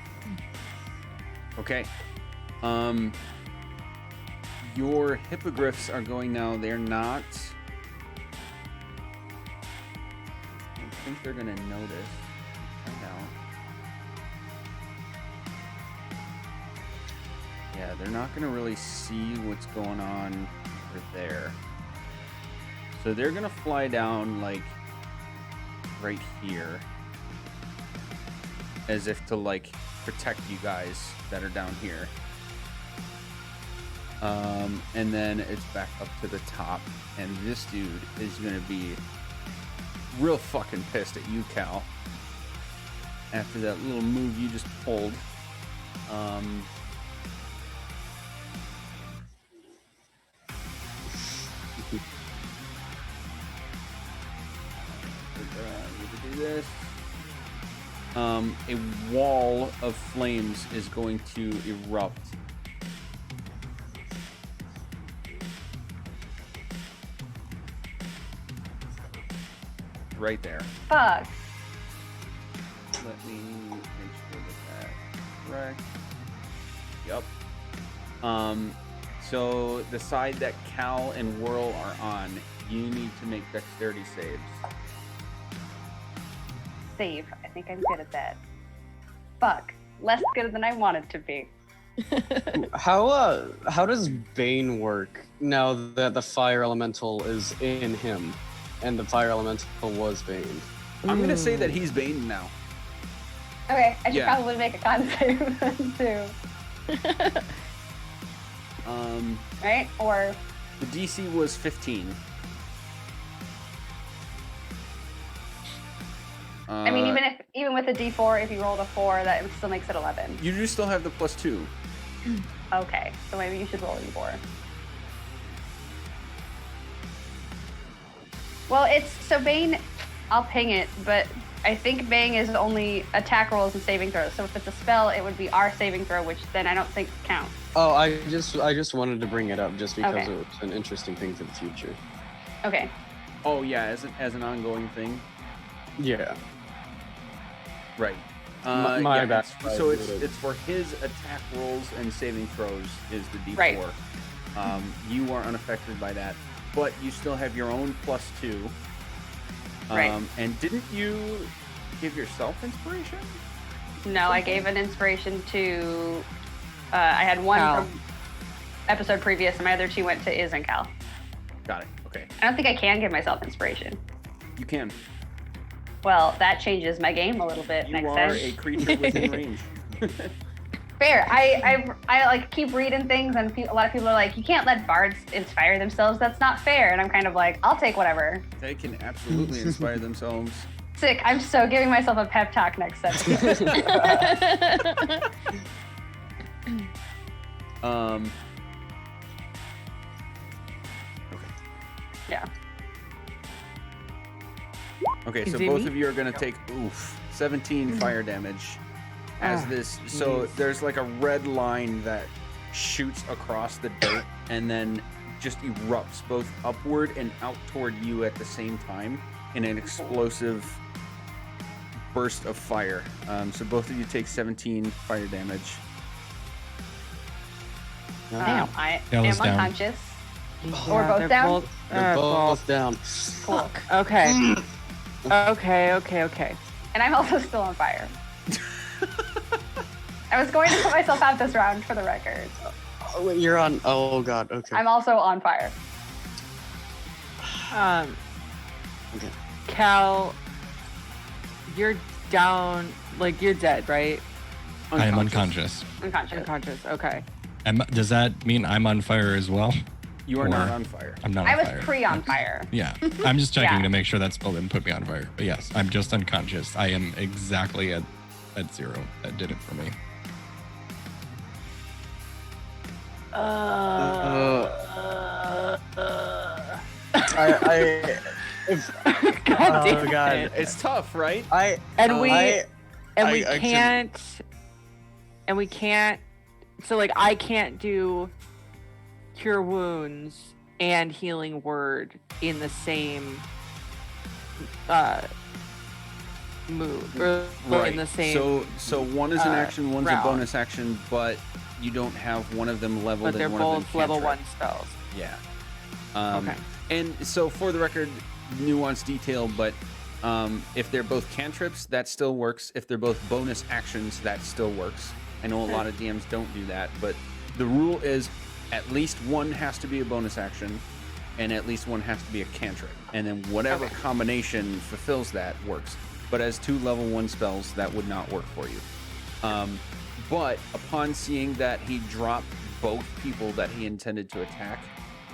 Okay. Your hippogriffs are going now. They're not. I think they're gonna notice. Find out. Yeah, they're not gonna really see what's going on over there. So they're gonna fly down like right here, as if to like protect you guys that are down here. And then it's back up to the top, and this dude is gonna be real fucking pissed at you, Cal, after that little move you just pulled. Do this. A wall of flames is going to erupt. Right there. Fuck. Let me make sure that that's correct. Yep. So the side that Cal and Whirl are on, you need to make dexterity saves. Save. I think I'm good at that. Fuck. Less good than I wanted to be. How does Bane work now that the fire elemental is in him, and the fire elemental was Bane? I'm gonna say that he's Bane now. Okay, I should Yeah. probably make a con save then too. Right? Or The DC was 15. I mean, even with a D4, if you rolled a 4, that still makes it 11. You do still have the +2. Okay, so maybe you should roll a D4. Well, it's so Bane. I'll ping it, but I think Bane is only attack rolls and saving throws. So if it's a spell, it would be our saving throw, which then I don't think counts. Oh, I just wanted to bring it up just because Okay. it's an interesting thing for the future. Okay. Oh yeah, as an ongoing thing. Yeah. Right. My bad. So it's for his attack rolls and saving throws is the D4. Right. You are unaffected by that, but you still have your own +2. Right. And didn't you give yourself inspiration? No, I gave an inspiration to. I had one Cal. from episode previous, and my other 2 went to Iz and Cal. Got it. Okay. I don't think I can give myself inspiration. You can. Well, that changes my game a little bit You next are time. a creature within range. Fair. I like keep reading things, and a lot of people are like, you can't let bards inspire themselves. That's not fair. And I'm kind of like, I'll take whatever. They can absolutely inspire themselves. Sick. I'm so giving myself a pep talk next session. Yeah. Okay, so Is it both me? of you are gonna take 17 fire damage as this. So there's like a red line that shoots across the dirt and then just erupts both upward and out toward you at the same time in an explosive burst of fire. So both of you take 17 fire damage. I That am was down. unconscious. Yeah, Or both they're down? They're both down. Cool. Okay. Okay. And I'm also still on fire. I was going to put myself out this round for the record. Oh, wait, you're on. Oh god. Okay. I'm also on fire. Okay. Cal, you're down, like you're dead, right? I am unconscious. Unconscious. Unconscious. Okay. Does that mean I'm on fire as well? You are Or- not on fire. I'm not I on was fire. pre on fire. Yeah. I'm just checking Yeah. to make sure that spell didn't put me on fire. But yes, I'm just unconscious. I am exactly at 0. That did it for me. God damn Oh god. it. It's tough, right? And we I can't. And we can't. So like I can't do cure wounds and healing word in the same move or in the same. So one is an action, one's round. a bonus action, but you don't have one of them leveled But they're and one of them both level cantrip. 1 spells. Yeah. Okay. And so for the record, nuanced detail, but if they're both cantrips, that still works. If they're both bonus actions, that still works. I know a lot of DMs don't do that, but the rule is at least one has to be a bonus action and at least one has to be a cantrip. And then whatever Okay. combination fulfills that works. But as 2 level 1 spells, that would not work for you. But upon seeing that he dropped both people that he intended to attack,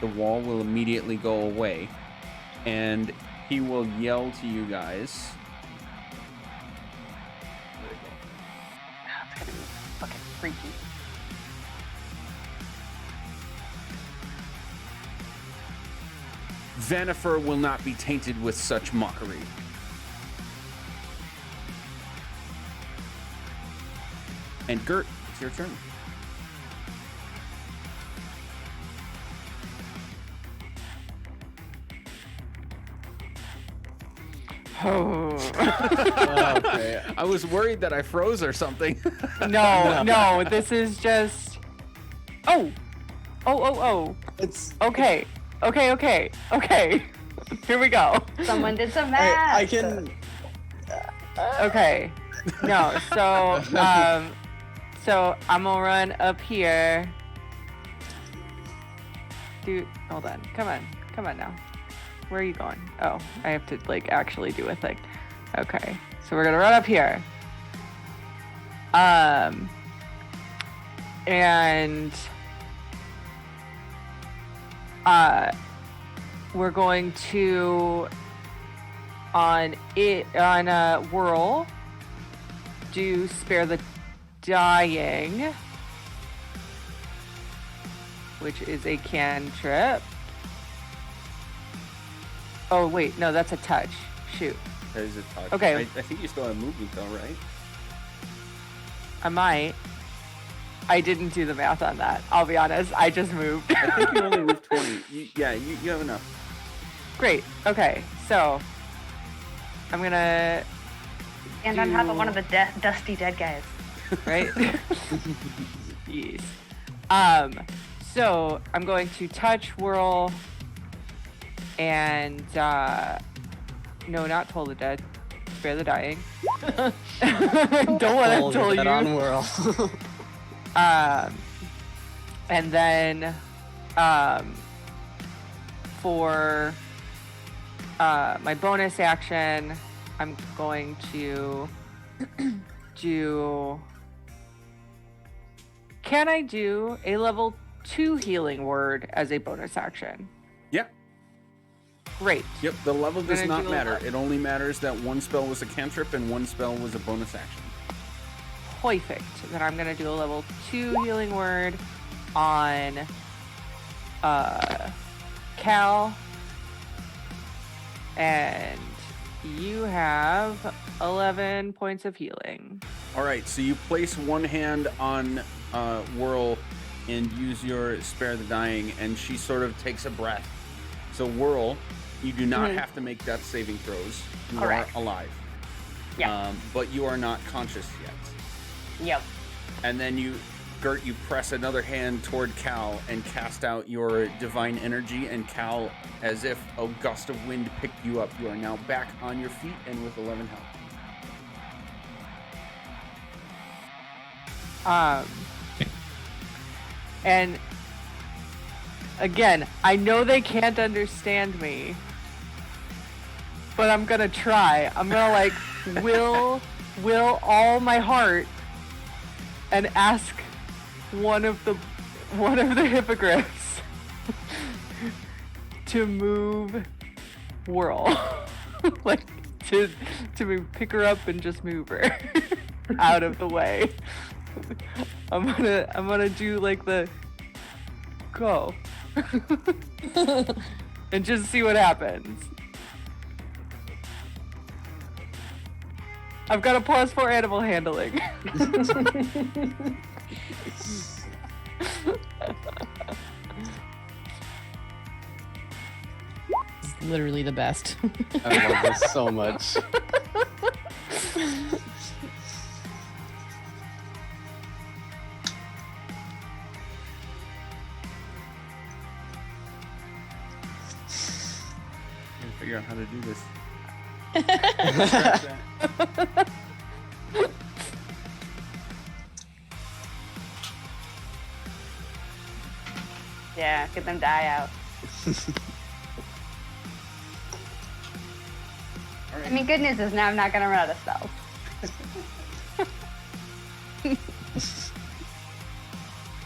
the wall will immediately go away, and he will yell to you guys. That's gonna be fucking freaky. Vanifer will not be tainted with such mockery. And Gert, it's your turn. Oh. Okay. I was worried that I froze or something. No, this is just. Oh. It's. Okay. Here we go. Someone did some math. I can. Okay. No, so I'm gonna run up here. Dude, hold on. Come on now. Where are you going? Oh, I have to like actually do a thing. Okay. So we're gonna run up here. And we're going to on whirl do spare the dying, which is a cantrip. Oh wait, no, that's a touch. Shoot, That is a touch. Okay. I think you still have movement though, right? I might. I didn't do the math on that. I'll be honest. I just moved. I think you only moved 20. You have enough. Great. Okay, so I'm gonna And on top of one of the dusty dead guys. right? Yes. So I'm going to touch, whirl, and no, not toll the dead, spare the dying. Don't want to toll you. on whirl. And then for my bonus action, I'm going to do. Can I do a level 2 healing word as a bonus action? Yeah. Great. Yep. The level does gonna not do a matter. lot. It only matters that one spell was a cantrip and one spell was a bonus action. Perfect. Then I'm gonna do a level 2 healing word on Cal, and you have 11 points of healing. All right. So you place one hand on Whirl and use your Spare the Dying, and she sort of takes a breath. So Whirl, you do not have to make death saving throws. You Correct. are alive. Yeah. But you are not conscious yet. Yep. And then Gert, you press another hand toward Cal and cast out your divine energy, and Cal, as if a gust of wind picked you up, you are now back on your feet and with 11 health. And again, I know they can't understand me, but I'm gonna try. I'm gonna like will all my heart and ask one of the hippogriffs to move Whirl. Like to pick her up and just move her out of the way. I'm gonna do like the go and just see what happens. I've got a +4 animal handling. It's literally the best. I love this so much. Figure out how to do this. Yeah, get them die out. All right. I mean, good news is now I'm not gonna run out of spells.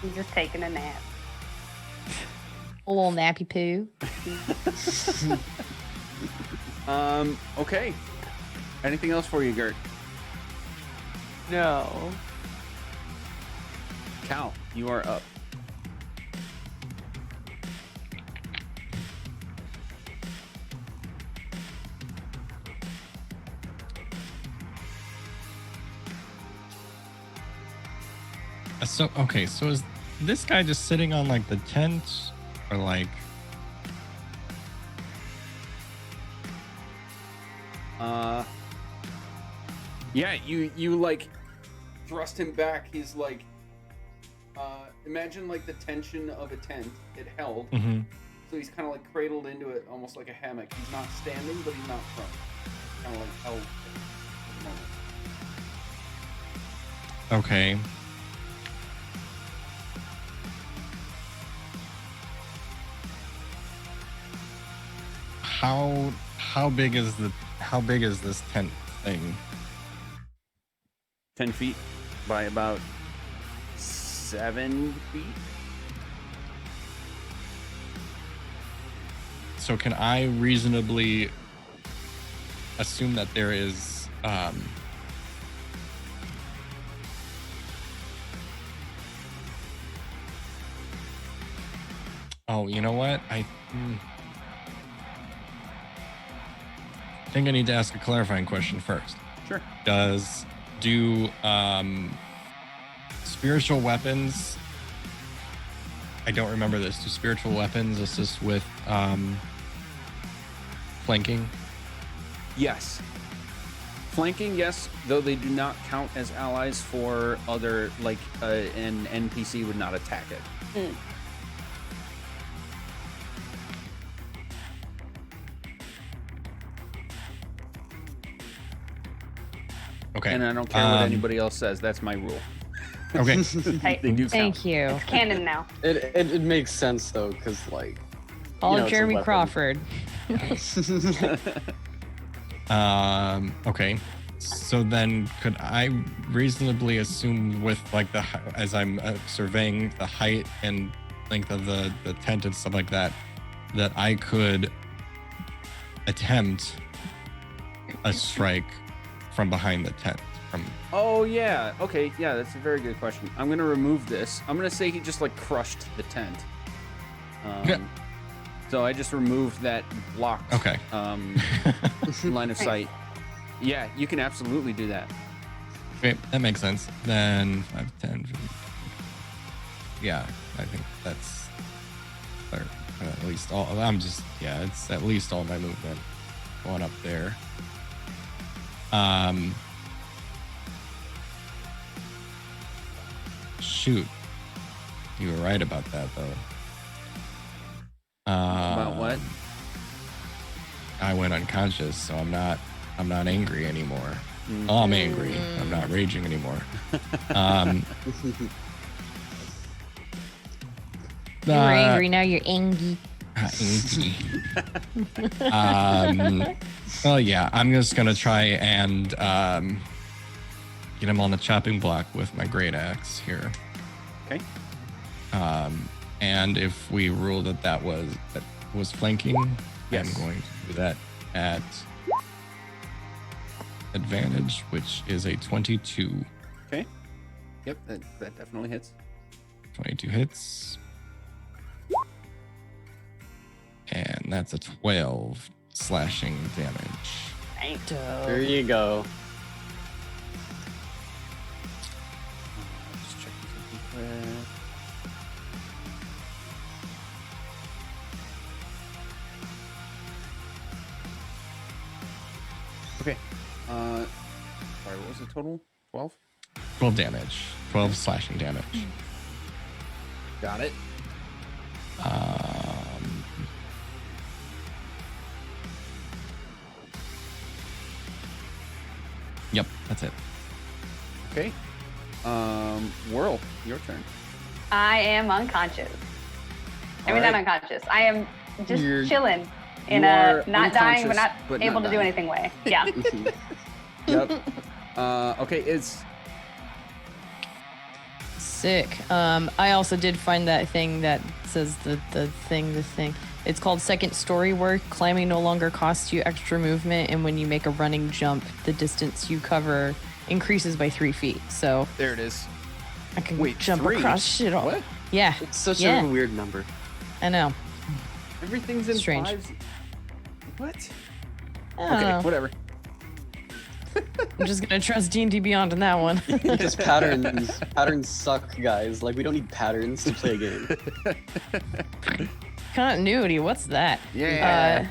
I'm just taking a nap. A little nappy poo. Okay. Anything else for you, Gert? No. Cal, you are up. So is this guy just sitting on like the tent, or like? Yeah, you like thrust him back. He's like, imagine like the tension of a tent. It held, Mm-hmm. so he's kind of like cradled into it, almost like a hammock. He's not standing, but he's not prone. Kind of like held at the moment. Okay. How big is this tent thing? 10 feet by about 7 feet. So can I reasonably assume that there is Oh, you know what? I think I need to ask a clarifying question first. Sure. Do spiritual weapons, I don't remember this, do spiritual weapons assist with flanking? Yes. Flanking, yes, though they do not count as allies for other, like an NPC would not attack it. Okay. And I don't care what anybody else says. That's my rule. Okay. They do count. Thank you. It's canon now. It makes sense though, because like All you know, it's a Jeremy weapon. Crawford. Okay. So then, could I reasonably assume, with like as I'm surveying the height and length of the tent and stuff like that, that I could attempt a strike from behind the tent? Oh yeah. Okay. Yeah, that's a very good question. I'm gonna remove this. I'm gonna say he just like crushed the tent. So I just removed that blocked. Okay. Line of sight. Yeah, you can absolutely do that. Okay, that makes sense. Then 5, 10. Yeah, I think that's at least all. It's at least all my movement going up there. Shoot, you were right about that though. About what? I went unconscious, so I'm not angry anymore. Oh, I'm angry. I'm not raging anymore. You were angry, now you're angry. Angry. Well, yeah, I'm just gonna try and get him on the chopping block with my great axe here. Okay. And if we rule that was flanking, yes. I'm going to do that at advantage, which is a 22. Okay. Yep, that definitely hits. 22 hits. And that's a 12 slashing damage. There you go. Just checking something quick. Okay. Sorry, what was the total? 12? 12 damage. 12 slashing damage. Got it. Yep, that's it. Okay. Whirl, your turn. I am unconscious. I mean, All not right. unconscious. I am just You're- chilling in you a are not dying but not unconscious, but able not to do dying. anything way. Yeah. Yep. Okay, it's Sick. I also did find that thing that says the thing. It's called second story work. Climbing no longer costs you extra movement, and when you make a running jump, the distance you cover increases by 3 feet. So there. It is. I can Wait, jump 3? across shit all. What? Yeah, It's such Yeah. a weird number. I know. Everything's in Strange. fives. What? I don't Okay, know. whatever. I'm just gonna trust D&D Beyond on that one. Because patterns suck, guys. Like, we don't need patterns to play a game. Continuity. What's that? Yeah.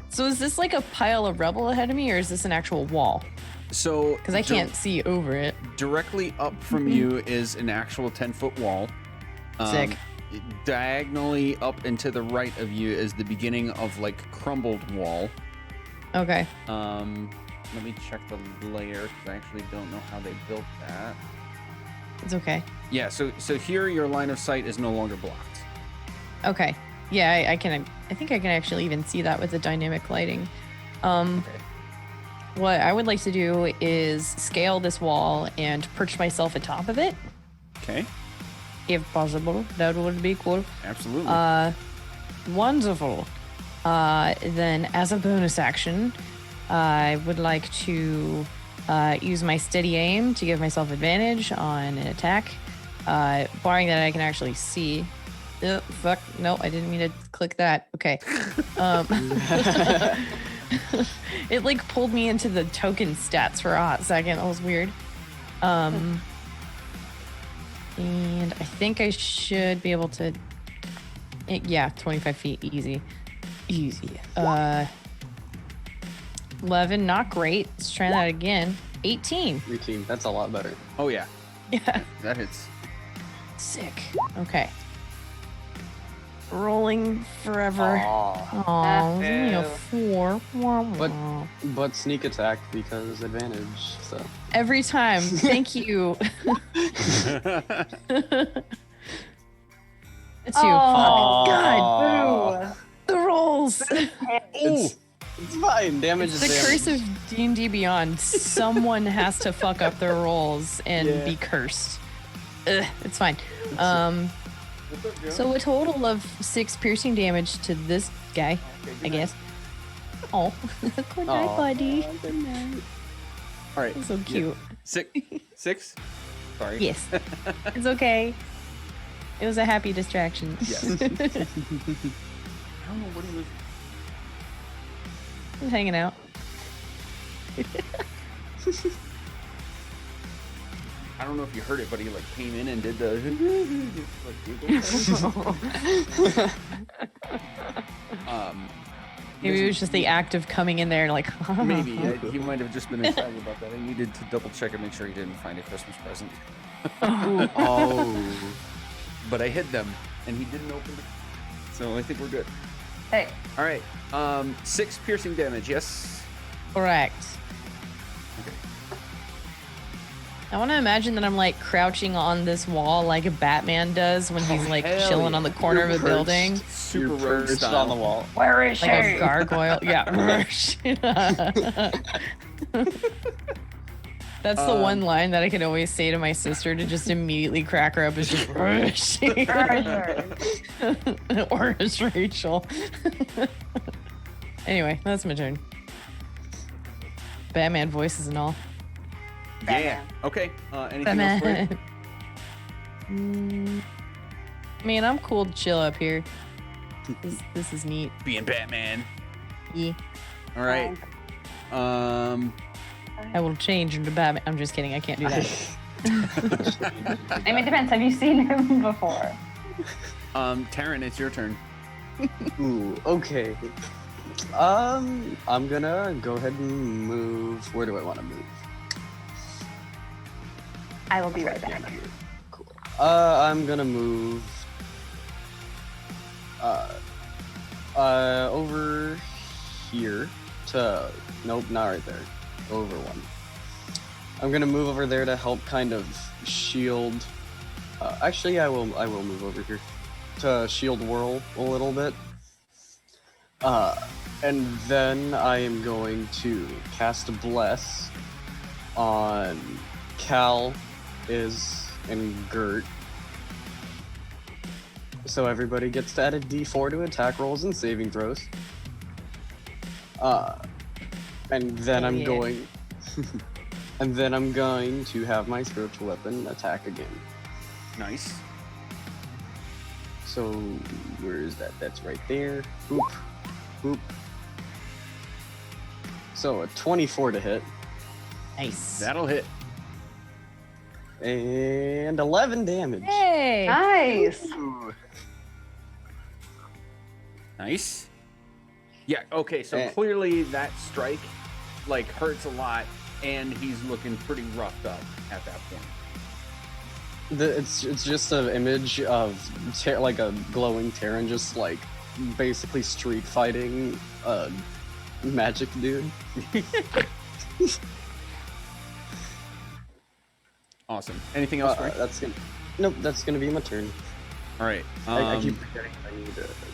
So is this like a pile of rubble ahead of me, or is this an actual wall? So Because I can't see over it. directly up from you is an actual 10-foot wall. Sick. Diagonally up and to the right of you is the beginning of like crumbled wall. Okay. Let me check the layer because I actually don't know how they built that. It's okay. Yeah, so here your line of sight is no longer blocked. Okay. Yeah, I can. I think I can actually even see that with the dynamic lighting. Okay. What I would like to do is scale this wall and perch myself atop of it, Okay. if possible. That would be cool. Absolutely. Wonderful. Then, as a bonus action, I would like to use my steady aim to give myself advantage on an attack, barring that I can actually see. Oh, fuck. No, I didn't mean to click that. Okay. It like pulled me into the token stats for a hot second. That was weird. And I think I should be able to. Yeah, 25 feet, easy. 11, not great. Let's try that again. 18. 18. That's a lot better. oh yeah, Yeah. that hits. Sick. Okay. Rolling forever. Aw. Oh, only a 4. But but sneak attack because advantage. So Every time. Thank you. It's you. Oh. Fuck. God. Ooh. The rolls. Oh, It's fine. Damage It's is the damage. curse of D&D Beyond. Someone has to fuck up their rolls and Yeah. be cursed. Ugh, it's fine. So a total of 6 piercing damage to this guy, I guess. Oh, good night, Aw, buddy. good night. All right. So cute. Six? Sorry. Yes, it's okay. It was a happy distraction. Yes. I don't know what he was. Just hanging out. I don't know if you heard it, but he like came in and did the Maybe it was just the act of coming in there and like. maybe he might have just been excited about that. I needed to double check and make sure he didn't find a Christmas present. Oh. But I hid them, and he didn't open it. So I think we're good. Hey, All right. 6 piercing damage. Yes. Correct. Okay. I want to imagine that I'm like crouching on this wall like a Batman does when he's like hell chilling yeah. on the corner of a building. Super You're rogue perched style on the wall. where is she? Like a gargoyle. Yeah. That's the one line that I can always say to my sister to just immediately crack her up is just "Where is she?" Or is Rachel. Anyway, that's my turn. Batman voices and all. Yeah. Okay. Anything else for you? Batman. Man, I'm cool to chill up here. This is neat. Being Batman. Yeah. All right. I will change into Batman. I'm just kidding. I can't do that. I mean, it depends. Have you seen him before? Taryn, it's your turn. Ooh, okay. I'm gonna go ahead and move. Where do I want to move? I will be right back. Cool. I'm gonna move. Over here to. Nope, not right there. Over one. I'm gonna move over there to help kind of shield. Actually, I will move over here to shield whirl a little bit. And then I am going to cast a bless on Cal, and Gert. So everybody gets to add a D4 to attack rolls and saving throws. And then I'm Yeah. going and then I'm going to have my spiritual weapon attack again. Nice. So where is that? That's right there. Boop. Boop. So a 24 to hit. Nice. That'll hit. And 11 damage. Hey. Nice. Nice. Yeah, okay, so Eh. clearly that strike like hurts a lot and he's looking pretty roughed up at that point. It's just an image of like a glowing Terran just like basically street fighting a magic dude. Awesome. Anything else, Frank? Nope, that's gonna be my turn. All right. I keep forgetting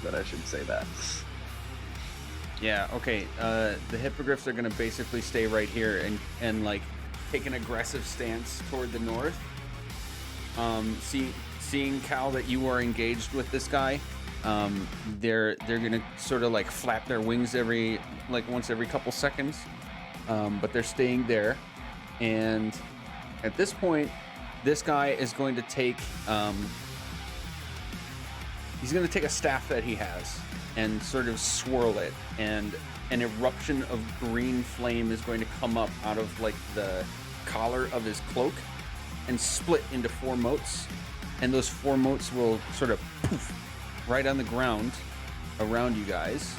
that I should say that. Yeah, okay. The hippogriffs are going to basically stay right here and like take an aggressive stance toward the north. Seeing Cal that you are engaged with this guy, they're going to sort of like flap their wings once every couple seconds. But they're staying there. And at this point, this guy is going to take he's going to take a staff that he has and sort of swirl it, and an eruption of green flame is going to come up out of like the collar of his cloak and split into 4 motes, and those 4 motes will sort of poof right on the ground around you guys.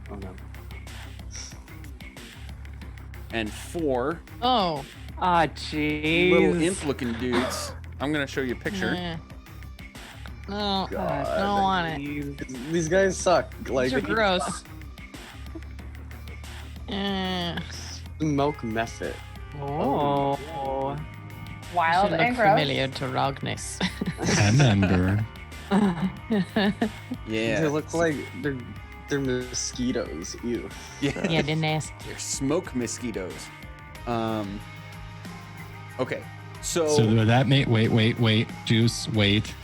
Oh no. And 4 Ah, jeez. little imp-looking dudes. I'm going to show you a picture. No, God. I don't want it. These guys suck. Like These are gross. Eh. smoke method. Oh. Wild Should and look gross. familiar to And Ember. Yeah. They look like they're They're mosquitoes. Ew. Yeah, didn't ask. They're smoke mosquitoes. Okay. So would that make wait, Juice, wait.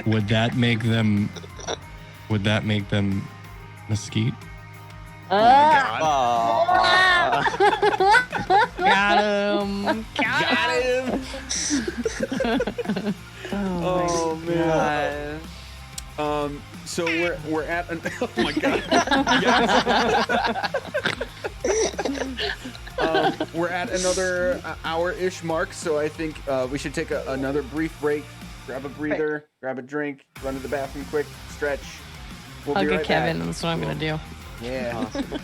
Would that make them mesquite? Got him. Got him. Oh man. So we're at an, oh my god. Yes. We're at another hour-ish mark, so I think we should take another brief break, grab a breather, grab a drink, run to the bathroom quick, stretch. We'll I'll be get right Kevin. back. That's what I'm gonna do. Yeah. Awesome.